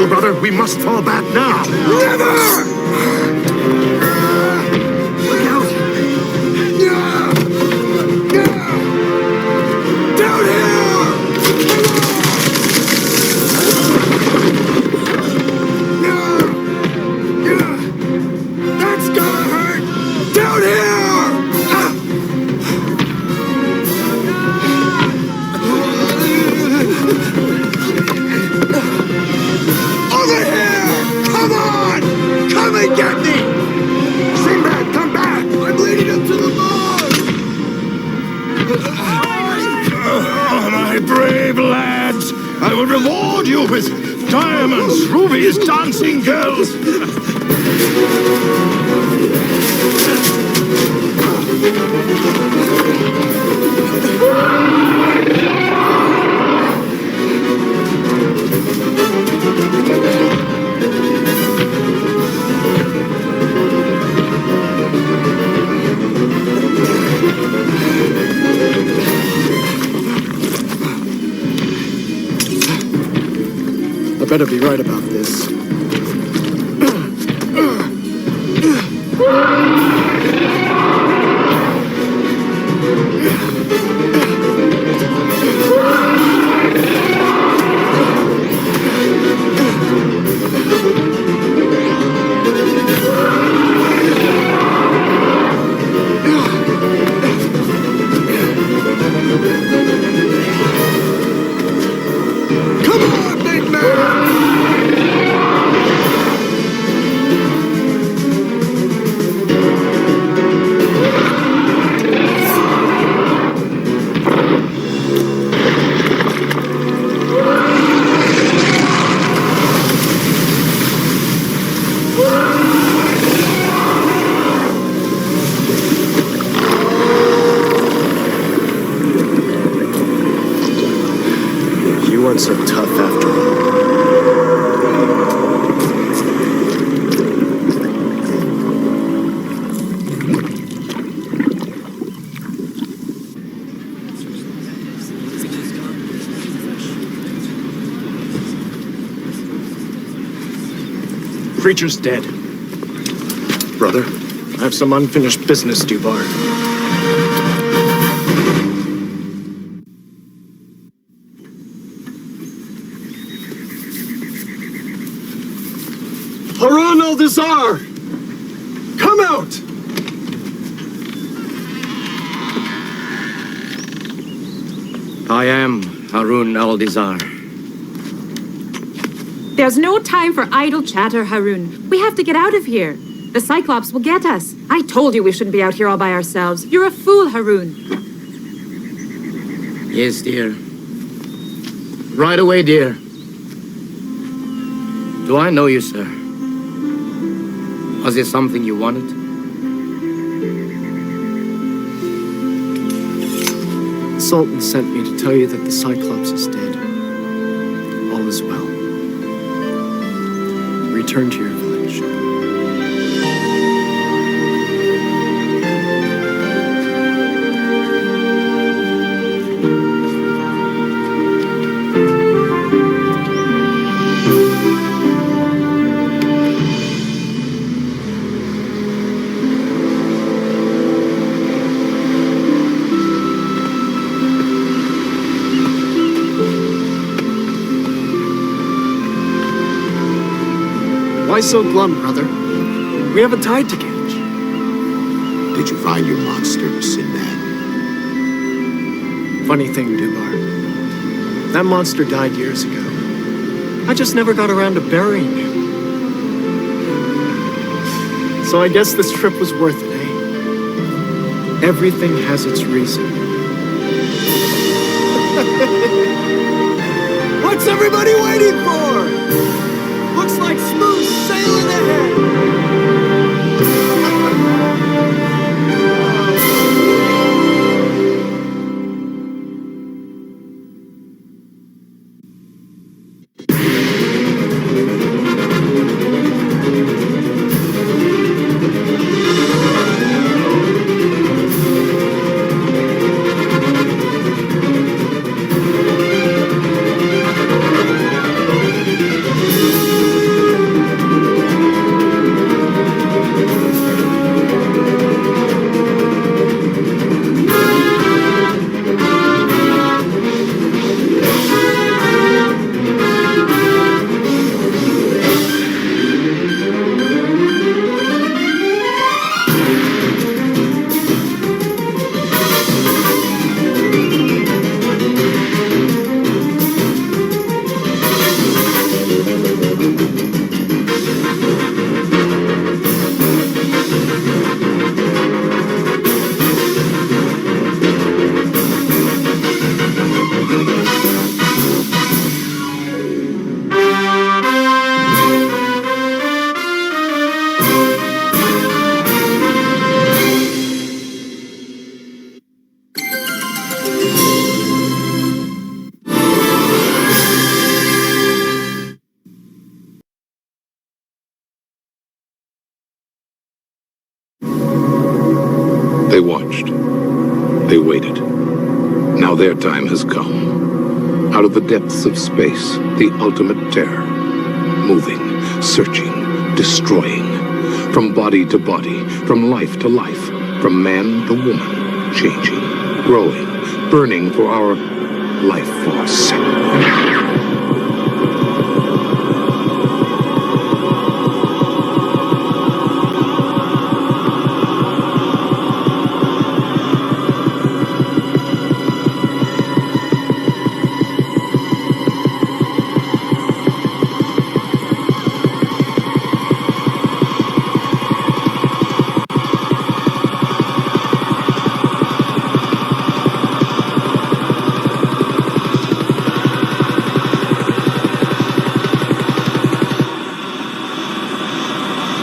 brother. We must fall back now. Never! Look out! Down here! That's gonna hurt! Down here! Over here! Come on! Come and get me! Sinbad, come back! I'm leading him to the mud! Oh, my brave lads! I will reward you with diamonds, rubies, dancing girls! I better be right about this. Come on, big man! You weren't so tough after all. Creature's dead. Brother, I have some unfinished business, Dubar. Harun al-Dizar! Come out! I am Harun al-Dizar. There's no time for idle chatter, Harun. We have to get out of here. The Cyclops will get us. I told you we shouldn't be out here all by ourselves. You're a fool, Harun. Yes, dear. Right away, dear. Do I know you, sir? Was there something you wanted? The Sultan sent me to tell you that the Cyclops is dead. All is well. Return to your village. Why so glum, brother? We have a tide to catch. Did you find your monster, Sinbad? Funny thing, Dubar. That monster died years ago. I just never got around to burying him. So I guess this trip was worth it, eh? Everything has its reason. What's everybody waiting for? Looks like smooth sailing ahead. They waited. Now their time has come. Out of the depths of space, the ultimate terror. Moving, searching, destroying. From body to body, from life to life, from man to woman, changing, growing, burning for our life force.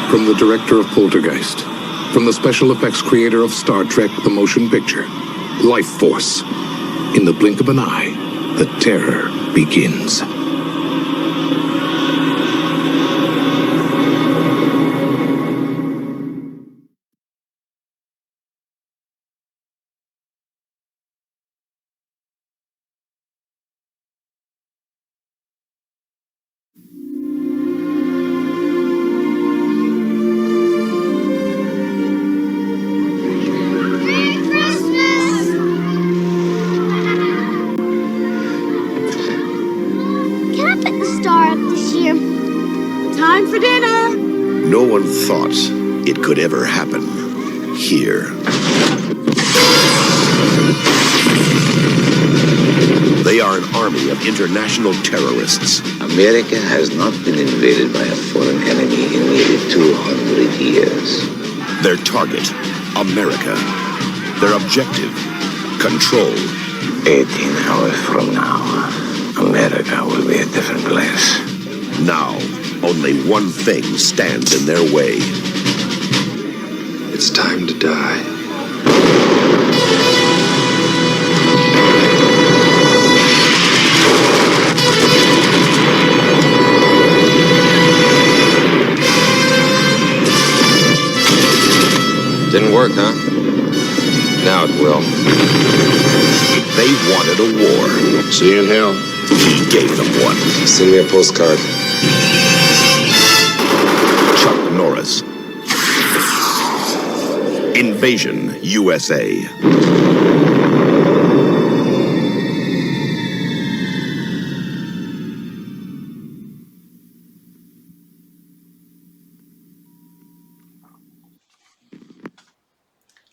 From the director of Poltergeist, from the special effects creator of Star Trek, the motion picture, Life Force. In the blink of an eye, the terror begins. Can I put the star up this year? Time for dinner! No one thought it could ever happen here. They are an army of international terrorists. America has not been invaded by a foreign enemy in nearly 200 years. Their target, America. Their objective, control. 18 hours from now, America will be a different place. Now, only one thing stands in their way. It's time to die. Didn't work, huh? Now it will. They wanted a war. See you in hell. He gave them one. Send me a postcard. Chuck Norris. Invasion, USA.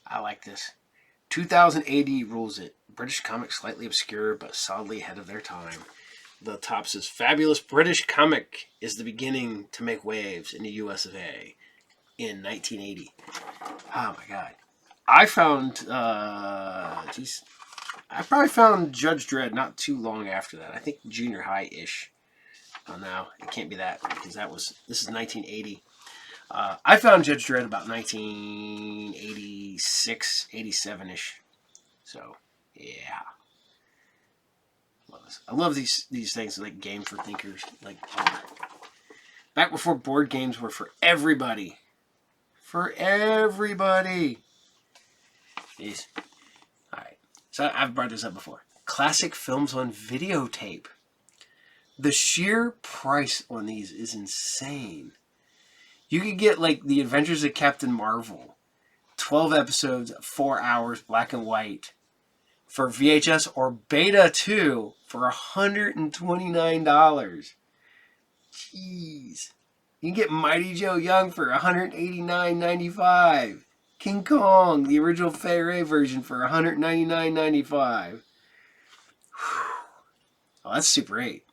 I like this. 2000 AD rules it. British comic slightly obscure but solidly ahead of their time. The top says, fabulous British comic is the beginning to make waves in the US of A in 1980. Oh my god. I found, I probably found Judge Dredd not too long after that. I think junior high-ish. Oh no, it can't be that because this is 1980. I found Judge Dredd about 1986, 87-ish. So, yeah. I love these things like Game for Thinkers. Like back before board games were for everybody. For everybody. These. Alright. So I've brought this up before. Classic films on videotape. The sheer price on these is insane. You could get like The Adventures of Captain Marvel. 12 episodes, 4 hours, black and white. For VHS or Beta 2 for $129. Jeez. You can get Mighty Joe Young for $189.95. King Kong, the original Fay-Ray version for $199.95. Oh, that's Super 8.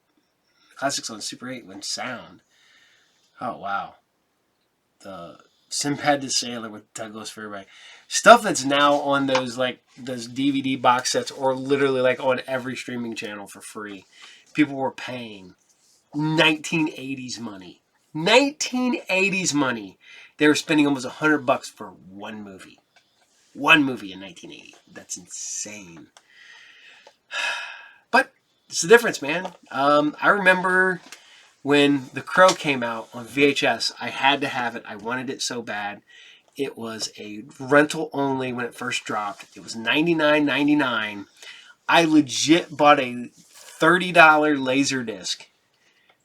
Classics on Super 8 when sound. Oh, wow. The Sinbad the Sailor with Douglas Fairbanks. Stuff that's now on those DVD box sets or literally like on every streaming channel for free. People were paying 1980s money. 1980s money. They were spending almost $100 for one movie. One movie in 1980. That's insane. But it's the difference, man. I remember when The Crow came out on VHS. I had to have it. I wanted it so bad. It was a rental only when it first dropped. It was $99.99. I legit bought a $30 Laserdisc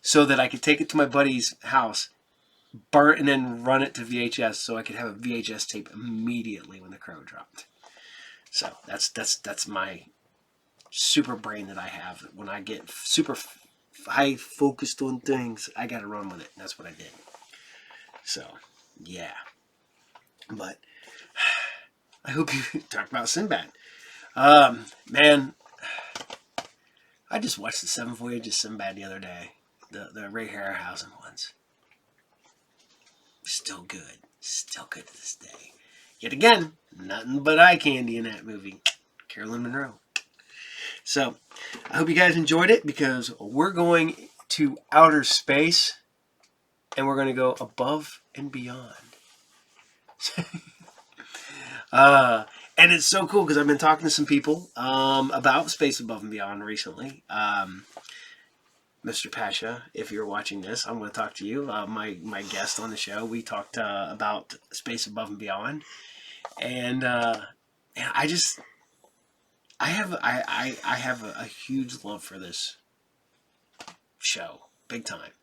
so that I could take it to my buddy's house, burn it, and then run it to VHS so I could have a VHS tape immediately when The Crow dropped. So that's my super brain that I have. When I get super high focused on things, I got to run with it. And that's what I did. So, yeah. But I hope you talk about Sinbad. Man, I just watched the 7 Voyages of Sinbad the other day. The Ray Harryhausen ones. Still good. Still good to this day. Yet again, nothing but eye candy in that movie. Carolyn Monroe. So, I hope you guys enjoyed it, because we're going to outer space and we're going to go above and beyond. And it's so cool because I've been talking to some people about Space Above and Beyond recently. Mr. Pasha, if you're watching this, I'm going to talk to you. My guest on the show, we talked about Space Above and Beyond, and I have a huge love for this show, big time.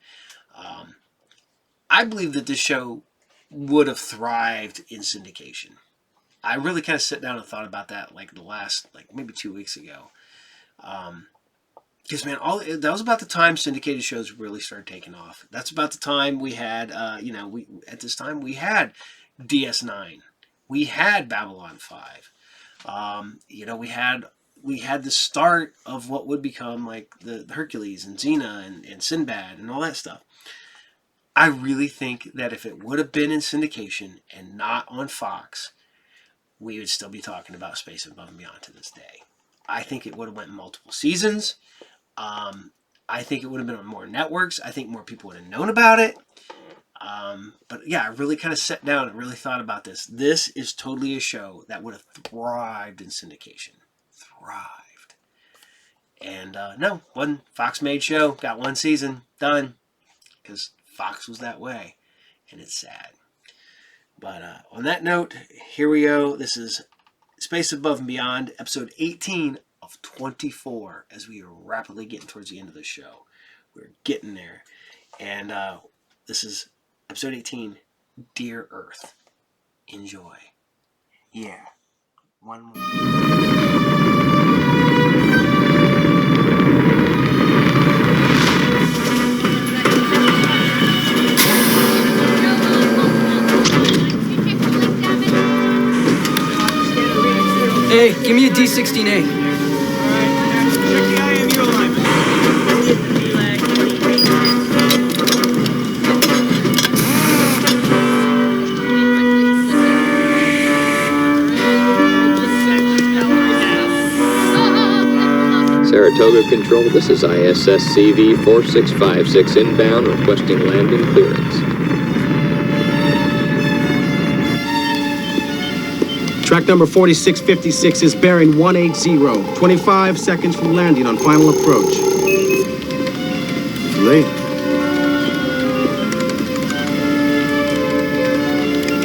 I believe that this show would have thrived in syndication. I really kind of sat down and thought about that maybe 2 weeks ago. Because, man, that was about the time syndicated shows really started taking off. That's about the time we had, at this time we had DS9. We had Babylon 5. We had the start of what would become like the Hercules and Xena and Sinbad and all that stuff. I really think that if it would have been in syndication and not on Fox, we would still be talking about Space Above and Beyond to this day. I think it would have went multiple seasons. I think it would have been on more networks. I think more people would have known about it. But yeah, I really kind of sat down and really thought about this. This is totally a show that would have thrived in syndication. Thrived. And no, one Fox-made show. Got one season. Done. Because Fox was that way. And it's sad. But on that note, here we go. This is Space Above and Beyond, episode 18 of 24, as we are rapidly getting towards the end of the show. We're getting there. And this is episode 18, Dear Earth. Enjoy. Yeah. One more. Hey, give me a D16A. Saratoga Control, this is ISS CV-4656 inbound, requesting landing clearance. Track number 4656 is bearing 180. 25 seconds from landing on final approach. Late.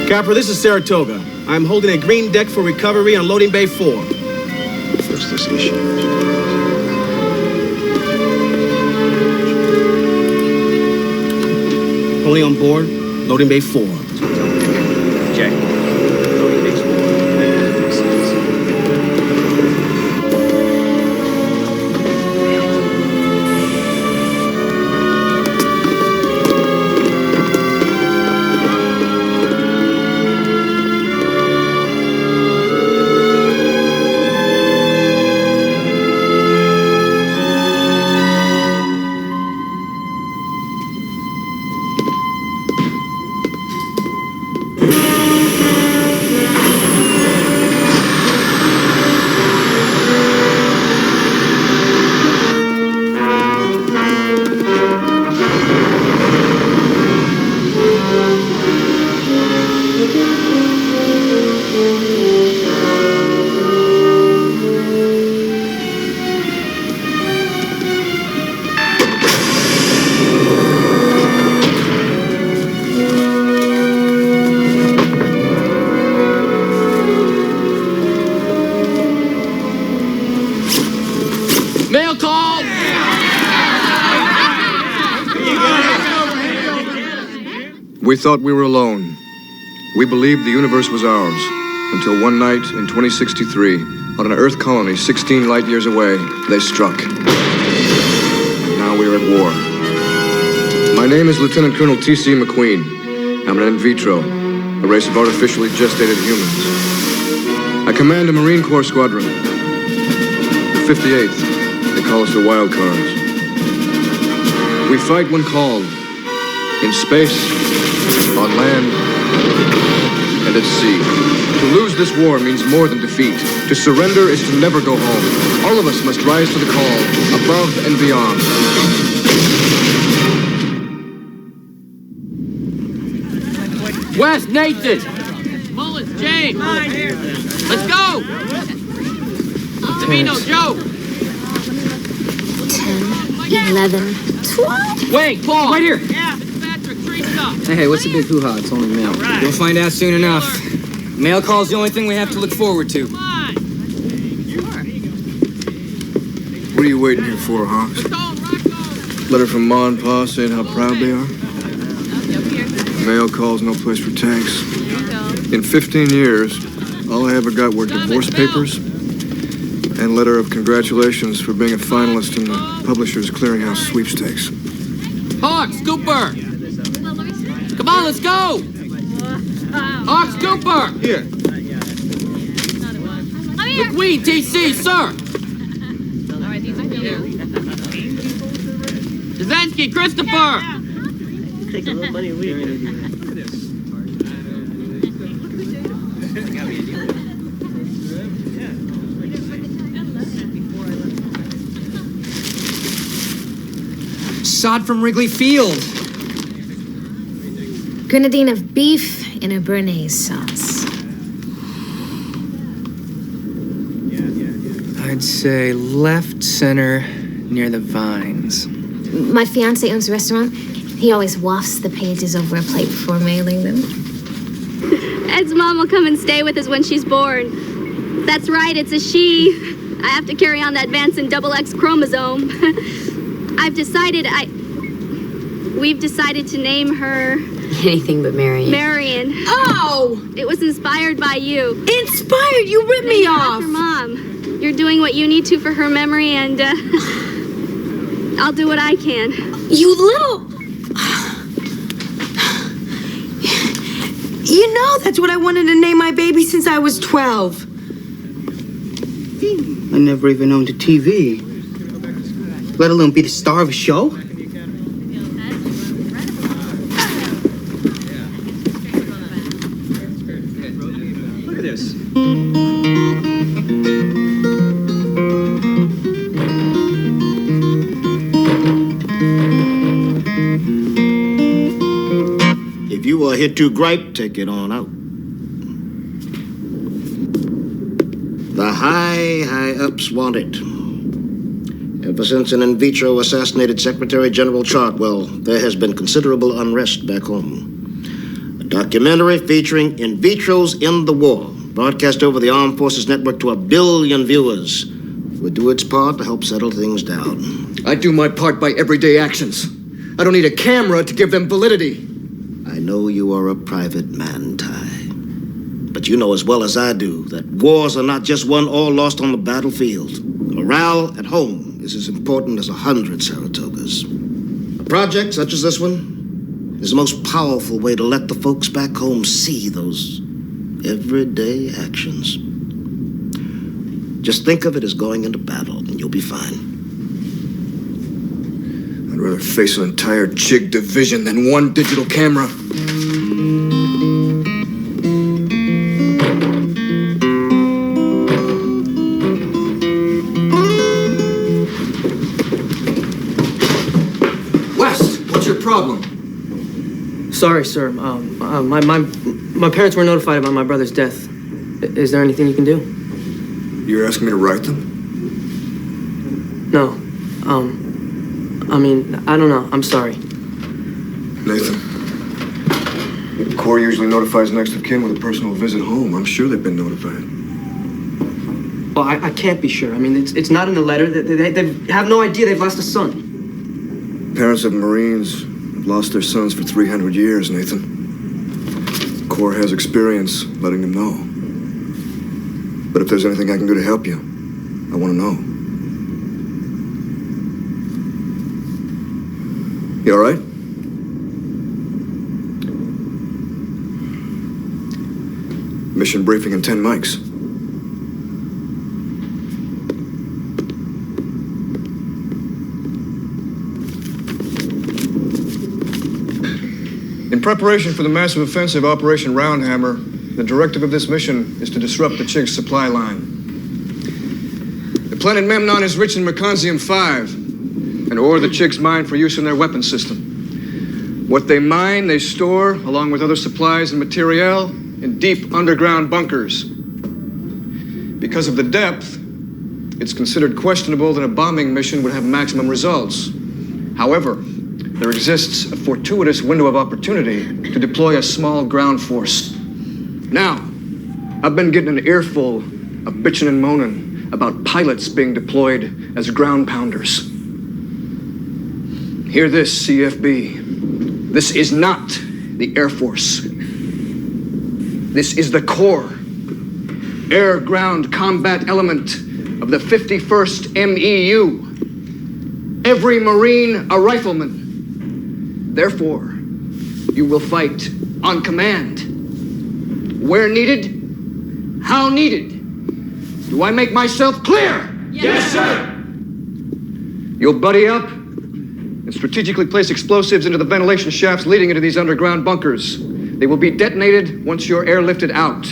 Capper, this is Saratoga. I'm holding a green deck for recovery on loading bay 4. What's this issue? Only on board, loading bay 4. Check. Loading bay 4. We thought we were alone. We believed the universe was ours, until one night in 2063, on an Earth colony 16 light years away, they struck. Now we are at war. My name is Lieutenant Colonel T.C. McQueen. I'm an in vitro, a race of artificially gestated humans. I command a Marine Corps squadron. The 58th. They call us the Wild Cards. We fight when called. In space, on land, and at sea. To lose this war means more than defeat. To surrender is to never go home. All of us must rise to the call, above and beyond. Wes, Nathan! Mullins, James! Let's go! Savino, Joe! 10, 11, 12. Wait, Paul! Right here! Hey, what's the big hoo-ha? It's only mail. Right. You'll find out soon enough. Mail call's the only thing we have to look forward to. What are you waiting here for, Hawks? Letter from Ma and Pa saying how proud they are? Mail calls, no place for tanks. In 15 years, all I ever got were divorce papers and letter of congratulations for being a finalist in the Publishers Clearinghouse sweepstakes. Hawks, Cooper! Come on, let's go! Hawks, Cooper! Here. McQueen, TC, sir! Zensky, Christopher! Take a little money away. Shot from Wrigley Field. Grenadine of beef in a béarnaise sauce. I'd say left center near the vines. My fiancé owns a restaurant. He always wafts the pages over a plate before mailing them. Ed's mom will come and stay with us when she's born. That's right, it's a she. I have to carry on that Vanson XX chromosome. We've decided to name her... Anything but Marion. Marion. Oh! It was inspired by you. Inspired? You ripped me off! After Mom. You're doing what you need to for her memory, and I'll do what I can. You little... You know that's what I wanted to name my baby since I was 12. I never even owned a TV, let alone be the star of a show. Look at this. If you are here to gripe, take it on out. The high-ups want it. Ever since an in vitro assassinated Secretary General Chartwell, there has been considerable unrest back home. A documentary featuring in vitros in the war, broadcast over the Armed Forces Network to 1 billion viewers, would do its part to help settle things down. I do my part by everyday actions. I don't need a camera to give them validity. I know you are a private man, Ty. But you know as well as I do that wars are not just won or lost on the battlefield. Morale at home is as important as 100 Saratogas. A project such as this one is the most powerful way to let the folks back home see those everyday actions. Just think of it as going into battle, and you'll be fine. I'd rather face an entire jig division than one digital camera. Wes, what's your problem? Sorry, sir. My parents were notified about my brother's death. Is there anything you can do? You're asking me to write them? No. I don't know. I'm sorry. Nathan, the Corps usually notifies next of kin with a personal visit home. I'm sure they've been notified. Well, I can't be sure. I mean, it's not in the letter. They have no idea they've lost a son. Parents of Marines have lost their sons for 300 years, Nathan. Corps has experience letting them know. But if there's anything I can do to help you, I want to know. You all right? Mission briefing in 10 mics. In preparation for the massive offensive Operation Roundhammer, the directive of this mission is to disrupt the Chigs supply line. The planet Memnon is rich in Mercansium 5, and ore the Chigs mine for use in their weapon system. What they mine, they store, along with other supplies and materiel, in deep underground bunkers. Because of the depth, it's considered questionable that a bombing mission would have maximum results. However, there exists a fortuitous window of opportunity to deploy a small ground force. Now, I've been getting an earful of bitching and moaning about pilots being deployed as ground pounders. Hear this, CFB. This is not the Air Force. This is the Corps, air-ground combat element of the 51st MEU. Every Marine a rifleman. Therefore, you will fight on command. Where needed, how needed. Do I make myself clear? Yes, sir. You'll buddy up and strategically place explosives into the ventilation shafts leading into these underground bunkers. They will be detonated once you're airlifted out.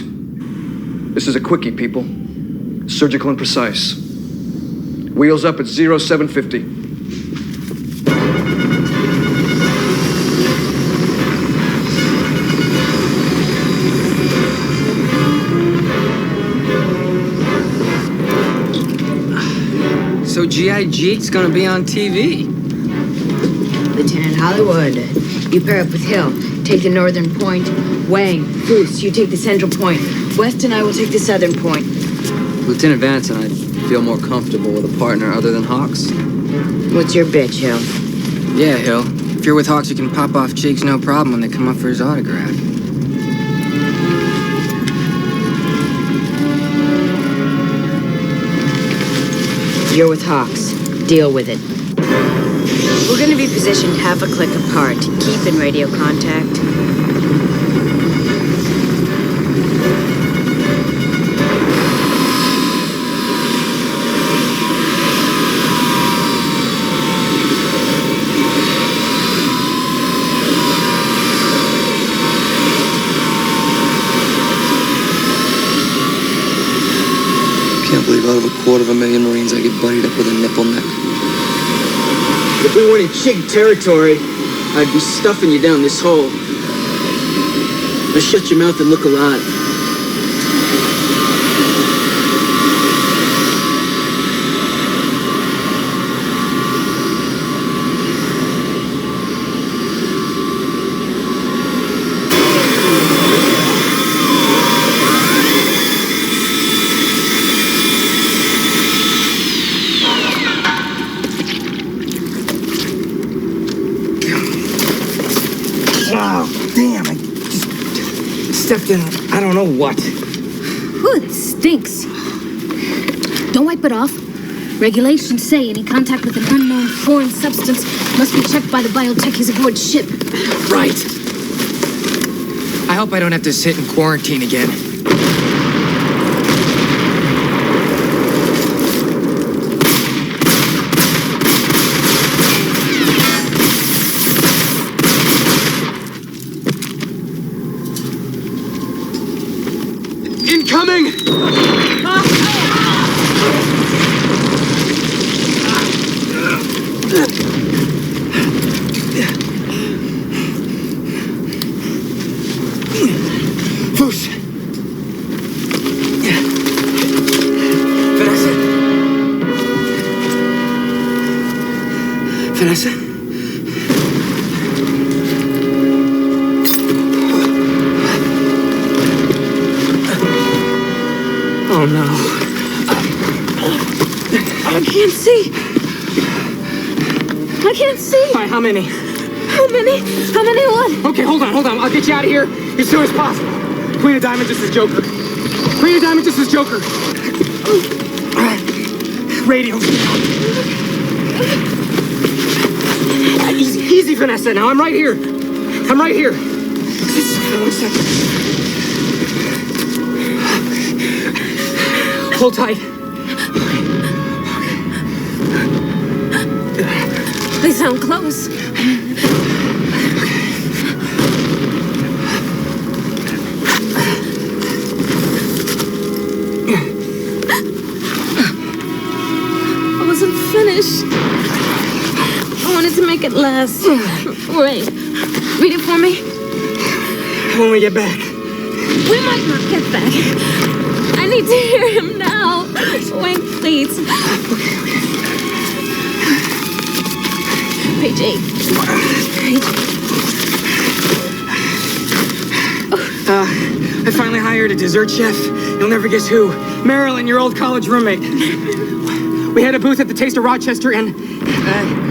This is a quickie, people. Surgical and precise. Wheels up at 0750. So G.I. Jeek's gonna be on TV. Lieutenant Hollywood, you pair up with Hill. Take the northern point. Wang, Goose, you take the central point. West and I will take the southern point. Lieutenant Vance and I feel more comfortable with a partner other than Hawks. What's your bitch, Hill? Yeah, Hill. If you're with Hawks, you can pop off Chigs no problem when they come up for his autograph. You're with Hawks. Deal with it. We're going to be positioned half a click apart. Keep in radio contact. Can't believe out of 250,000 Marines I get buddied up with a nipple neck. If we went in Chig territory, I'd be stuffing you down this hole. Now shut your mouth and look alive. Stepped in, I don't know what. Ooh, it stinks. Don't wipe it off. Regulations say any contact with an unknown foreign substance must be checked by the biotechies aboard ship. Right. I hope I don't have to sit in quarantine again. Incoming! Foos. Vanessa. Vanessa? Oh no. I can't see. I can't see. By how many? How many? How many what? Okay, hold on. I'll get you out of here. As soon as possible. Queen of Diamonds, this is Joker. Queen of Diamonds, this is Joker. Radio's down. Easy, Vanessa. Now I'm right here. I'm right here. 1 second. Hold tight. They sound close. I wasn't finished. I wanted to make it last. Wait. Read it for me. When we get back. We might not get back. I need to hear him now. Wait, please. Page 8. I finally hired a dessert chef. You'll never guess who. Marilyn, your old college roommate. We had a booth at the Taste of Rochester, and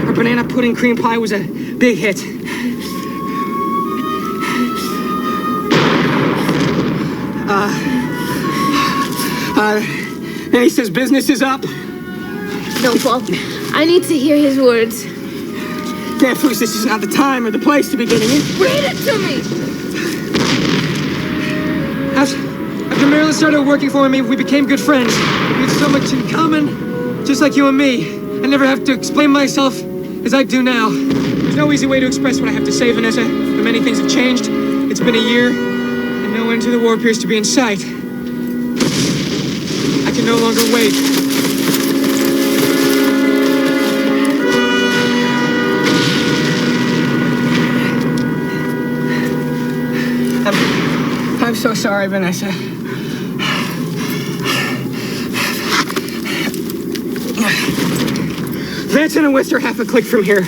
our banana pudding cream pie was a big hit. And he says business is up. No, Paul. I need to hear his words. Yeah, Foos, this is not the time or the place to be getting in. Read it to me! After Marilyn started working for me, we became good friends. We had so much in common, just like you and me. I never have to explain myself as I do now. There's no easy way to express what I have to say, Vanessa, but many things have changed. It's been a year, and no end to the war appears to be in sight. I can no longer wait. I'm so sorry, Vanessa. Vanson and West are half a click from here,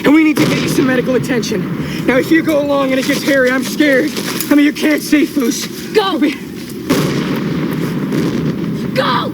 and we need to get you some medical attention. Now, if you go along and it gets hairy, I'm scared. I mean, you can't see, Foos. Go! Go!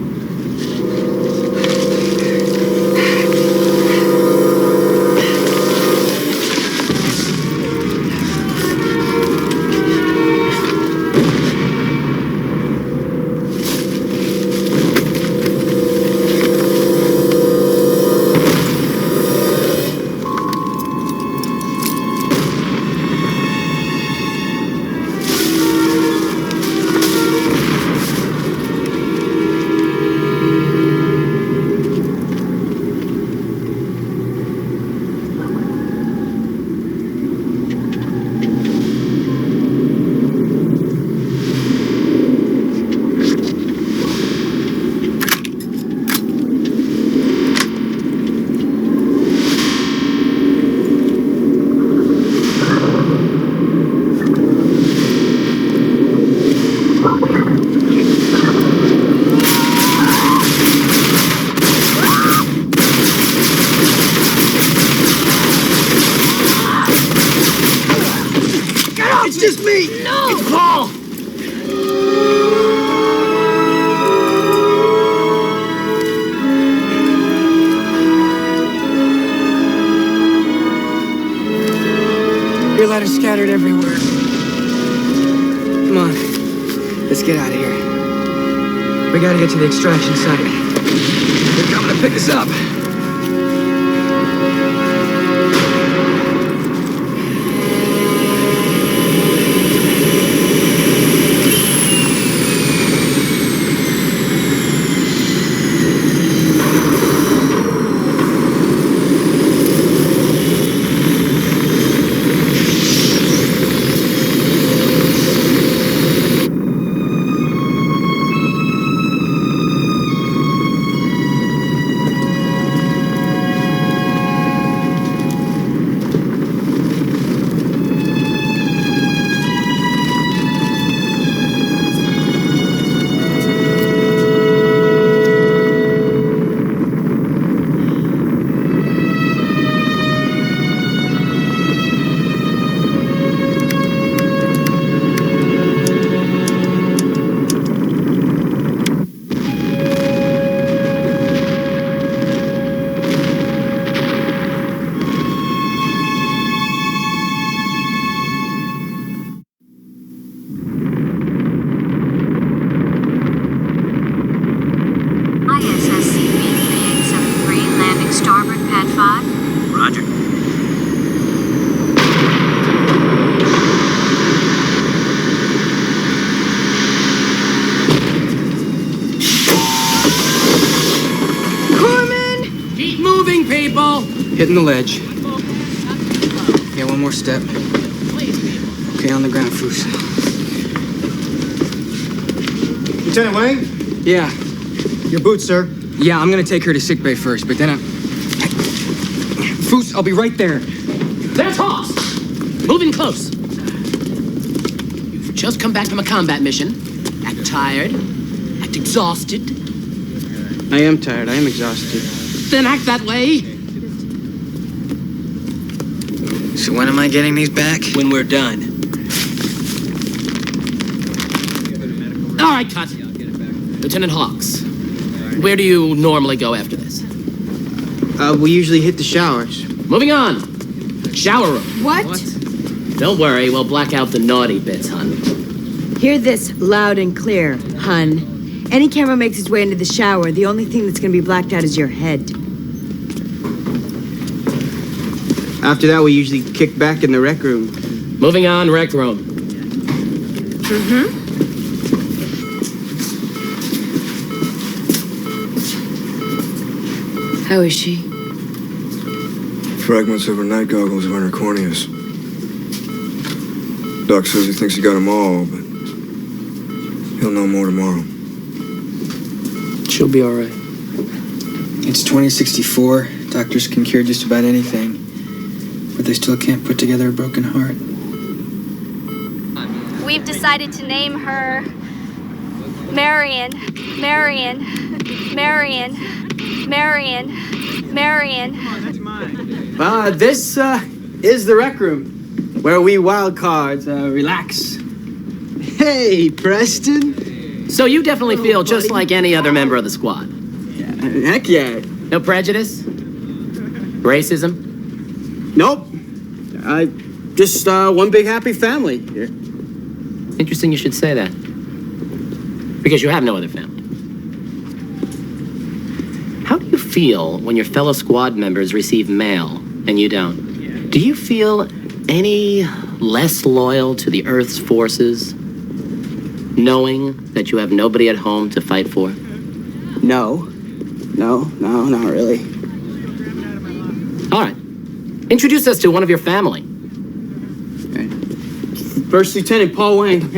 Your letters scattered everywhere. Come on. Let's get out of here. We gotta get to the extraction site. They're coming to pick us up. Hitting the ledge. Yeah, one more step. Okay, on the ground, Foos. Lieutenant Wang? Yeah. Your boots, sir. Yeah, I'm gonna take her to sickbay first, but then Foos, I'll be right there. There's Hawks! Moving close. You've just come back from a combat mission. Act tired. Act exhausted. I am tired. I am exhausted. Then act that way. So when am I getting these back? When we're done. All right, cut. Lieutenant Hawks, where do you normally go after this? We usually hit the showers. Moving on. Shower room. What? Don't worry, we'll black out the naughty bits, hon. Hear this loud and clear, hun. Any camera makes its way into the shower, the only thing that's gonna be blacked out is your head. After that, we usually kick back in the rec room. Moving on, rec room. Mm-hmm. How is she? Fragments of her night goggles are on her corneas. Doc says he thinks he got them all, but he'll know more tomorrow. She'll be all right. It's 2064. Doctors can cure just about anything, but they still can't put together a broken heart. We've decided to name her Marion. This is the rec room, where we wild cards relax. Hey, Preston. So you definitely feel just like any other member of the squad? Yeah, heck yeah. No prejudice? Racism? Nope. Just one big happy family here. Interesting you should say that. Because you have no other family. How do you feel when your fellow squad members receive mail and you don't? Do you feel any less loyal to the Earth's forces, knowing that you have nobody at home to fight for? No, not really. All right. Introduce us to one of your family. First Lieutenant Paul Wang.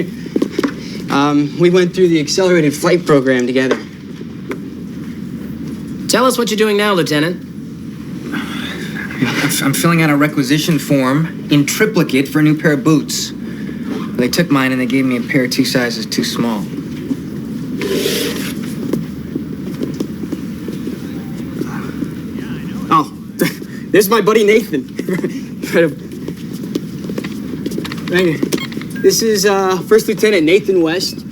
We went through the accelerated flight program together. Tell us what you're doing now, Lieutenant. I'm filling out a requisition form in triplicate for a new pair of boots. They took mine and they gave me a pair 2 sizes too small. Oh, there's my buddy Nathan. This is First Lieutenant Nathan West.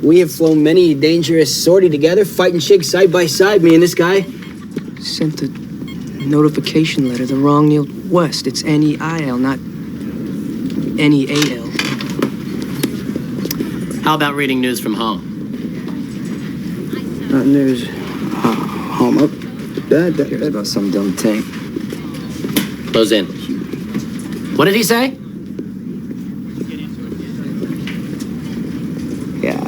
We have flown many a dangerous sortie together, fighting chicks side by side, me and this guy. Sent a notification letter, the wrong Neil West. It's N-E-I-L, not N-E-A-L. How about reading news from home? News. Home up. Dad cares about some dumb thing. Close in. What did he say? Yeah,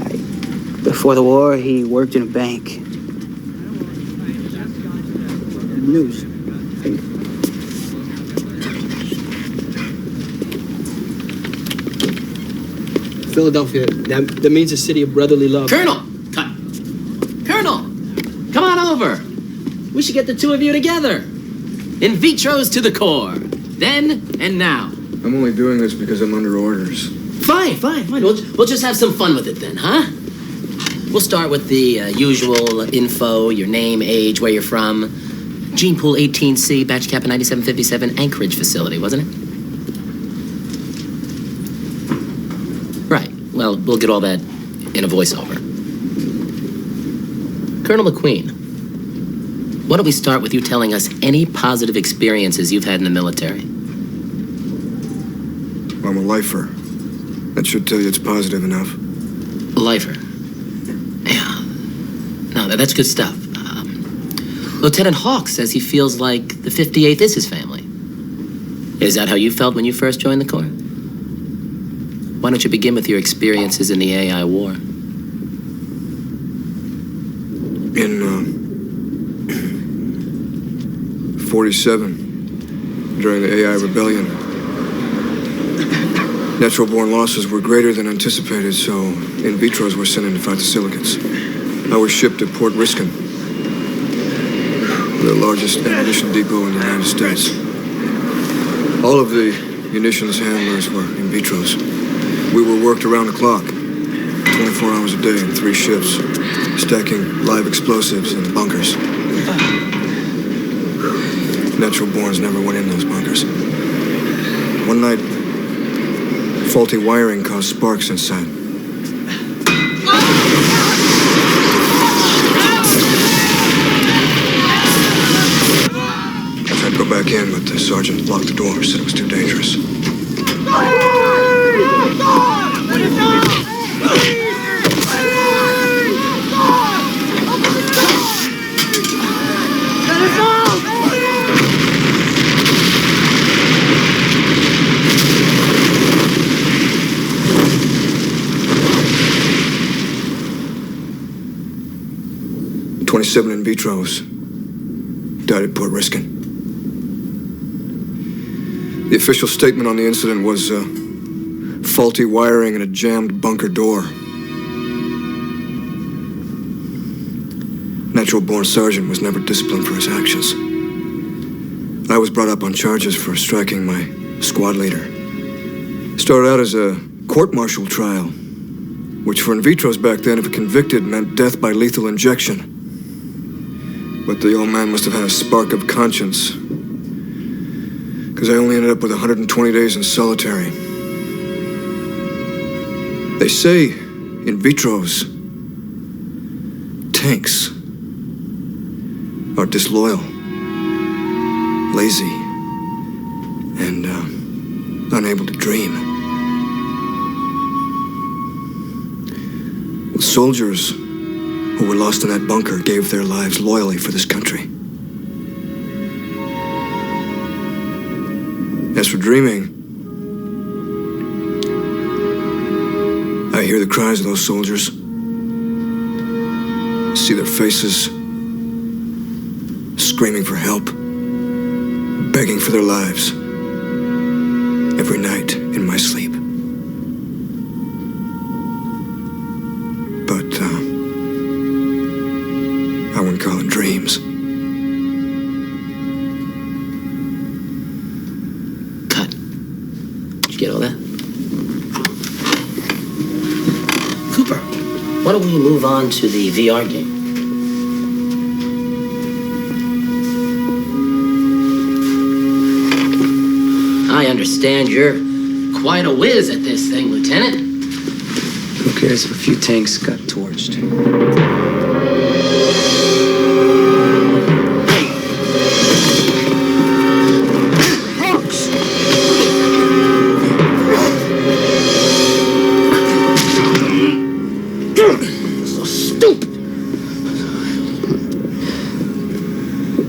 before the war, he worked in a bank. News. Philadelphia, that means a city of brotherly love. Colonel! Cut. Colonel! Come on over. We should get the two of you together. In vitros to the core. Then and now. I'm only doing this because I'm under orders. Fine. We'll just have some fun with it then, huh? We'll start with the usual info, your name, age, where you're from. Gene Pool 18C, Batch Kappa 9757, Anchorage facility, wasn't it? Right. Well, we'll get all that in a voiceover. Colonel McQueen, why don't we start with you telling us any positive experiences you've had in the military? I'm a lifer. That should tell you it's positive enough. Lifer. Yeah. No, that's good stuff. Lieutenant Hawks says he feels like the 58th is his family. Is that how you felt when you first joined the Corps? Why don't you begin with your experiences in the AI war? In 47, during the AI rebellion. Natural-born losses were greater than anticipated, so in vitros were sent in to fight the silicates. I was shipped to Port Riskin, the largest ammunition depot in the United States. All of the munitions handlers were in vitros. We were worked around the clock, 24 hours a day in 3 shifts, stacking live explosives in bunkers. Natural-borns never went in those bunkers. One night, faulty wiring caused sparks inside. I tried to go back in, but the sergeant locked the door, said it was too dangerous. Seven in vitros died at Port Riskin. The official statement on the incident was faulty wiring and a jammed bunker door. Natural-born sergeant was never disciplined for his actions. I was brought up on charges for striking my squad leader. Started out as a court-martial trial, which for in vitros back then, if convicted, meant death by lethal injection. But the old man must have had a spark of conscience, because I only ended up with 120 days in solitary. They say in vitros, tanks are disloyal, lazy, and unable to dream. The soldiers who were lost in that bunker gave their lives loyally for this country. As for dreaming, I hear the cries of those soldiers, see their faces, screaming for help, begging for their lives, every night in my sleep. But, I wouldn't call them dreams. Cut. Did you get all that? Cooper, why don't we move on to the VR game? I understand you're quite a whiz at this thing, Lieutenant. Who cares if a few tanks got torched?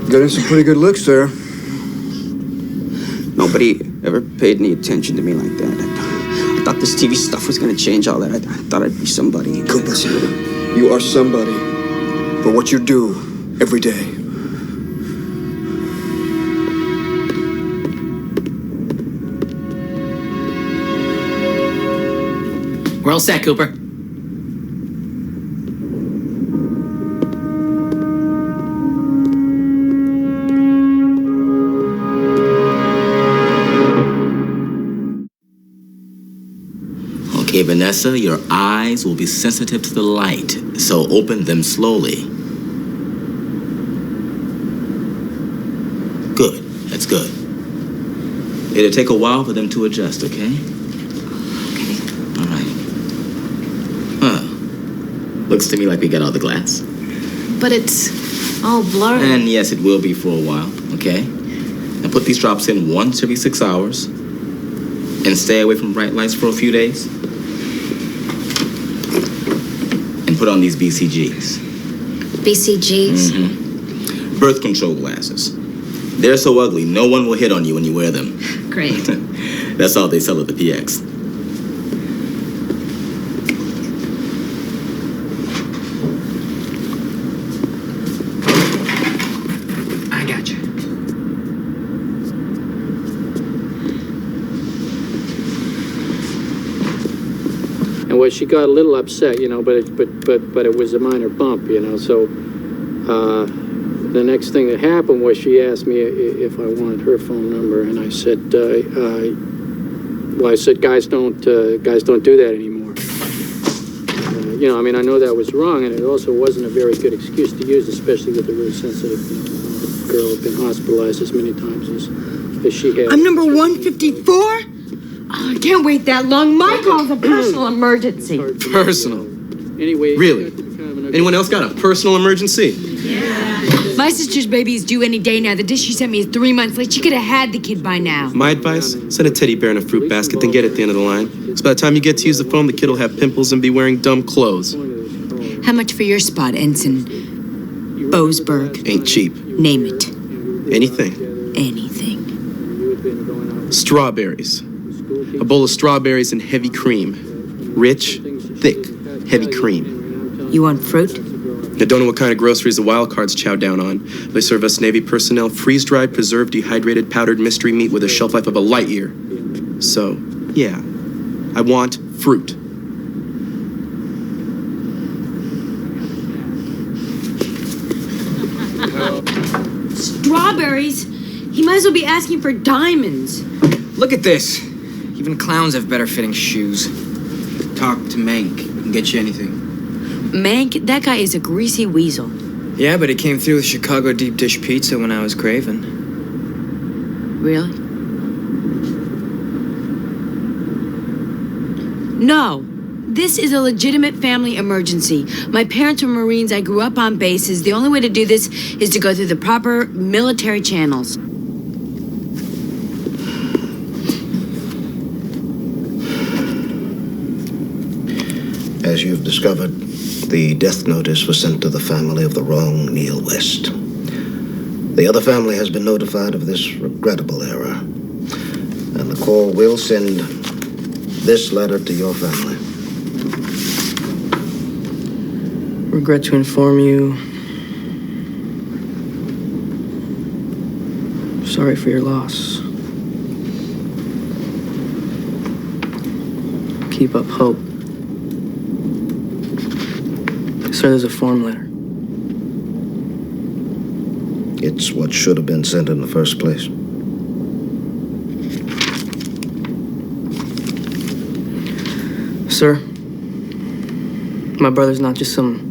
Got in some pretty good looks there. Nobody ever paid any attention to me like that. I thought this TV stuff was gonna change all that. I thought I'd be somebody. Cooper, you are somebody for what you do every day. We're all set, Cooper. Okay, Vanessa, your eyes will be sensitive to the light, so open them slowly. Good, that's good. It'll take a while for them to adjust, okay? All right. Huh. Looks to me like we got all the glass. But it's all blurry. And yes, it will be for a while, okay? Now put these drops in once every 6 hours and stay away from bright lights for a few days. And put on these BCGs. BCGs? Mm-hmm. Birth control glasses. They're so ugly, no one will hit on you when you wear them. Great. That's all they sell at the PX. I got you. And well, she got a little upset, you know, but it was a minor bump, you know. So the next thing that happened was she asked me if I wanted her phone number, and I said, guys don't do that anymore. You know, I mean, I know that was wrong, and it also wasn't a very good excuse to use, especially with a really sensitive girl who'd been hospitalized as many times as she had. I'm number 154? Oh, I can't wait that long. My call's a personal emergency. Personal? Anyway. Really? Anyone else got a personal emergency? My sister's baby is due any day now. The dish she sent me is 3 months late. She could have had the kid by now. My advice, send a teddy bear in a fruit basket, then get at the end of the line. So by the time you get to use the phone, the kid will have pimples and be wearing dumb clothes. How much for your spot, Ensign Boasberg? Ain't cheap. Name it. Anything. Anything. Strawberries. A bowl of strawberries and heavy cream. Rich, thick, heavy cream. You want fruit? I don't know what kind of groceries the wild cards chow down on. They serve us Navy personnel freeze-dried, preserved, dehydrated, powdered mystery meat with a shelf life of a light year. So, yeah, I want fruit. Strawberries? He might as well be asking for diamonds. Look at this. Even clowns have better fitting shoes. Talk to Mank and get you anything. Mank, that guy is a greasy weasel. Yeah, but he came through with Chicago deep dish pizza when I was craving. Really? No. This is a legitimate family emergency. My parents were Marines. I grew up on bases. The only way to do this is to go through the proper military channels. As you've discovered, the death notice was sent to the family of the wrong Neil West. The other family has been notified of this regrettable error, and the Corps will send this letter to your family. Regret to inform you. Sorry for your loss. Keep up hope. Sir, there's a form letter. It's what should have been sent in the first place. Sir, my brother's not just some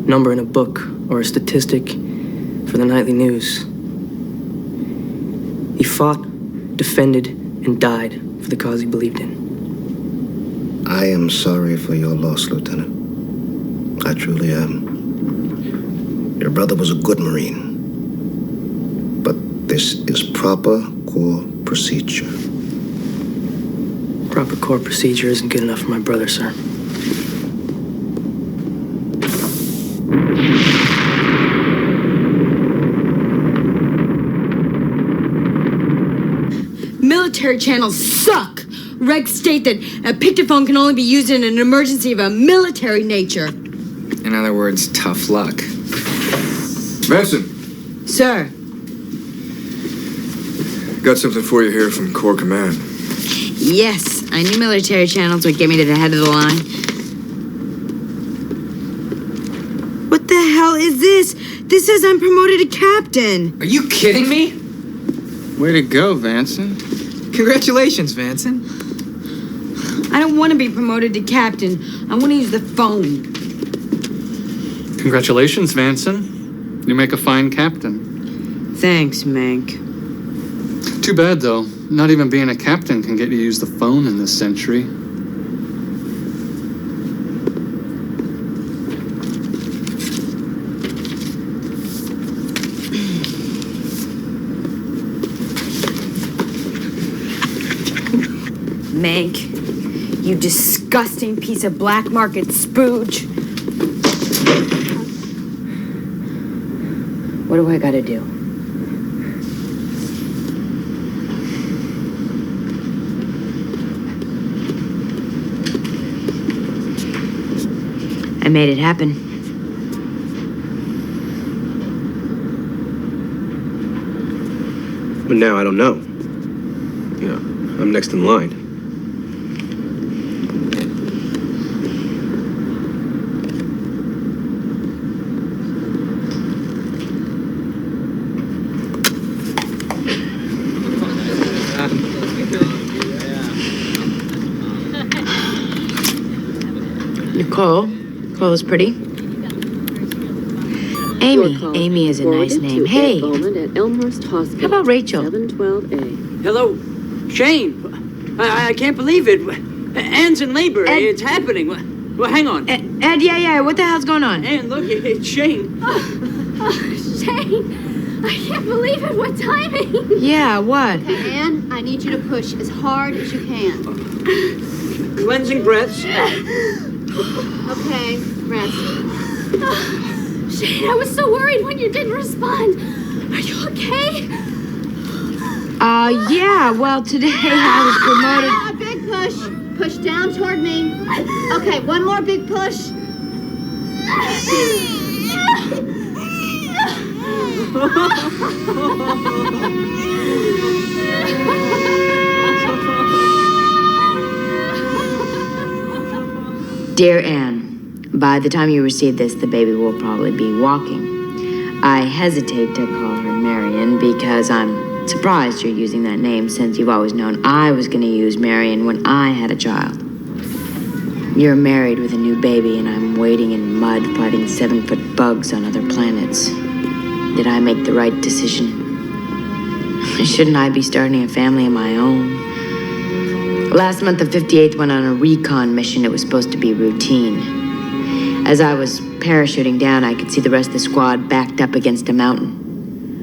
number in a book or a statistic for the nightly news. He fought, defended, and died for the cause he believed in. I am sorry for your loss, Lieutenant. I truly am. Your brother was a good Marine. But this is proper Corps procedure. Proper Corps procedure isn't good enough for my brother, sir. Military channels suck. Regs state that a pictophone can only be used in an emergency of a military nature. In other words, tough luck. Manson, Sir. got something for you here from Corps Command. Yes, I knew military channels would get me to the head of the line. What the hell is this? This says I'm promoted to captain. Are you kidding me? Way to go, Vanson. Congratulations, Vanson. I don't want to be promoted to captain. I want to use the phone. Congratulations, Vanson. You make a fine captain. Thanks, Mank. Too bad, though. Not even being a captain can get you to use the phone in this century. Mank, you disgusting piece of black market spooge. What do I gotta do? I made it happen. But now I don't know. You know, I'm next in line. Nicole. Nicole is pretty. Amy. Amy is a nice name. Hey. How about Rachel? Hello, Shane. I can't believe it. Anne's in labor. Ed. It's happening. Well, hang on. Ed, yeah. What the hell's going on? Anne, look, it's Shane. Shane, I can't believe it. What timing? Yeah, what? Okay, Anne, I need you to push as hard as you can. Cleansing breaths. Okay, rest. Shane, I was so worried when you didn't respond. Are you okay? Yeah, well, today I was promoted. A big push. Push down toward me. Okay, one more big push. Dear Anne, by the time you receive this, the baby will probably be walking. I hesitate to call her Marion because I'm surprised you're using that name since you've always known I was going to use Marion when I had a child. You're married with a new baby and I'm waiting in mud fighting 7-foot bugs on other planets. Did I make the right decision? Shouldn't I be starting a family of my own? Last month, the 58th went on a recon mission. It was supposed to be routine. As I was parachuting down, I could see the rest of the squad backed up against a mountain.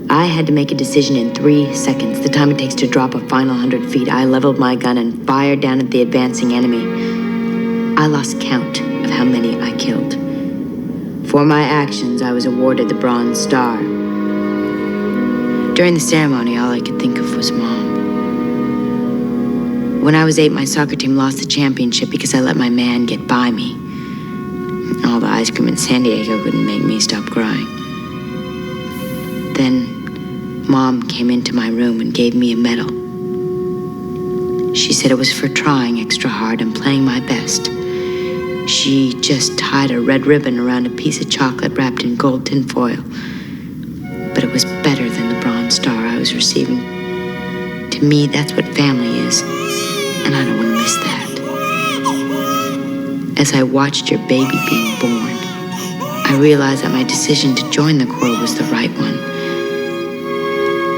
I had to make a decision in 3 seconds, the time it takes to drop a final 100 feet. I leveled my gun and fired down at the advancing enemy. I lost count of how many I killed. For my actions, I was awarded the Bronze Star. During the ceremony, all I could think of was Mom. When I was 8, my soccer team lost the championship because I let my man get by me. All the ice cream in San Diego couldn't make me stop crying. Then, Mom came into my room and gave me a medal. She said it was for trying extra hard and playing my best. She just tied a red ribbon around a piece of chocolate wrapped in gold tinfoil. But it was better than the Bronze Star I was receiving. To me, that's what family is, and I don't want to miss that. As I watched your baby being born, I realized that my decision to join the Corps was the right one.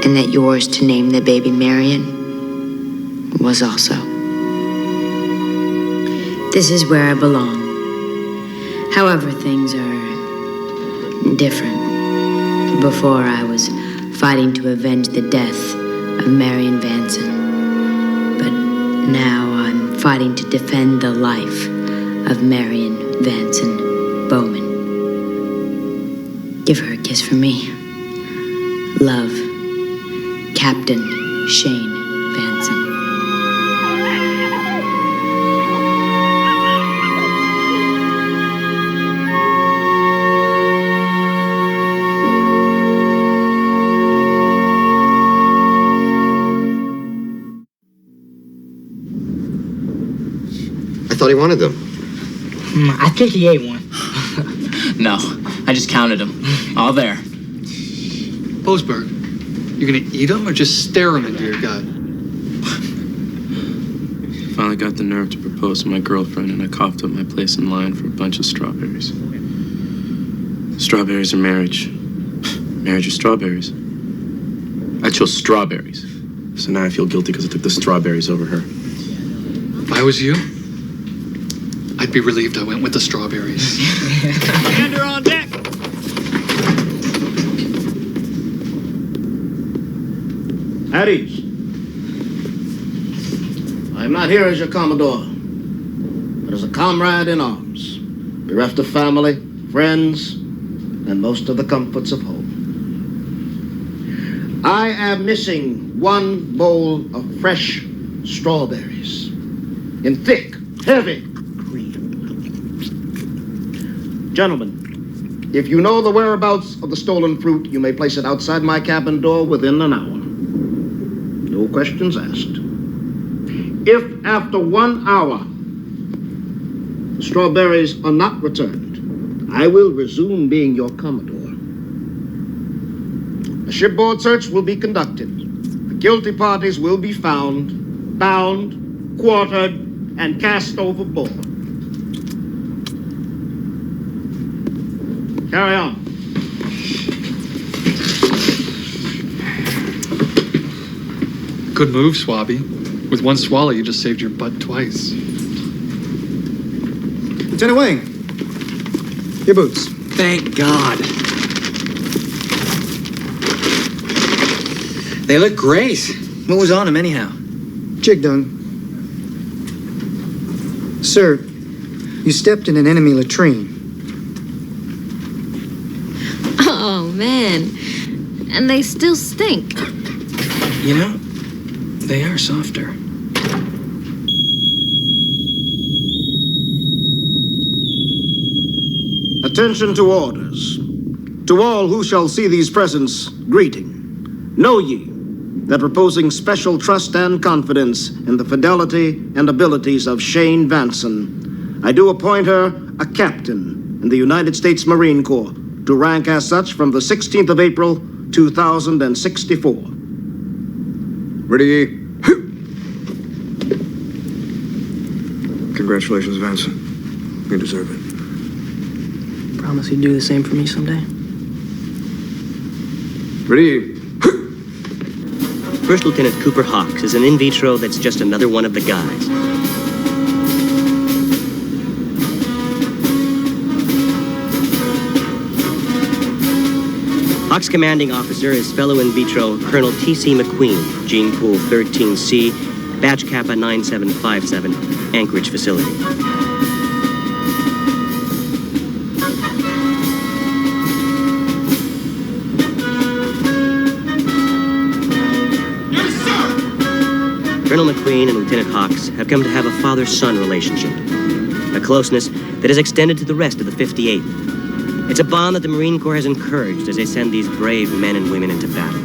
And that yours to name the baby Marion was also. This is where I belong. However, things are different. Before, I was fighting to avenge the death of Marion Vanson. But now I'm fighting to defend the life of Marion Vanson Bowman. Give her a kiss for me. Love, Captain Shane Vanson. I thought he wanted them. I think he ate one. No, I just counted them. All there. Boasberg, you're gonna eat them or just stare them into your gut? Finally got the nerve to propose to my girlfriend, and I coughed up my place in line for a bunch of strawberries. Strawberries or marriage? Marriage or strawberries? I chose strawberries. So now I feel guilty because I took the strawberries over her. If I was you, I'd be relieved I went with the strawberries. Commander on deck! At ease. I am not here as your Commodore, but as a comrade in arms, bereft of family, friends, and most of the comforts of home. I am missing one bowl of fresh strawberries in thick, heavy cream. Gentlemen, if you know the whereabouts of the stolen fruit, you may place it outside my cabin door within an hour. No questions asked. If after 1 hour the strawberries are not returned, I will resume being your Commodore. A shipboard search will be conducted. The guilty parties will be found, bound, quartered, and cast overboard. Carry on. Good move, Swabby. With one swallow, you just saved your butt twice. Lieutenant Wayne, your boots. Thank God. They look great. What was on them anyhow? Jig done. Sir, you stepped in an enemy latrine. Oh, man. And they still stink. You know, they are softer. Attention to orders. To all who shall see these presents, greeting. Know ye that reposing special trust and confidence in the fidelity and abilities of Shane Vanson, I do appoint her a captain in the United States Marine Corps, to rank as such from the 16th of April, 2064. Ready? Congratulations, Vanson. You deserve it. Promise you'd do the same for me someday? Ready? First Lieutenant Cooper Hawks is an in vitro that's just another one of the guys. Hawks' commanding officer is fellow in vitro Colonel T.C. McQueen, Gene Pool 13C, Batch Kappa 9757, Anchorage facility. Colonel McQueen and Lieutenant Hawks have come to have a father-son relationship, a closeness that has extended to the rest of the 58th. It's a bond that the Marine Corps has encouraged as they send these brave men and women into battle.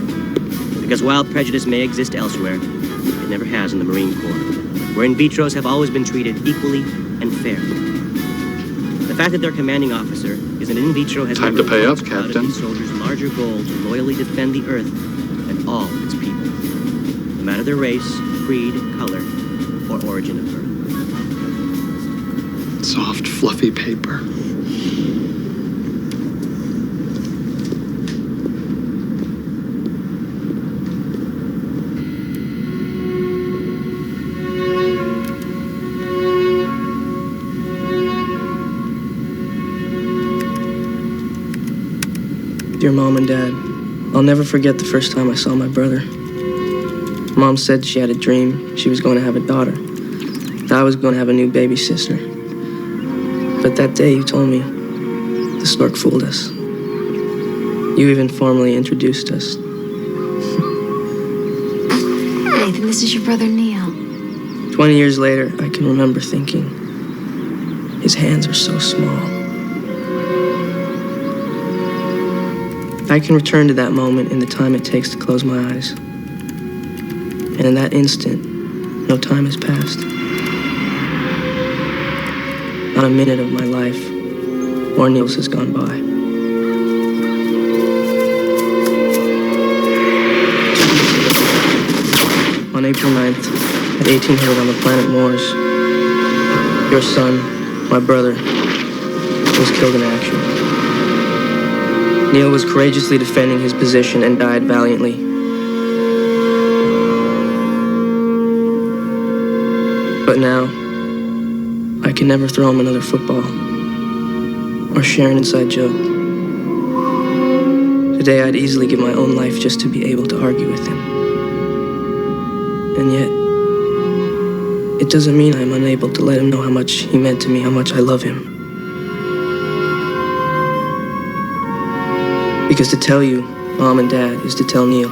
Because while prejudice may exist elsewhere, it never has in the Marine Corps, where in vitros have always been treated equally and fairly. The fact that their commanding officer is an in vitro has Time to pay up, Captain. These soldiers' larger goal to loyally defend the Earth and all of its people, no matter their race, creed, color, or origin of birth. Soft, fluffy paper. Dear Mom and Dad, I'll never forget the first time I saw my brother. Mom said she had a dream she was going to have a daughter, that I was going to have a new baby sister. But that day you told me the stork fooled us. You even formally introduced us. Nathan, this is your brother Neil. 20 years later, I can remember thinking, his hands are so small. I can return to that moment in the time it takes to close my eyes. And in that instant, no time has passed. Not a minute of my life or Neil's has gone by. On April 9th, at 1800 on the planet Mars, your son, my brother, was killed in action. Neil was courageously defending his position and died valiantly. But now, I can never throw him another football or share an inside joke. Today, I'd easily give my own life just to be able to argue with him. And yet, it doesn't mean I'm unable to let him know how much he meant to me, how much I love him. Because to tell you, Mom and Dad, is to tell Neil.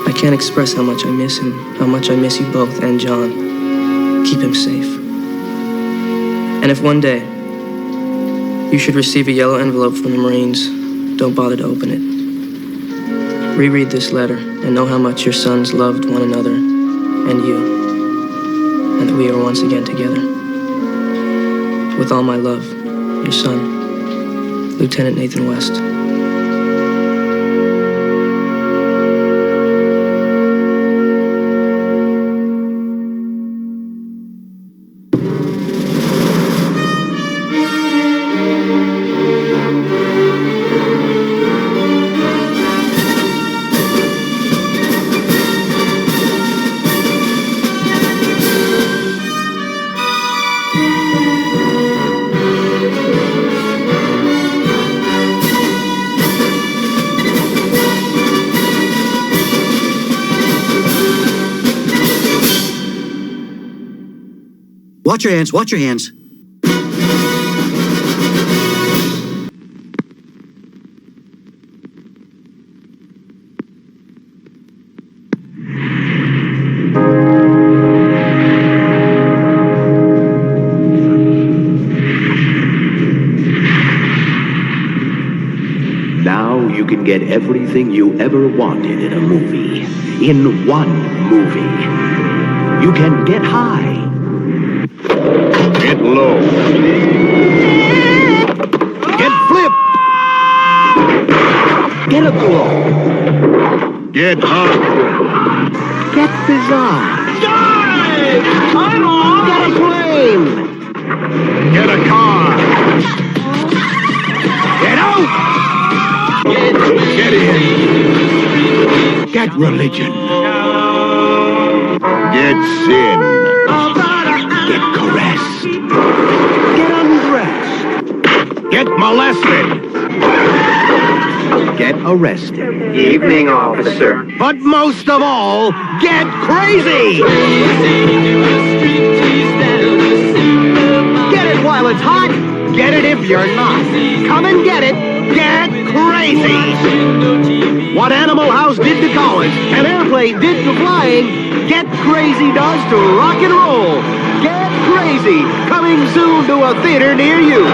I can't express how much I miss him, how much I miss you both and John. Keep him safe. And if one day you should receive a yellow envelope from the Marines, don't bother to open it. Reread this letter and know how much your sons loved one another and you, and that we are once again together. With all my love, your son, Lieutenant Nathan West. Watch your hands, watch your hands. Now you can get everything you ever wanted in a movie. In one movie. You can get high. Get low. Get flip. Get a glow. Get hard. Get bizarre. Dive! I'm on! Get a plane. Get a car. Get out! Get in. Get religion. Get sin. Get caressed. Get undressed. Get molested. Get arrested. Evening, officer. But most of all, get crazy! Get it while it's hot. Get it if you're not. Come and get it. Get crazy! What Animal House did to college, an airplane did to flying, Get Crazy does to rock and roll. Get Crazy, coming soon to a theater near you.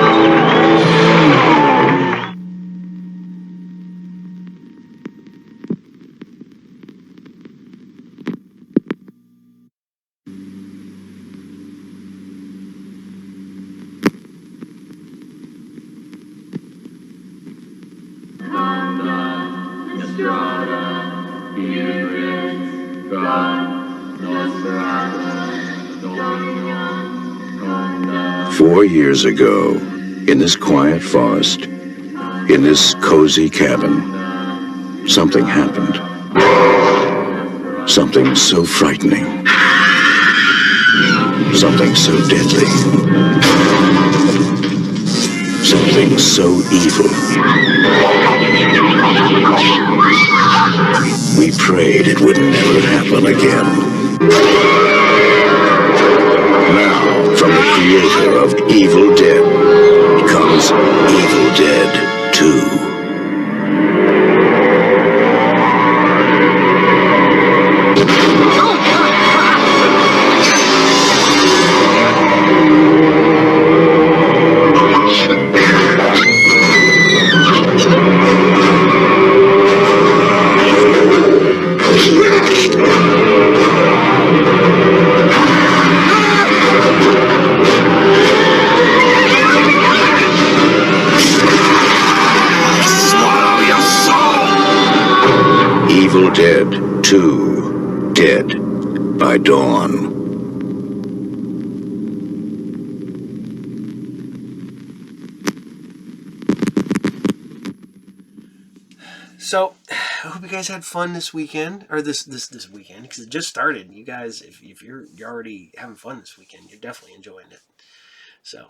"4 years ago, in this quiet forest, in this cozy cabin, something happened. Something so frightening. Something so deadly. Something so evil. We prayed it would never happen again. Now, from the creator of Evil Dead comes Evil Dead 2. Evil Dead 2, Dead by Dawn. So, I hope you guys had fun this weekend, or this weekend, because it just started. You guys, if you're already having fun this weekend, you're definitely enjoying it. So,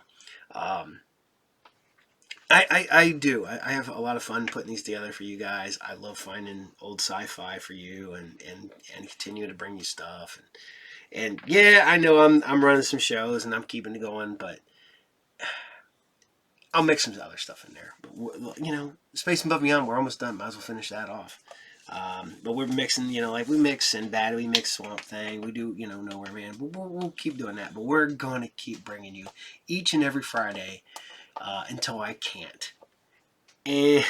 I do. I have a lot of fun putting these together for you guys. I love finding old sci-fi for you and continue to bring you stuff. And yeah, I know I'm running some shows and I'm keeping it going, but I'll mix some other stuff in there. But, you know, Space Above and Beyond, we're almost done. Might as well finish that off. But we're mixing, you know, like we mix Sinbad, we mix Swamp Thing, we do, you know, Nowhere Man. We'll keep doing that. But we're going to keep bringing you each and every Friday until I can't. And,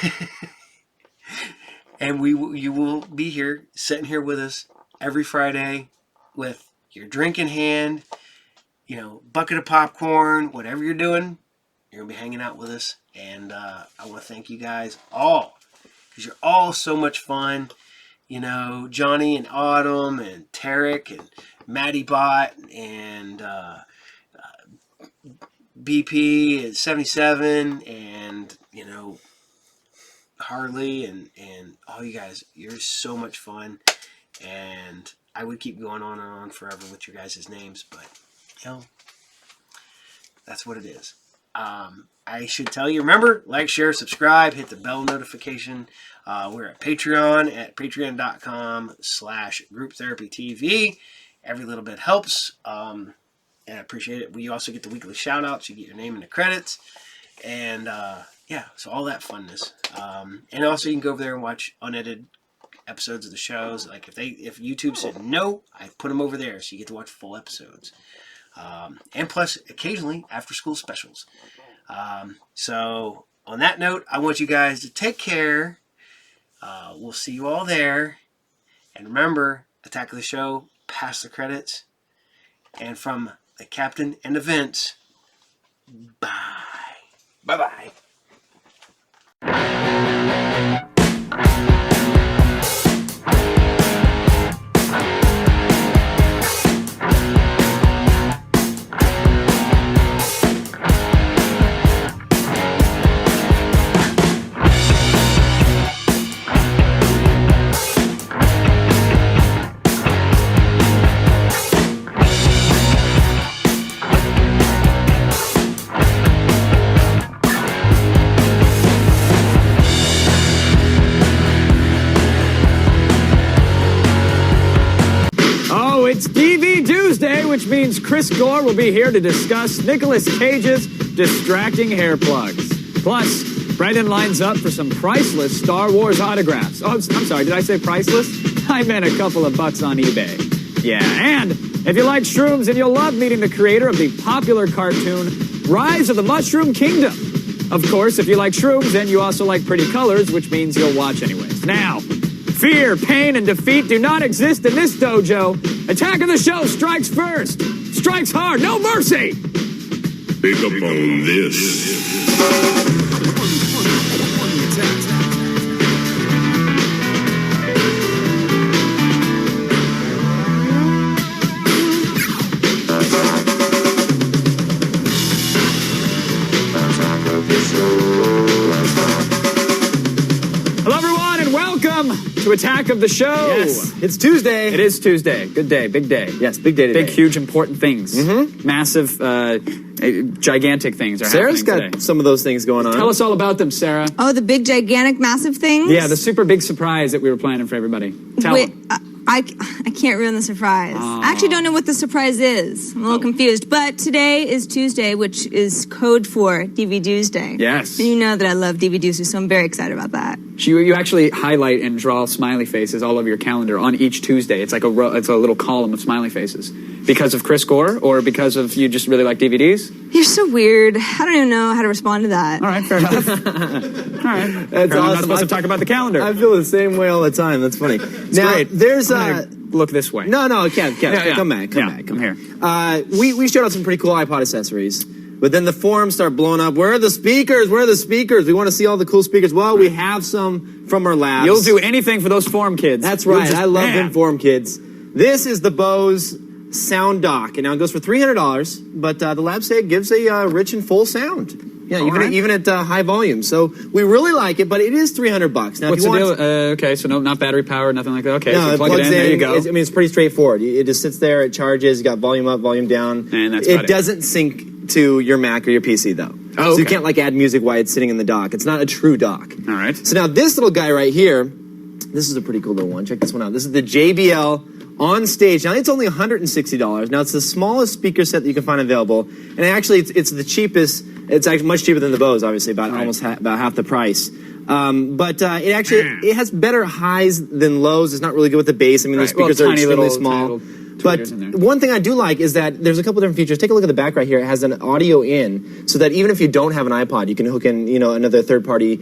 and you will be here, sitting here with us every Friday with your drink in hand, you know, bucket of popcorn, whatever you're doing. You're going to be hanging out with us. And I want to thank you guys all, because you're all so much fun. You know, Johnny and Autumn and Tarek and Maddie Bot and BP at 77 and, you know, Harley and all you guys. You're so much fun. And I would keep going on and on forever with your guys' names, but, you know, that's what it is. I should tell you, remember, like, share, subscribe, hit the bell notification. We're at Patreon at patreon.com/grouptherapytv. Every little bit helps. and I appreciate it. We also get the weekly shout-outs. You get your name in the credits. And, so all that funness. And also you can go over there and watch unedited episodes of the shows. Like if YouTube said no, I put them over there, so you get to watch full episodes. And plus, occasionally, after-school specials. So, on that note, I want you guys to take care. We'll see you all there. And remember, Attack of the Show, past the credits. And from the captain and the Vince, bye. Bye-bye. It's TV Tuesday, which means Chris Gore will be here to discuss Nicolas Cage's distracting hair plugs. Plus, Brendan lines up for some priceless Star Wars autographs. Oh, I'm sorry, did I say priceless? I meant a couple of bucks on eBay. Yeah, and if you like shrooms, and you'll love meeting the creator of the popular cartoon Rise of the Mushroom Kingdom. Of course, if you like shrooms, then you also like pretty colors, which means you'll watch anyways. Now, fear, pain, and defeat do not exist in this dojo. Attack of the Show strikes first. Strikes hard, no mercy. Pick up on this. Hello, everyone, and welcome to Attack of the Show. Yes, it's Tuesday. It is Tuesday. Good day, big day. Yes, big day today. Big, huge, important things. Massive, gigantic things are Sarah's happening got some of those things going on. Tell us all about them, Sarah. Oh, the big, gigantic, massive things? Yeah, the super big surprise that we were planning for everybody. Tell them. I can't ruin the surprise. I actually don't know what the surprise is. I'm a little confused. But today is Tuesday, which is code for DVD-Tuesday. Yes. And you know that I love DVD-Tuesday, so I'm very excited about that. You actually highlight and draw smiley faces all over your calendar on each Tuesday. It's like it's a little column of smiley faces. Because of Chris Gore, or because of you just really like DVDs? You're so weird. I don't even know how to respond to that. All right, fair enough. All right. That's awesome. I'm not supposed to talk about the calendar. I feel the same way all the time. That's funny. Now, great. there's look this way. No, Kev, Yeah. come back. Come here. We showed out some pretty cool iPod accessories, but then the forums start blowing up. Where are the speakers? Where are the speakers? We want to see all the cool speakers. Well, we have some from our labs. You'll do anything for those forum kids. That's right. I love them forum kids. This is the Bose Sound Dock, and now it goes for $300, but the labs say it gives a rich and full sound. Yeah, even at high volume. So we really like it, but it is $300. Now, What's the deal? Okay, so not battery powered, nothing like that. Okay, no, so plug it in. There you go. It's pretty straightforward. It just sits there. It charges. You got volume up, volume down. And that's it doesn't sync to your Mac or your PC though. Oh, okay. So you can't add music while it's sitting in the dock. It's not a true dock. All right. So now this little guy right here, this is a pretty cool little one. Check this one out. This is the JBL On Stage. Now it's only $160. Now it's the smallest speaker set that you can find available, and actually it's the cheapest. It's actually much cheaper than the Bose, obviously, about about half the price. But it has better highs than lows. It's not really good with the bass. I mean, the speakers are extremely small. But one thing I do like is that there's a couple different features. Take a look at the back right here. It has an audio in, so that even if you don't have an iPod, you can hook in, another third-party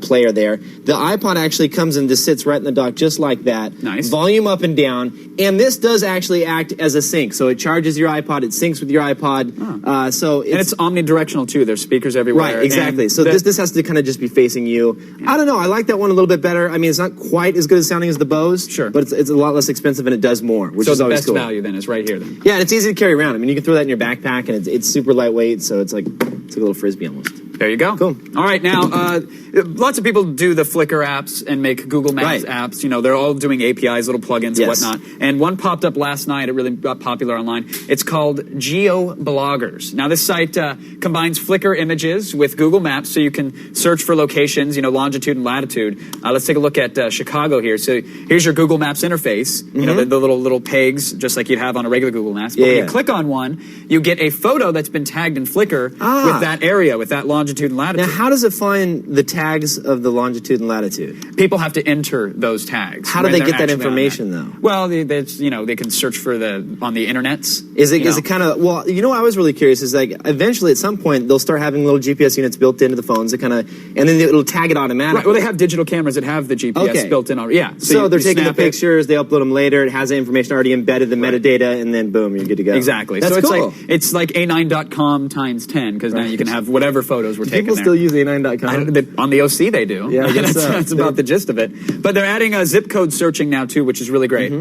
player there. The iPod actually comes and just sits right in the dock, just like that. Nice. Volume up and down, and this does actually act as a sync. So it charges your iPod, it syncs with your iPod. And it's omnidirectional too. There's speakers everywhere. Right, exactly. So this has to kind of just be facing you. Yeah. I don't know. I like that one a little bit better. I mean, it's not quite as good as sounding as the Bose. Sure. But it's a lot less expensive and it does more, which is always cool. Value then is right here then. Yeah, and it's easy to carry around. I mean, you can throw that in your backpack and it's super lightweight, so it's like a little Frisbee almost. There you go. Cool. All right, now, lots of people do the Flickr apps and make Google Maps apps. You know, they're all doing APIs, little plugins and whatnot. And one popped up last night. It really got popular online. It's called GeoBloggers. Now, this site combines Flickr images with Google Maps so you can search for locations, you know, longitude and latitude. Let's take a look at Chicago here. So here's your Google Maps interface. You know, the little pegs, just like you'd have on a regular Google Maps. But when you click on one, you get a photo that's been tagged in Flickr with that area, with that longitude and latitude. Now, how does it find the tags of the longitude and latitude? People have to enter those tags. How do they get that information, though? Well, they can search for on the internets. Is it kind of, well, you know what I was really curious is, like, eventually at some point they'll start having little GPS units built into the phones that kind of, and then it'll tag it automatically. Right, well, they have digital cameras that have the GPS built in already. Yeah. So they're taking the pictures, they upload them later, it has the information already embedded, the metadata, and then boom, you're good to go. Exactly. That's so cool. it's like A9.com times 10, because now you can have whatever photos were taken People there. still use A9.com? On the OC they do. Yeah, I guess that's about the gist of it. But they're adding zip code searching now too, which is really great.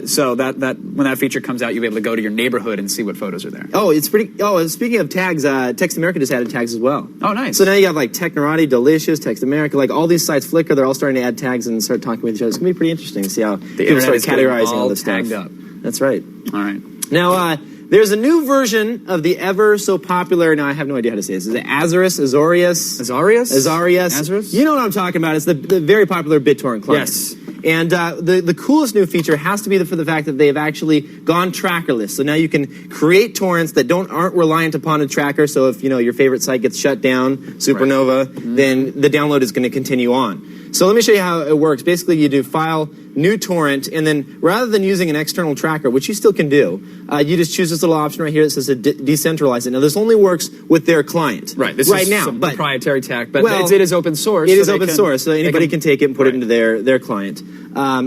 So that when that feature comes out, you'll be able to go to your neighborhood and see what photos are there. Oh, it's pretty. Oh, speaking of tags, Text America just added tags as well. Oh, nice. So now you have like Technorati, Delicious, Text America, like all these sites, Flickr, they're all starting to add tags and start talking with each other. It's gonna be pretty interesting to see how people start categorizing all this stuff. Up. That's right. All right. Now, there's a new version of the ever so popular, now I have no idea how to say this. Is it Azarius? Azarius? You know what I'm talking about. It's the very popular BitTorrent client. Yes. And the coolest new feature has to be for the fact that they've actually gone trackerless. So now you can create torrents that aren't reliant upon a tracker. So if your favorite site gets shut down, Supernova, then the download is going to continue on. So let me show you how it works. Basically, you do file, new torrent, and then rather than using an external tracker, which you still can do, you just choose this little option right here that says decentralize it. Now, this only works with their client. Right. This is some proprietary tech, but it is open source. It is open source, so anybody can take it and put it into their client.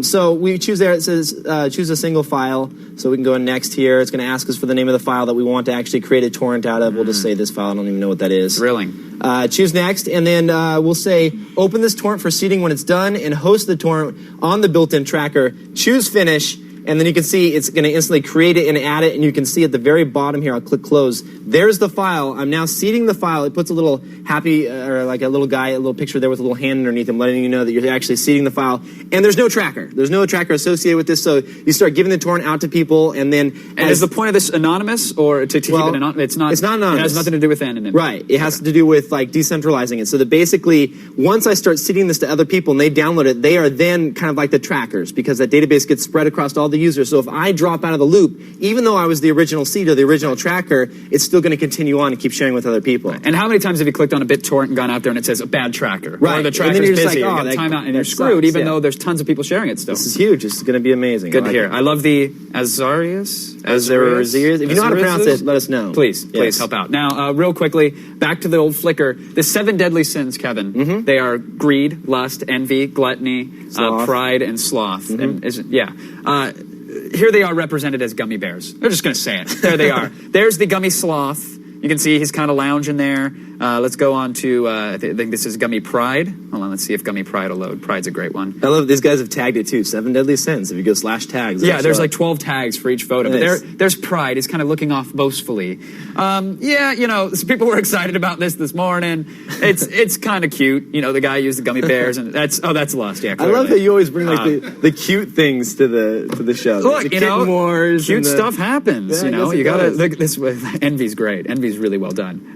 So we choose there, it says choose a single file. So we can go in next here. It's going to ask us for the name of the file that we want to actually create a torrent out of. We'll just say this file. I don't even know what that is. Thrilling. Choose next, and then we'll say open this torrent for seeding when it's done and host the torrent on the built-in tracker. Choose finish, and then you can see it's going to instantly create it and add it, and you can see at the very bottom here, I'll click close. There's the file. I'm now seeding the file. It puts a little happy, or like a little guy, a little picture there with a little hand underneath him, letting you know that you're actually seeding the file. And there's no tracker. There's no tracker associated with this, so you start giving the torrent out to people, and then... And is the point of this anonymous, or to keep it anonymous? It's not anonymous. It has nothing to do with anonymity. Right. It has to do with, like, decentralizing it. So that basically, once I start seeding this to other people and they download it, they are then kind of like the trackers, because that database gets spread across all the users. So if I drop out of the loop, even though I was the original seed or the original tracker, it's still going to continue on and keep sharing with other people. And how many times have you clicked on a BitTorrent and gone out there and it says a bad tracker? Right. Or the tracker's busy, like, oh, you got timeout and you're screwed, even though there's tons of people sharing it still. This is huge. This is going to be amazing. Good to hear. I love the Azarius. If you know how to pronounce it, let us know. Please help out. Now, real quickly, back to the old Flickr. The 7 deadly sins, Kevin. They are greed, lust, envy, gluttony, pride, and sloth. And here they are represented as gummy bears. They're just going to say it. There they are. There's the gummy sloth. You can see he's kind of lounging there. Let's go on to, I think this is Gummy Pride. Hold on, let's see if Gummy Pride will load. Pride's a great one. I love these guys have tagged it too. 7 deadly sins. If you go /tags. Yeah, there's like 12 tags for each photo. Nice. But there's Pride. He's kind of looking off boastfully. People were excited about this morning. It's kind of cute. The guy used the gummy bears, and that's lust. Yeah, clearly. I love how you always bring like the cute things to the show. Look, the kitten wars. Cute stuff happens. Yeah, you gotta look this way. Envy's great. Envy's really well done.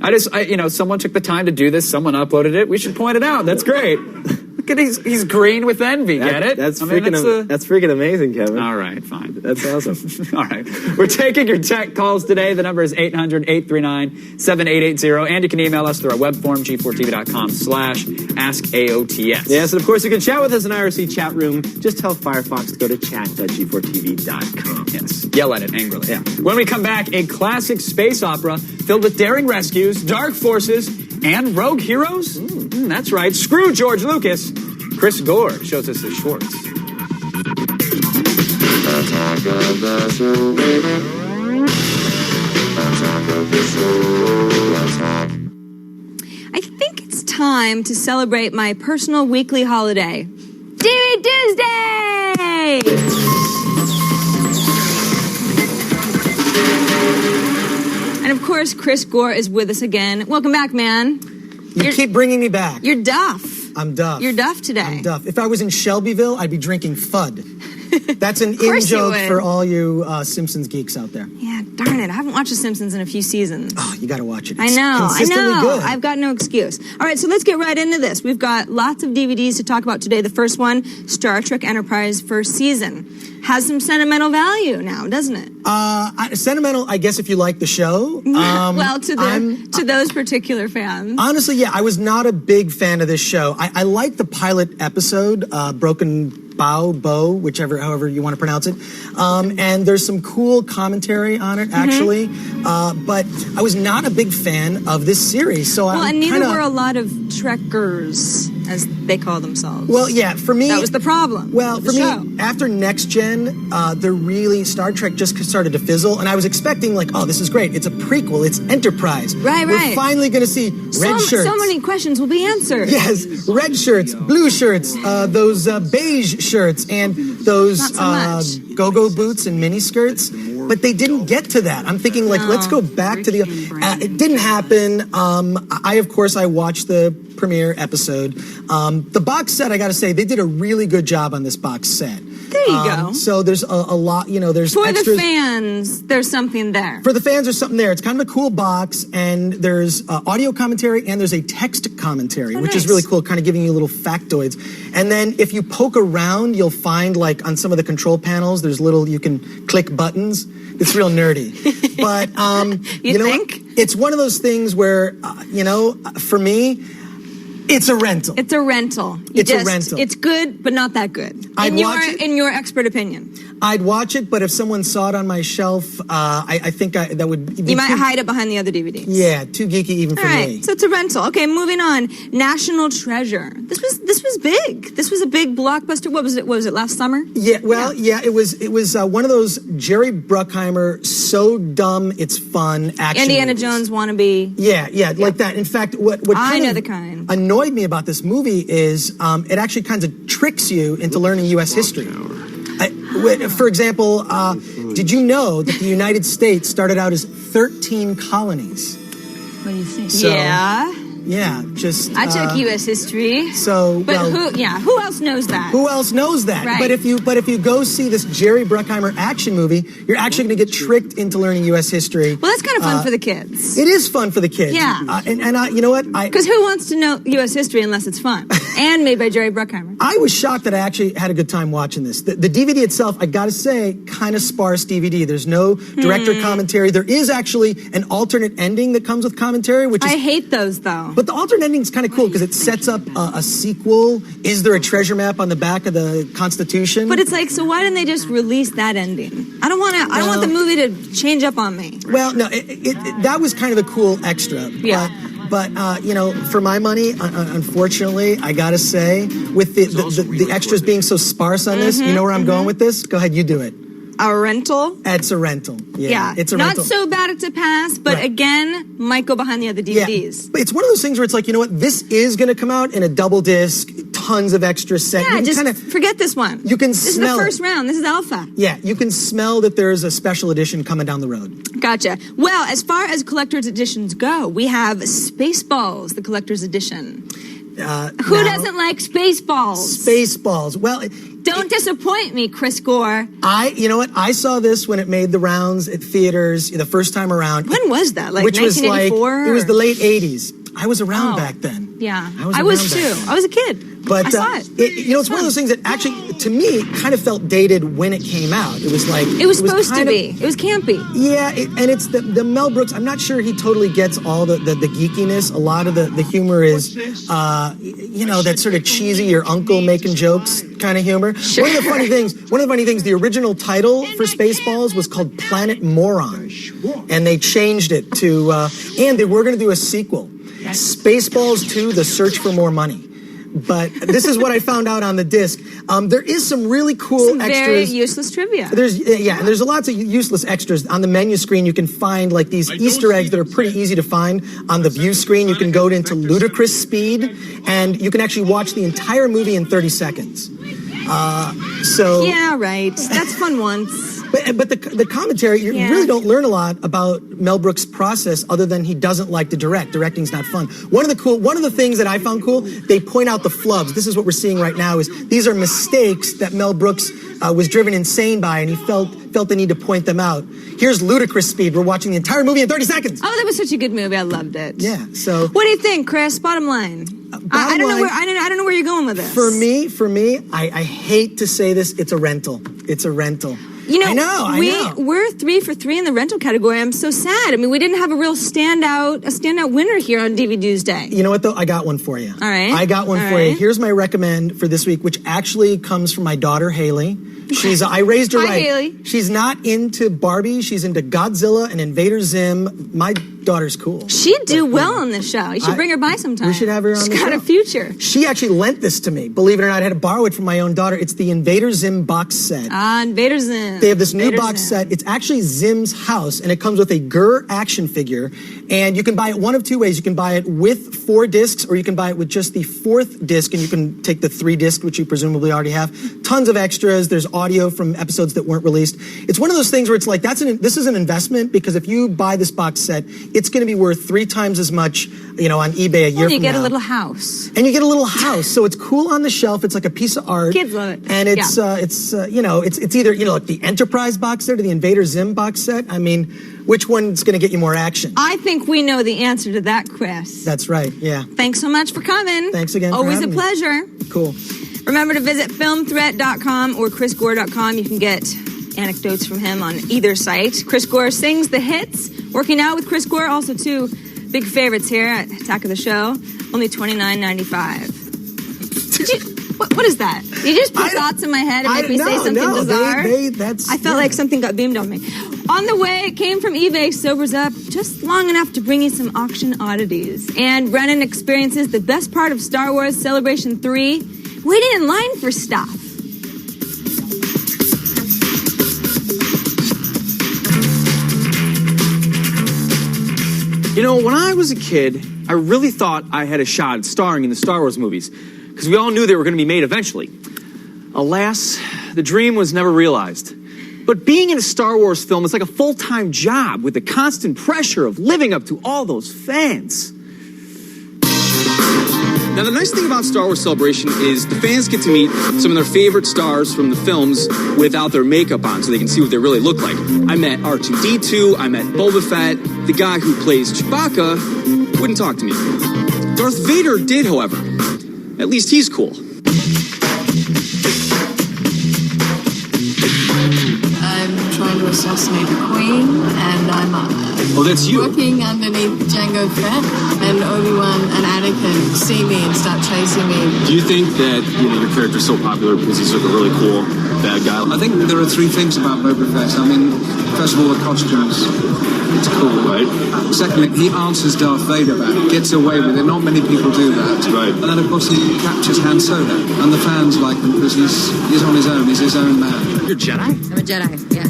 Someone took the time to do this. Someone uploaded it. We should point it out. That's great. Look at he's green with envy. Get it? That's freaking amazing, Kevin. All right, fine. That's awesome. All right. We're taking your tech calls today. The number is 800-839-7880. And you can email us through our web form, g4tv.com/askaots. Yes, and of course you can chat with us in IRC chat room. Just tell Firefox to go to chat.g4tv.com. Yes. Yell at it angrily. Yeah. When we come back, a classic space opera filled with daring rescues, dark forces, and rogue heroes? That's right. Screw George Lucas. Chris Gore shows us his shorts. I think it's time to celebrate my personal weekly holiday. TV Tuesday! And of course, Chris Gore is with us again. Welcome back, man. You keep bringing me back. You're Duff. I'm Duff. You're Duff today. I'm Duff. If I was in Shelbyville, I'd be drinking FUD. That's an course you in-joke would. for all you Simpsons geeks out there. Yeah, darn it. I haven't watched The Simpsons in a few seasons. Oh, you got to watch it. I It's know. consistently good. I've got no excuse. All right, so let's get right into this. We've got lots of DVDs to talk about today. The first one, Star Trek Enterprise first season. Has some sentimental value now, doesn't it? Sentimental, I guess, if you like the show. Well, to those particular fans. Honestly, yeah, I was not a big fan of this show. I liked the pilot episode, Broken Bow, however you want to pronounce it. And there's some cool commentary on it, actually. But I was not a big fan of this series. So and neither were a lot of Trekkers, as they call themselves. Well, yeah, for me... That was the problem. Well, for me, after Next Gen, Star Trek just started to fizzle, and I was expecting, this is great. It's a prequel. It's Enterprise. Right. We're finally going to see red shirts. So many questions will be answered. Yes, red shirts, blue shirts, those beige shirts, and those go-go boots and mini skirts. But they didn't get to that. I'm thinking, let's go back to the... it didn't happen. I watched the premiere episode. The box set, I got to say, they did a really good job on this box set. There you go. So there's a lot, there's For extras. the fans, there's something there. For the fans, there's something there. It's kind of a cool box, and there's audio commentary, and there's a text commentary, which is really cool, kind of giving you little factoids. And then if you poke around, you'll find, on some of the control panels, there's you can click buttons. It's real nerdy. But, you think? It's one of those things where, for me, it's a rental. It's a rental. A rental. It's good, but not that good. In your expert opinion. I'd watch it, but if someone saw it on my shelf, I think that would be You might hide it behind the other DVDs. Yeah, too geeky even for me. So it's a rental. Okay, moving on. National Treasure. This was big. This was a big blockbuster. What was it? Was it last summer? Yeah. Well, yeah. It was one of those Jerry Bruckheimer, so dumb it's fun action. Indiana movies. Jones wannabe. Yeah, like that. In fact, what I kind know of the kind. annoyed me about this movie is it actually kind of tricks you into learning U.S. history. For example, did you know that the United States started out as 13 colonies? What do you think? So, yeah. Yeah, just... I took U.S. history. So, but who else knows that? Who else knows that? Right. But if you go see this Jerry Bruckheimer action movie, you're actually going to get tricked into learning U.S. history. Well, that's kind of fun for the kids. It is fun for the kids. Yeah. And you know what? Because who wants to know U.S. history unless it's fun? And made by Jerry Bruckheimer. I was shocked that I actually had a good time watching this. The DVD itself, I got to say, kind of sparse DVD. There's no director commentary. There is actually an alternate ending that comes with commentary, which is... I hate those, though. But the alternate ending is kind of cool because it sets up a sequel. Is there a treasure map on the back of the Constitution? But it's so why didn't they just release that ending? I don't want the movie to change up on me. Well, no, that was kind of a cool extra. Yeah. But for my money, unfortunately, I gotta say, with the extras being so sparse on this, you know where I'm going with this? Go ahead, you do it. A rental? It's a rental. Yeah. It's a rental. Not so bad it's a pass, but again, might go behind the other DVDs. Yeah. But it's one of those things where it's you know what? This is going to come out in a double disc, tons of extra set. Yeah, just forget this one. You can This smell is the first round. This is alpha. Yeah, you can smell that there's a special edition coming down the road. Gotcha. Well, as far as collector's editions go, we have Spaceballs, the collector's edition. Who doesn't like Spaceballs? Spaceballs. Well... Don't disappoint me, Chris Gore. You know what? I saw this when it made the rounds at theaters the first time around. When was that? Like which 1984? Was it was the late 80s. I was around back then. Yeah. I was too. I was a kid. But I saw it. It's one of those things that actually, to me, kind of felt dated when it came out. It was like... It was supposed to be. It was campy. Yeah, and it's the Mel Brooks. I'm not sure he totally gets all the geekiness. A lot of the humor is, that sort of cheesy, your uncle making jokes kind of humor. Sure. One of the funny things, the original title for Spaceballs was called Planet Moron. And they changed it to, and they were going to do a sequel. Spaceballs 2, The Search for More Money. But this is what I found out on the disc. There is some really cool extras. Very useless trivia. And there's lots of useless extras. On the menu screen, you can find these Easter eggs that are pretty easy to find. On the view screen, you can go into ludicrous speed, and you can actually watch the entire movie in 30 seconds. Yeah, right. That's fun once. But the commentary, you really don't learn a lot about Mel Brooks' process other than he doesn't like to direct. Directing's not fun. One of the things that I found cool, they point out the flubs. This is what we're seeing right now. Is these are mistakes that Mel Brooks was driven insane by, and he felt the need to point them out. Here's ludicrous speed. We're watching the entire movie in 30 seconds. Oh, that was such a good movie. I loved it. Yeah. So, what do you think, Chris? Bottom line. I don't know where you're going with this. For me, I hate to say this. It's a rental. It's a rental. You know, I know. We're 3 for 3 in the rental category. I'm so sad. I mean, we didn't have a real standout winner here on DVD Tuesday. You know what, though? I got one for you. All right. I got one for you. Here's my recommend for this week, which actually comes from my daughter, Haley. I raised her right. Hi, Haley. She's not into Barbie. She's into Godzilla and Invader Zim. My daughter's cool. She'd do well on this show. You should bring her by sometime. We should have her on the show. She's got a future. She actually lent this to me. Believe it or not, I had to borrow it from my own daughter. It's the Invader Zim box set. Invader Zim. They have this new box set. It's actually Zim's house, and it comes with a Gur action figure. And you can buy it one of two ways. You can buy it with 4 discs, or you can buy it with just the 4th disc, and you can take the 3 disc, which you presumably already have. Tons of extras. There's audio from episodes that weren't released. It's one of those things where it's like, this is an investment, because if you buy this box set, it's going to be worth 3 times as much, on eBay a year from now. You get a little house. And you get a little house. So it's cool on the shelf. It's like a piece of art. Kids love it. And it's either, like the Enterprise box set or the Invader Zim box set. I mean, which one's going to get you more action? I think we know the answer to that, Chris. That's right, yeah. Thanks so much for coming. Thanks again for Always having a me. pleasure. Cool. Remember to visit filmthreat.com or chrisgore.com. You can get anecdotes from him on either site. Chris Gore sings the hits. Working out with Chris Gore, also 2 big favorites here at Attack of the Show. Only $29.95. What is that? You just put thoughts in my head and make me say something bizarre? I felt like something got beamed on me. On the way, it came from eBay, sobers up just long enough to bring you some auction oddities. And Brennan experiences the best part of Star Wars Celebration 3, waiting in line for stuff. When I was a kid, I really thought I had a shot at starring in the Star Wars movies, because we all knew they were going to be made eventually. Alas, the dream was never realized. But being in a Star Wars film is like a full-time job with the constant pressure of living up to all those fans. Now, the nice thing about Star Wars Celebration is the fans get to meet some of their favorite stars from the films without their makeup on, so they can see what they really look like. I met R2-D2, I met Boba Fett. The guy who plays Chewbacca wouldn't talk to me. Darth Vader did, however. At least he's cool. I'm trying to assassinate the Queen, and I'm that's you. working underneath Jango Fett, and Obi-Wan and Anakin see me and start chasing me. Do you think that your character's so popular because he's like a really cool bad guy? I think there are 3 things about Boba Fett. I mean, first of all, the costumes. It's cool, right? Secondly, he answers Darth Vader back, gets away with it. Not many people do that. Right. And then, of course, he captures Han Solo. And the fans like him because he's on his own. He's his own man. You're a Jedi? I'm a Jedi, yes.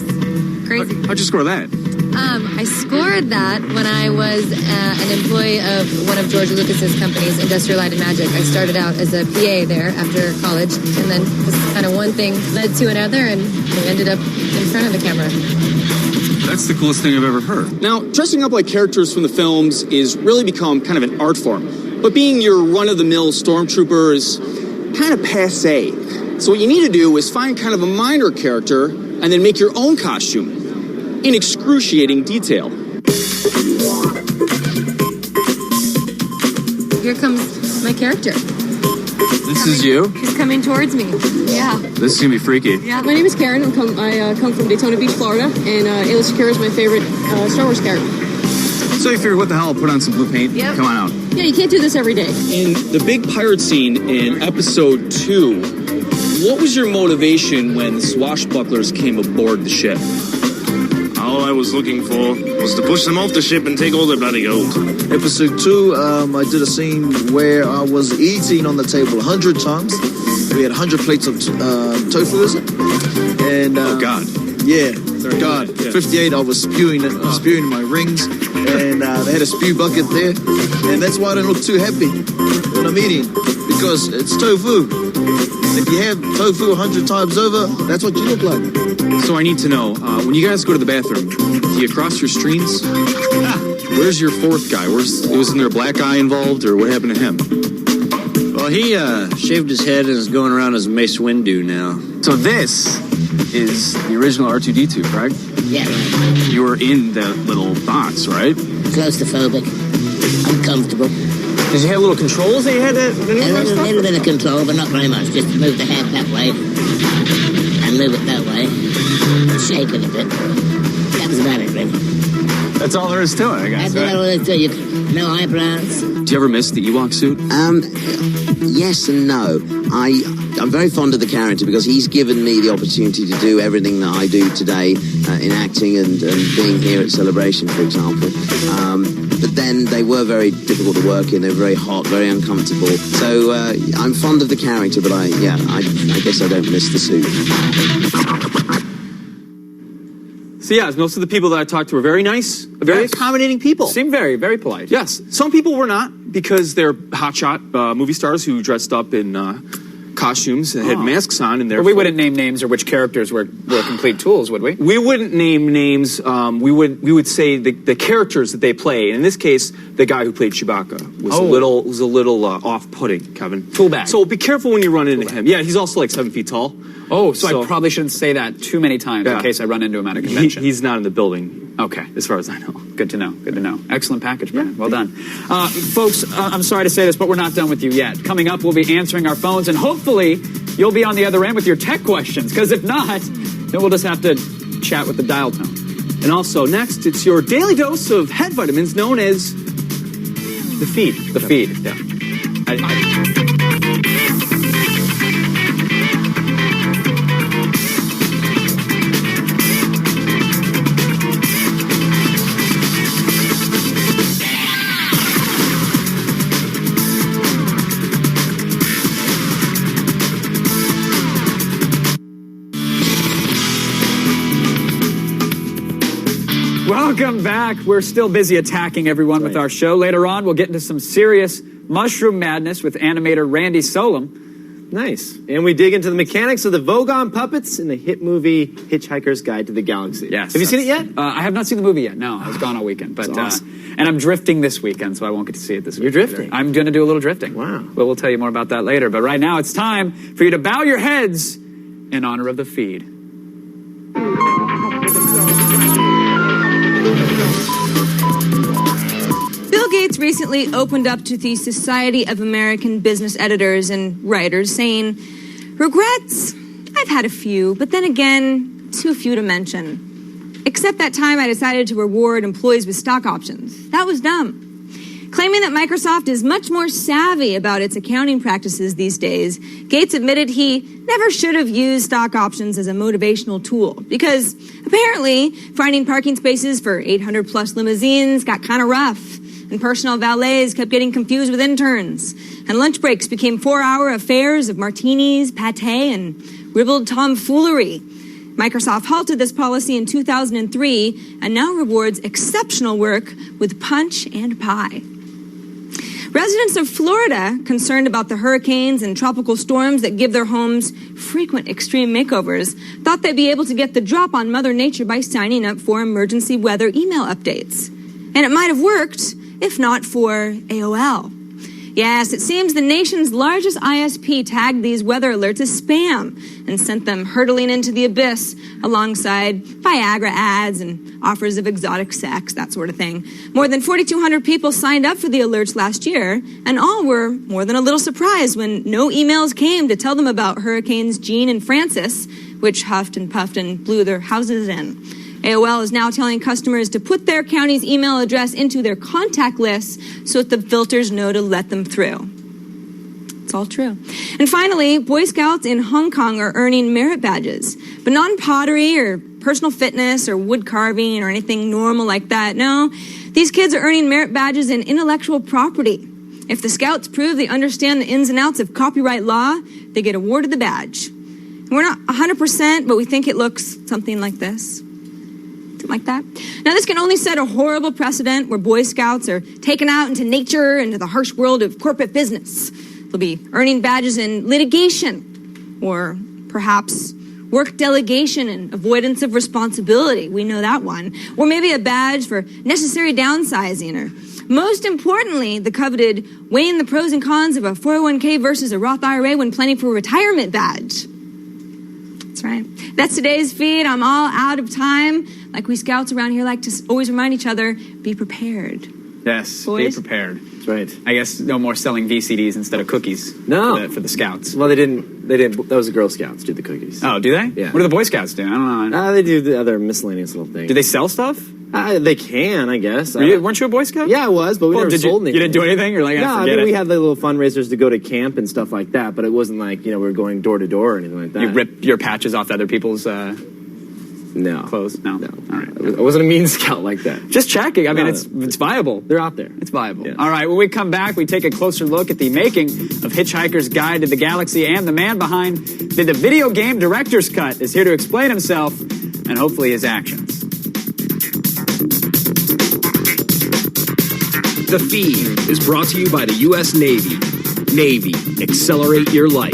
Crazy. How'd you score that? I scored that when I was an employee of one of George Lucas's companies, Industrial Light and Magic. I started out as a PA there after college, and then this kind of one thing led to another, and we ended up in front of the camera. That's the coolest thing I've ever heard. Now, dressing up like characters from the films is really become kind of an art form. But being your run-of-the-mill stormtrooper is kind of passé. So what you need to do is find kind of a minor character and then make your own costume in excruciating detail. Here comes my character. This is you? He's coming towards me. Yeah. This is gonna be freaky. Yeah. My name is Karen. I come from Daytona Beach, Florida, and Aayla Secura is my favorite Star Wars character. So you figured, what the hell, I'll put on some blue paint? Yep. Come on out. Yeah, you can't do this every day. In the big pirate scene in episode 2, what was your motivation when the swashbucklers came aboard the ship? All I was looking for was to push them off the ship and take all their bloody gold. Episode 2, I did a scene where I was eating on the table 100 times. We had 100 plates of tofu, is it? And oh God. Yeah, God. Yeah. 58, I was spewing my rings, and they had a spew bucket there, and that's why I don't look too happy when I'm eating, because it's tofu. If you have tofu 100 times over, that's what you look like. So I need to know, when you guys go to the bathroom, do you cross your streams? Where's your fourth guy? Wasn't there a black guy involved, or what happened to him? Well, he shaved his head and is going around as Mace Windu now. So this is the original R2-D2, correct? Yeah, right. You were in the little box, right? Claustrophobic. Uncomfortable. Did you have little controls that you had to A little bit of control, but not very much. Just to move the head that way. And move it that way. And shake it a bit. That was about it, really. That's all there is to it, I guess. That's all there is to it. No eyebrows. Do you ever miss the Ewok suit? Yes and no. I'm very fond of the character because he's given me the opportunity to do everything that I do today in acting and being here at Celebration, for example. But then they were very difficult to work in. They were very hot, very uncomfortable. So I'm fond of the character, but I guess I don't miss the suit. So yeah, most of the people that I talked to were very nice, very accommodating people. Seem very, very polite. Yes. Some people were not because they're hotshot movie stars who dressed up in costumes and had masks on. And we wouldn't name names or which characters were complete tools, would we? We wouldn't name names. We would say the characters that they played. In this case, the guy who played Chewbacca was a little off-putting, Kevin. Full back. So be careful when you run into him. Yeah, he's also like 7 feet tall. Oh, so I probably shouldn't say that too many times in case I run into him at a convention. He's not in the building. Okay. As far as I know. Good to know. Good to know. Excellent package, Brian. Well done. Folks, I'm sorry to say this, but we're not done with you yet. Coming up, we'll be answering our phones, and hopefully you'll be on the other end with your tech questions, because if not, then we'll just have to chat with the dial tone. And also, next, it's your daily dose of head vitamins known as the feed. The feed. Yeah. Welcome back. We're still busy attacking everyone with our show. Later on, we'll get into some serious mushroom madness with animator Randy Solom. Nice. And we dig into the mechanics of the Vogon puppets in the hit movie Hitchhiker's Guide to the Galaxy. Yes. Have you seen it yet? I have not seen the movie yet. No, I was gone all weekend. But and I'm drifting this weekend, so I won't get to see it this weekend. You're drifting? I'm going to do a little drifting. Wow. But we'll tell you more about that later. But right now, it's time for you to bow your heads in honor of the feed. Bill Gates recently opened up to the Society of American Business Editors and Writers, saying, "Regrets? I've had a few, but then again, too few to mention. Except that time I decided to reward employees with stock options. That was dumb." Claiming that Microsoft is much more savvy about its accounting practices these days, Gates admitted he never should have used stock options as a motivational tool because apparently finding parking spaces for 800-plus limousines got kind of rough, and personal valets kept getting confused with interns, and lunch breaks became 4-hour affairs of martinis, pâté, and ribald tomfoolery. Microsoft halted this policy in 2003 and now rewards exceptional work with punch and pie. Residents of Florida, concerned about the hurricanes and tropical storms that give their homes frequent extreme makeovers, thought they'd be able to get the drop on Mother Nature by signing up for emergency weather email updates. And it might have worked, if not for AOL. Yes, it seems the nation's largest ISP tagged these weather alerts as spam and sent them hurtling into the abyss alongside Viagra ads and offers of exotic sex, that sort of thing. More than 4,200 people signed up for the alerts last year, and all were more than a little surprised when no emails came to tell them about Hurricanes Jean and Francis, which huffed and puffed and blew their houses in. AOL is now telling customers to put their county's email address into their contact list so that the filters know to let them through. It's all true. And finally, Boy Scouts in Hong Kong are earning merit badges, but not in pottery or personal fitness or wood carving or anything normal like that. No, these kids are earning merit badges in intellectual property. If the Scouts prove they understand the ins and outs of copyright law, they get awarded the badge. And we're not 100%, but we think it looks something like this. Like that. Now, this can only set a horrible precedent where Boy Scouts are taken out into nature, into the harsh world of corporate business. They'll be earning badges in litigation, Or perhaps work delegation and avoidance of responsibility. We know that one. Or maybe a badge for necessary downsizing. Or most importantly, the coveted weighing the pros and cons of a 401k versus a Roth IRA when planning for a retirement badge. That's right. That's today's feed. I'm all out of time. Like we scouts around here like to always remind each other, be prepared. Yes, Boys? be prepared. That's right. I guess no more selling VCDs instead of cookies. No. For the scouts. Well, they didn't. That was the Girl Scouts did the cookies. Oh, do they? Yeah. What do the Boy Scouts do? I don't know. They do the other miscellaneous little things. Do they sell stuff? They can, I guess. Weren't you a Boy Scout? Yeah, I was, but we never sold anything. You didn't do anything? You're like, no, forget it. we had the little fundraisers to go to camp and stuff like that, but it wasn't like, we were going door to door or anything like that. You rip your patches off other people's no. clothes? No. All right. I wasn't a mean scout like that. Just checking. I mean, it's viable. They're out there. It's viable. Yes. All right, when we come back, we take a closer look at the making of Hitchhiker's Guide to the Galaxy, and the man behind the video game director's cut is here to explain himself and hopefully his actions. The Feed is brought to you by the U.S. Navy. Navy, accelerate your life.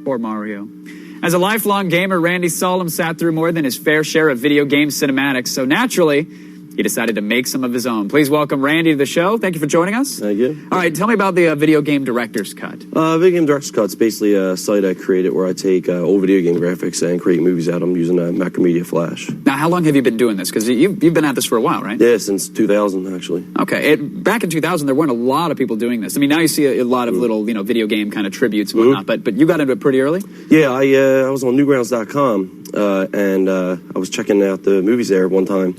Poor Mario. As a lifelong gamer, Randy Solom sat through more than his fair share of video game cinematics, so naturally, he decided to make some of his own. Please welcome Randy to the show. Thank you for joining us. Thank you. All right, tell me about the video game director's cut. Video game director's cut is basically a site I created where I take old video game graphics and create movies out of them using Macromedia Flash. Now, how long have you been doing this? Because you've been at this for a while, right? Yeah, since 2000, actually. Okay. Back in 2000, there weren't a lot of people doing this. I mean, now you see a lot of little, video game kind of tributes and whatnot, but you got into it pretty early? Yeah, I was on Newgrounds.com, and I was checking out the movies there one time,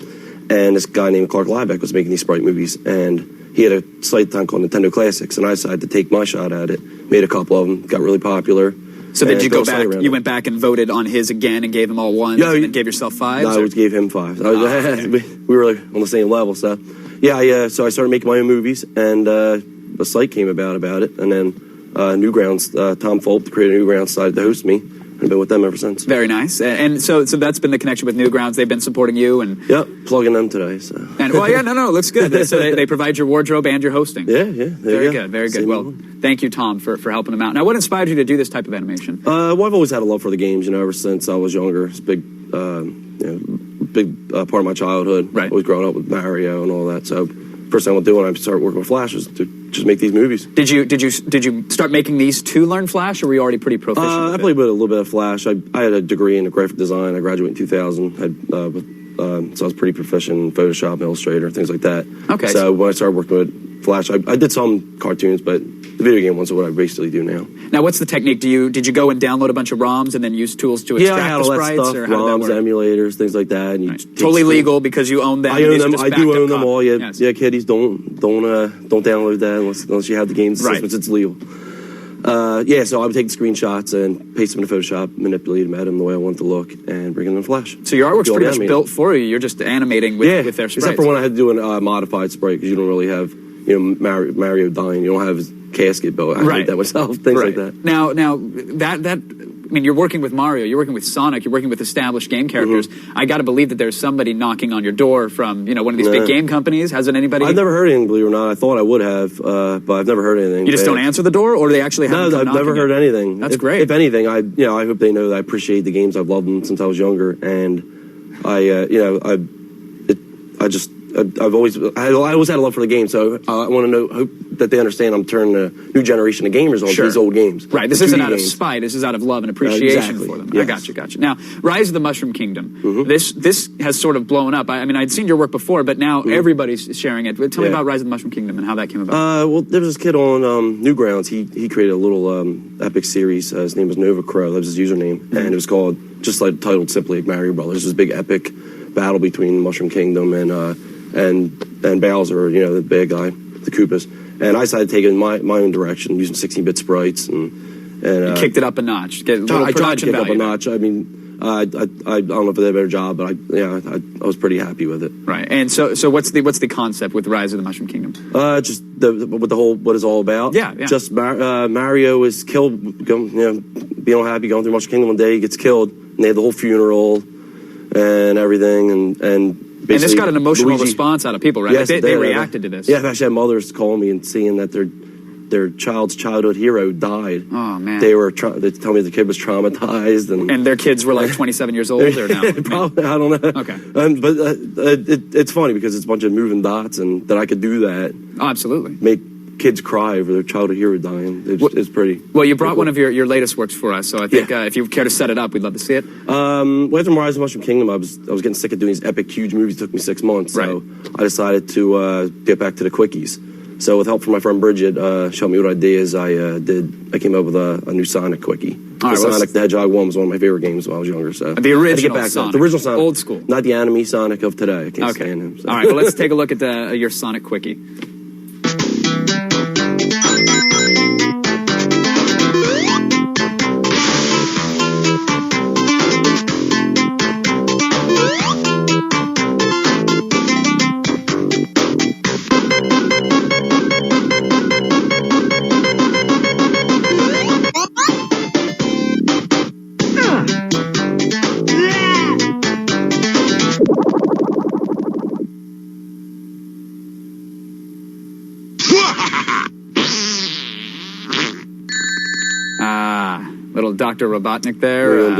and this guy named Clark Liebeck was making these Sprite movies, and he had a site time called Nintendo Classics, and I decided to take my shot at it, made a couple of them, got really popular. So did you go back, you went back and voted on his again and gave him all ones and then gave yourself fives? No, I gave him fives. We were on the same level, so. Yeah, so I started making my own movies, and a site came about it, and then Newgrounds, Tom Fulp, the creator of Newgrounds, decided to host me. I've been with them ever since. Very nice. And so that's been the connection with Newgrounds. They've been supporting you. And yep, plugging them today. So. And looks good. So they provide your wardrobe and your hosting. Yeah. Very good. Well, thank you, Tom, for helping them out. Now, what inspired you to do this type of animation? Well, I've always had a love for the games, ever since I was younger. It's a big part of my childhood. Right. Always growing up with Mario and all that. So first thing I want to do when I started working with Flash was to just make these movies. Did you start making these to learn Flash, or were you already pretty proficient? I played with a little bit of Flash. I had a degree in graphic design. I graduated in 2000. So I was pretty proficient in Photoshop, Illustrator, things like that. Okay. So when I started working with Flash, I did some cartoons, but the video game ones are what I basically do now. Now, what's the technique? Did you go and download a bunch of ROMs and then use tools to extract I had the all sprites? that stuff, or how ROMs, did that work? emulators, things like that. And Totally legal because you own them. I own them. Just I do own them backup all. Yeah, Yes. yeah. Kiddies, don't download that unless you have the games. Right. It's legal. So I would take the screenshots and paste them into Photoshop, manipulate them, edit them the way I want it to look, and bring them in Flash. So your artwork's Do all pretty the much animating. built for you. You're just animating with their sprites. Except for when I had to do a modified sprite, because you don't really have Mario dying. You don't have his casket built. I made that myself. Things like that. Now that. I mean, you're working with Mario, you're working with Sonic, you're working with established game characters. Mm-hmm. I got to believe that there's somebody knocking on your door from, one of these big game companies. Hasn't anybody? I've never heard anything, believe it or not. I thought I would have, but I've never heard anything. You just don't answer the door, or they actually haven't come No, I've never heard anything. That's If great. If anything, I hope they know that I appreciate the games. I've loved them since I was younger, and I I've always had a love for the game, so I want to hope that they understand I'm turning a new generation of gamers on these old games. Right, this isn't out of spite, this is out of love and appreciation for them. Yes. I got you. Now, Rise of the Mushroom Kingdom. This has sort of blown up. I mean, I'd seen your work before, but now everybody's sharing it. Tell me about Rise of the Mushroom Kingdom and how that came about. Well, there was this kid on Newgrounds. He created a little epic series. His name was Nova Crow. That was his username, and it was called just like titled simply like Mario Brothers. It was this big epic battle between Mushroom Kingdom and Bowser, the big guy, the Koopas. And I decided to take it in my own direction, using 16-bit sprites and you kicked it up a notch. I tried to kick up a notch. I mean, I don't know if they did a better job, but I was pretty happy with it. Right. And so what's the concept with Rise of the Mushroom Kingdom? Just what it's all about. Yeah. Just Mario is killed, being all happy, going through Mushroom Kingdom one day, he gets killed, and they have the whole funeral and everything, and this got an emotional response out of people, right? Yes, they reacted to this. Yeah, I've actually had mothers call me and seeing that their child's childhood hero died. Oh man! They tell me the kid was traumatized, and their kids were like 27 years old. Or now? Probably, I don't know. Okay, but it's funny because it's a bunch of moving dots, and that I could do that. Oh, absolutely. Make kids cry over their childhood hero dying. It's pretty. Well, you brought one of your latest works for us, so I think if you care to set it up, we'd love to see it. After Rise of the Mushroom Kingdom, I was getting sick of doing these epic, huge movies. It took me 6 months, so I decided to get back to the quickies. So with help from my friend Bridget, showed me what ideas I came up with a new Sonic quickie. Sonic the Hedgehog 1 was one of my favorite games when I was younger. So the original Sonic, the original Sonic, old school, not the anime Sonic of today. I can't stand him. So. All right, well let's take a look at your Sonic quickie. Little Dr. Robotnik there.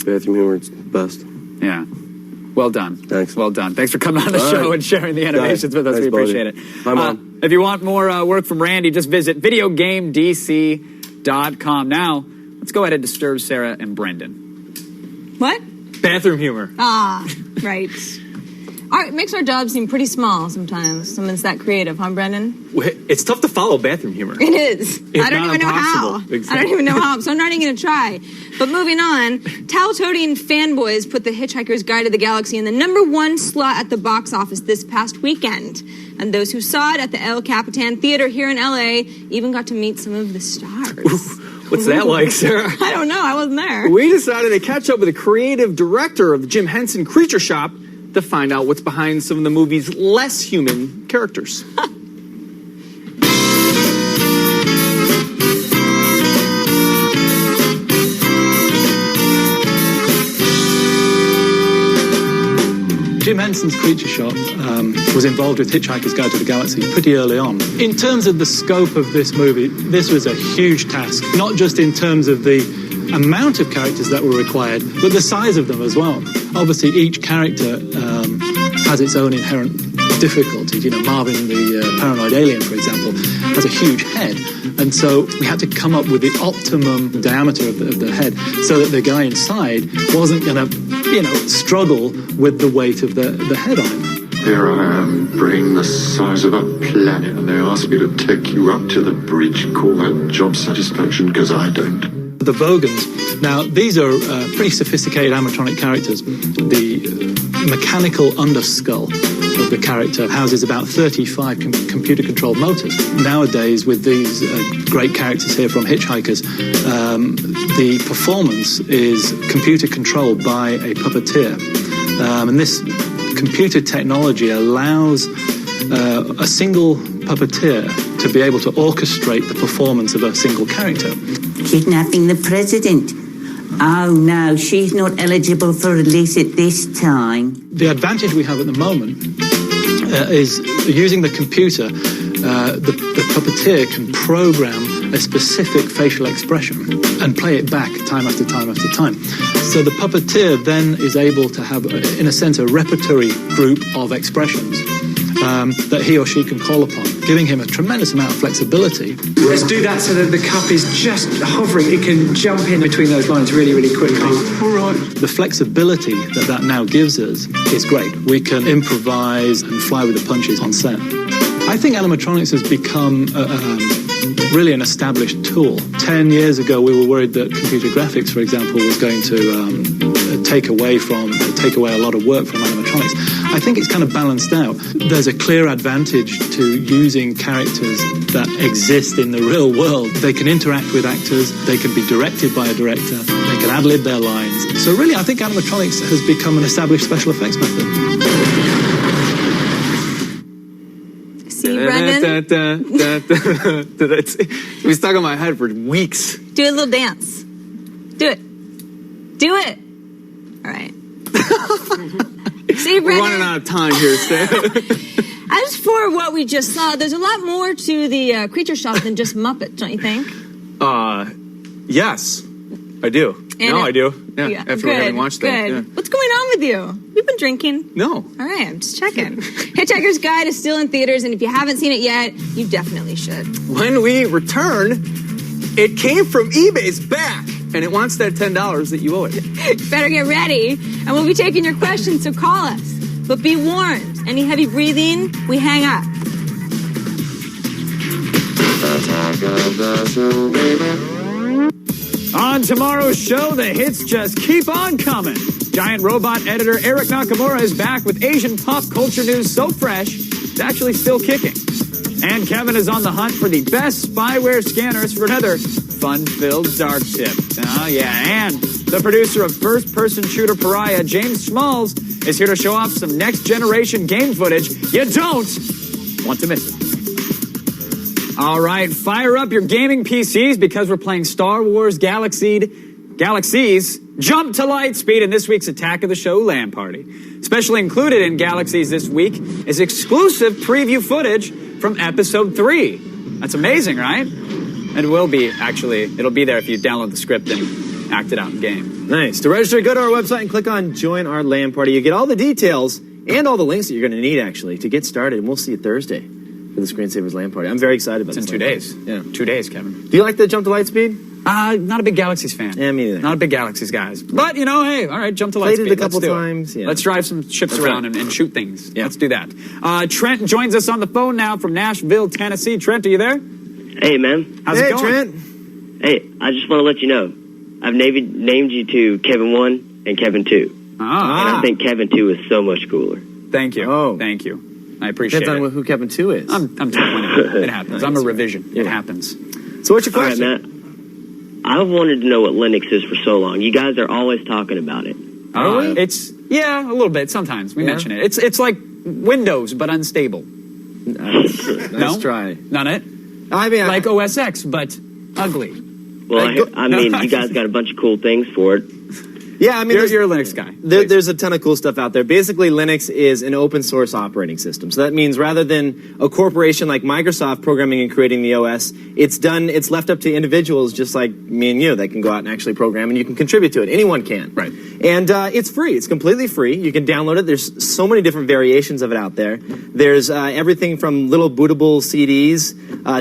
Bathroom humor, it's best. Yeah. Well done. Thanks. Well done. Thanks for coming on the show and sharing the animations with us. We appreciate it. Hi, Mom. If you want more work from Randy, just visit videogamedc.com. Now, let's go ahead and disturb Sarah and Brendan. What? Bathroom humor. Right. It makes our job seem pretty small sometimes. Someone's that creative, huh, Brendan? It's tough to follow bathroom humor. It is. I don't even know how. Exactly. I don't even know how, so I'm not even going to try. But moving on, Talatodian fanboys put The Hitchhiker's Guide to the Galaxy in the #1 slot at the box office this past weekend. And those who saw it at the El Capitan Theater here in L.A. even got to meet some of the stars. What's that like, Sarah? I don't know. I wasn't there. We decided to catch up with the creative director of the Jim Henson Creature Shop to find out what's behind some of the movie's less human characters. Jim Henson's Creature Shop was involved with Hitchhiker's Guide to the Galaxy pretty early on. In terms of the scope of this movie, this was a huge task, not just in terms of the amount of characters that were required, but the size of them as well. Obviously, each character has its own inherent difficulties. Marvin, the paranoid alien, for example, has a huge head. And so we had to come up with the optimum diameter of the head so that the guy inside wasn't going to, struggle with the weight of the head on him. Here I am, brain the size of a planet, and they ask me to take you up to the bridge. Call that job satisfaction, because I don't. The Vogons. Now, these are pretty sophisticated animatronic characters. The mechanical underskull of the character houses about 35 computer-controlled motors. Nowadays, with these great characters here from Hitchhikers, the performance is computer-controlled by a puppeteer. And this computer technology allows a single puppeteer to be able to orchestrate the performance of a single character. Kidnapping the president. Oh no, she's not eligible for release at this time. The advantage we have at the moment is using the computer, the puppeteer can program a specific facial expression and play it back time after time after time. So the puppeteer then is able to have, in a sense, a repertory group of expressions. that he or she can call upon, giving him a tremendous amount of flexibility. Let's do that so that the cup is just hovering. It can jump in between those lines really, really quickly. All right. The flexibility that now gives us is great. We can improvise and fly with the punches on set. I think animatronics has become really an established tool. 10 years ago, we were worried that computer graphics, for example, was going to take away a lot of work from animatronics. I think it's kind of balanced out. There's a clear advantage to using characters that exist in the real world. They can interact with actors, they can be directed by a director, they can ad-lib their lines. So really, I think animatronics has become an established special effects method. See, Brendan? It was stuck in my head for weeks. Do a little dance. Do it. Do it. All right. See, We're Brendan? running out of time here, Stan. As for what we just saw, there's a lot more to the creature shop than just Muppet, don't you think? Yes, I do. I do. Yeah, after having watched that. Yeah. What's going on with you? You've been drinking? No. All right, I'm just checking. Hitchhiker's Guide is still in theaters, and if you haven't seen it yet, you definitely should. When we return, it came from eBay's back, and it wants that $10 that you owe it. Better get ready, and we'll be taking your questions, so call us. But be warned, any heavy breathing, we hang up. On tomorrow's show, the hits just keep on coming. Giant robot editor Eric Nakamura is back with Asian pop culture news so fresh, it's actually still kicking. And Kevin is on the hunt for the best spyware scanners for another fun-filled dark tip. Oh, yeah, and the producer of first-person shooter Pariah, James Schmalz, is here to show off some next-generation game footage you don't want to miss it. All right, fire up your gaming PCs because we're playing Star Wars Galaxies Jump to Lightspeed in this week's Attack of the Show LAN party. Especially included in Galaxies this week is exclusive preview footage from Episode 3. That's amazing, right? And it will be, actually. It'll be there if you download the script and act it out in game. Nice. To register, go to our website and click on Join Our LAN Party. You get all the details and all the links that you're going to need, actually, to get started. And we'll see you Thursday for the Screensavers LAN Party. I'm very excited about this. It's in 2 days. Yeah. 2 days, Kevin. Do you like the Jump to Lightspeed? Not a big Galaxies fan. Yeah, me neither. Not a big Galaxies guys. But, you know, hey, all right, Jump to Lightspeed. Played it a couple times. Yeah. Let's drive some ships around and shoot things. Yeah. Let's do that. Trent joins us on the phone now from Nashville, Tennessee. Trent, are you there? Hey, man. How's it going? Trent. Hey, I just want to let you know, I've named you to Kevin 1 and Kevin 2. And I think Kevin 2 is so much cooler. Thank you. Oh. Thank you. I appreciate Depends it. on who Kevin 2 is. I'm disappointed. It happens. I'm a revision. Yeah. It happens. So what's your question? All right, Matt. I've wanted to know what Linux is for so long. You guys are always talking about it. It's, a little bit. Sometimes we mention it. It's like Windows, but unstable. Nice try. Not it? I mean, like OS X, but ugly. Well, I mean, you guys got a bunch of cool things for it. Yeah, I mean, you're a Linux guy. There's a ton of cool stuff out there. Basically, Linux is an open source operating system. So that means rather than a corporation like Microsoft programming and creating the OS, it's left up to individuals just like me and you that can go out and actually program, and you can contribute to it. Anyone can. Right. And it's free. It's completely free. You can download it. There's so many different variations of it out there. There's everything from little bootable CDs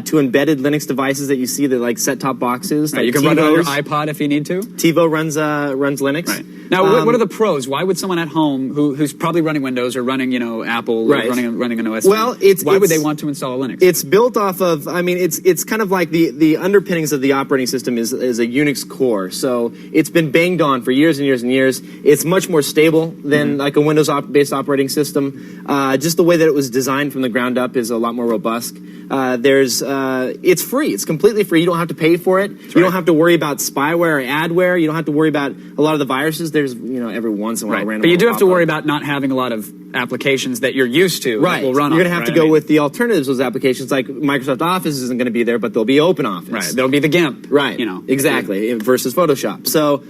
to embedded Linux devices that you see that like set-top boxes. Right, like you can run it on your iPod if you need to. TiVo runs Linux. Right. Now, what are the pros? Why would someone at home who's probably running Windows or running, Apple, right. or running an OS? Well, why would they want to install Linux? It's built off of. I mean, it's kind of like the underpinnings of the operating system is a Unix core. So it's been banged on for years and years and years. It's much more stable than like a Windows-based operating system. Just the way that it was designed from the ground up is a lot more robust. It's free. It's completely free. You don't have to pay for it. You don't have to worry about spyware or adware. You don't have to worry about a lot of the viruses. There's every once in a while. Right. But you do have to worry about not having a lot of applications that you're used to. Right. That will run You're going to on, have to go with the alternatives to those applications. Like Microsoft Office isn't going to be there, but there'll be OpenOffice. Right. There'll be the GIMP. Right. Exactly. Versus Photoshop. So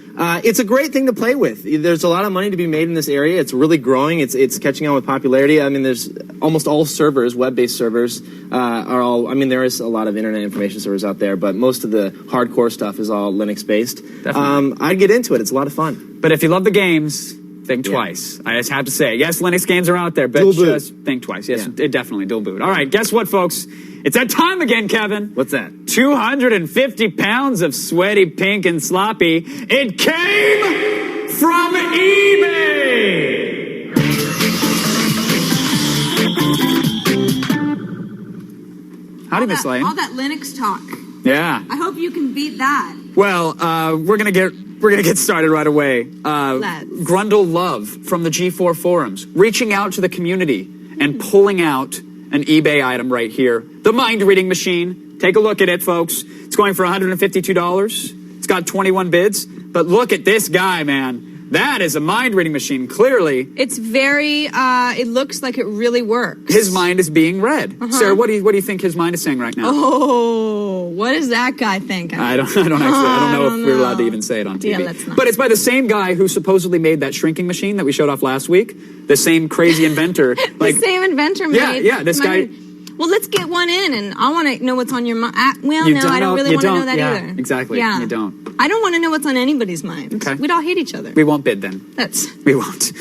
it's a great thing to play with. There's a lot of money to be made in this area. It's really growing. It's catching on with popularity. I mean, there's almost all servers, web-based servers, are all. I mean, there is a lot of internet information servers out there, but most of the hardcore stuff is all Linux-based. I'd get into it. It's a lot of fun. But if you love the games, Think twice. I just have to say, yes, Linux games are out there, but just think twice. Yes, definitely dual boot. All right, guess what, folks? It's that time again, Kevin. What's that? 250 pounds of sweaty, pink, and sloppy. It came from eBay. Howdy, Miss Lane. All that Linux talk. Yeah. I hope you can beat that. Well, we're gonna get started right away. Grundle Love from the G4 forums, reaching out to the community and pulling out an eBay item right here. The mind reading machine. Take a look at it, folks. It's going for $152. It's got 21 bids. But look at this guy, man. That is a mind reading machine, clearly. It's very, it looks like it really works. His mind is being read. Sarah, what do you think his mind is saying right now? Oh, what does that guy think? I don't know if we're allowed to even say it on TV. Yeah, let's not. But it's by the same guy who supposedly made that shrinking machine that we showed off last week. The same crazy inventor. The same inventor made. Yeah, this guy. Well, let's get one in, and I want to know what's on your mind. Well, no, I don't really want to know that either. Exactly. Yeah. You don't. I don't want to know what's on anybody's mind. Okay. We'd all hate each other. We won't bid then. We won't.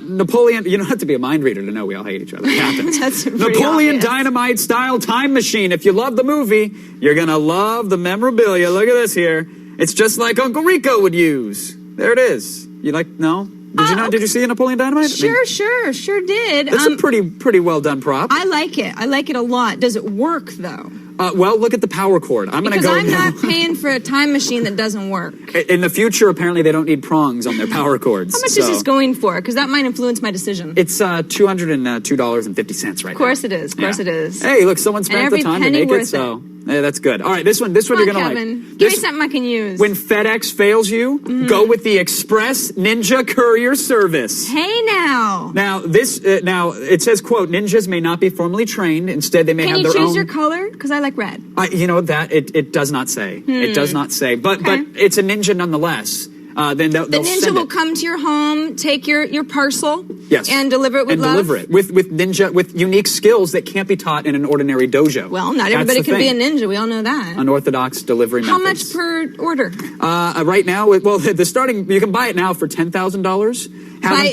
Napoleon, you don't have to be a mind reader to know we all hate each other. It happens. That's Napoleon Dynamite style time machine. If you love the movie, you're going to love the memorabilia. Look at this here. It's just like Uncle Rico would use. There it is. You like, no? Did you not? Did you see a Napoleon Dynamite? Sure did. It's a pretty well done prop. I like it. I like it a lot. Does it work though? Well, look at the power cord. I'm going to go. Because I'm not paying for a time machine that doesn't work. In the future, apparently, they don't need prongs on their power cords. How much is this going for? Because that might influence my decision. It's $202.50 right now. Of course it is. Of course it is. Hey, look, someone spent the time to make it, so yeah, that's good. All right, this one you're going to like. Give me something I can use. When FedEx fails you, go with the Express Ninja Courier Service. Hey now. Now it says, quote, ninjas may not be formally trained. Instead, they may have their own. Can you choose your color? Because I like red. You know that it does not say. It does not say. But it's a ninja nonetheless. Then the ninja will come to your home, take your parcel, and deliver it with love. Deliver it with unique skills that can't be taught in an ordinary dojo. Well, not everybody can be a ninja. We all know that. Unorthodox delivery methods. How much per order? Right now, the starting you can buy it now for $10,000. By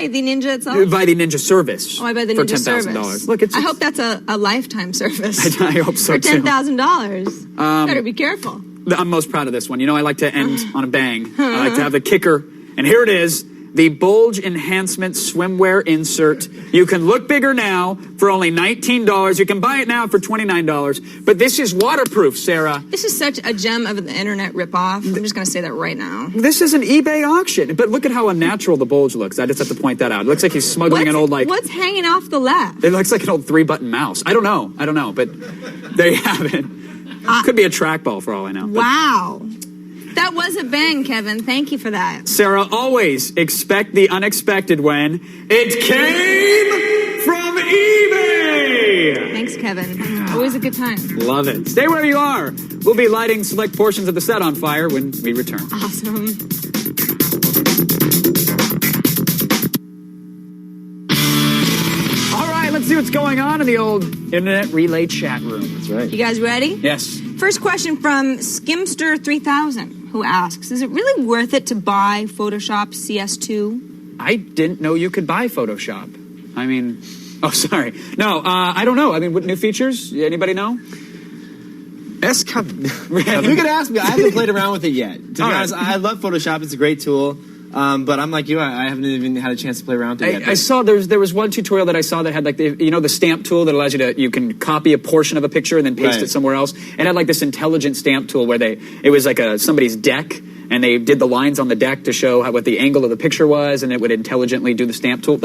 the ninja itself? By the ninja service. Oh, I buy the ninja service. For $10,000. Look, I hope that's a lifetime service. I hope so for too. $10,000. Better be careful. I'm most proud of this one. You know, I like to end on a bang. I like to have the kicker. And here it is, the Bulge Enhancement Swimwear Insert. You can look bigger now for only $19. You can buy it now for $29. But this is waterproof, Sarah. This is such a gem of the internet ripoff. I'm just going to say that right now. This is an eBay auction. But look at how unnatural the Bulge looks. I just have to point that out. It looks like he's smuggling an old, What's hanging off the left? It looks like an old 3-button mouse. I don't know. But there you have it. Could be a trackball for all I know. Wow. That was a bang, Kevin. Thank you for that. Sarah, always expect the unexpected when it came from eBay. Thanks, Kevin. Always a good time. Love it. Stay where you are. We'll be lighting select portions of the set on fire when we return. Awesome. Let's see what's going on in the old internet relay chat room. That's right. You guys ready? Yes. First question from Skimster3000, who asks, is it really worth it to buy Photoshop CS2? I didn't know you could buy Photoshop. I mean, sorry. No, I don't know. I mean, what new features? Anybody know? You could ask me. I haven't played around with it yet. To be honest, I love Photoshop. It's a great tool. But I'm like you, I haven't even had a chance to play around with it yet. I saw there was one tutorial that I saw that had like the stamp tool that allows you can copy a portion of a picture and then paste it somewhere else. And it had like this intelligent stamp tool where it was like somebody's deck and they did the lines on the deck to show what the angle of the picture was, and it would intelligently do the stamp tool.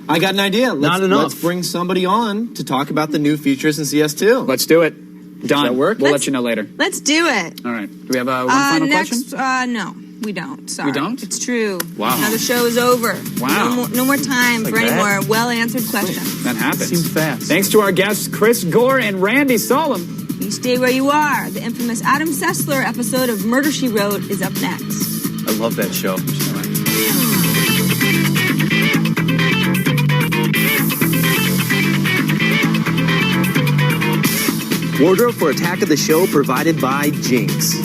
I got an idea. Let's bring somebody on to talk about the new features in CS2. Let's do it. Done. Does that work? We'll let you know later. Let's do it. All right. Do we have one final question? No. We don't. Sorry. We don't? It's true. Wow. Now the show is over. Wow. No more time for any more well-answered questions. That happens. Seems fast. Thanks to our guests, Chris Gore and Randy Solom. You stay where you are. The infamous Adam Sessler episode of Murder, She Wrote is up next. I love that show. Wardrobe for Attack of the Show provided by Jinx.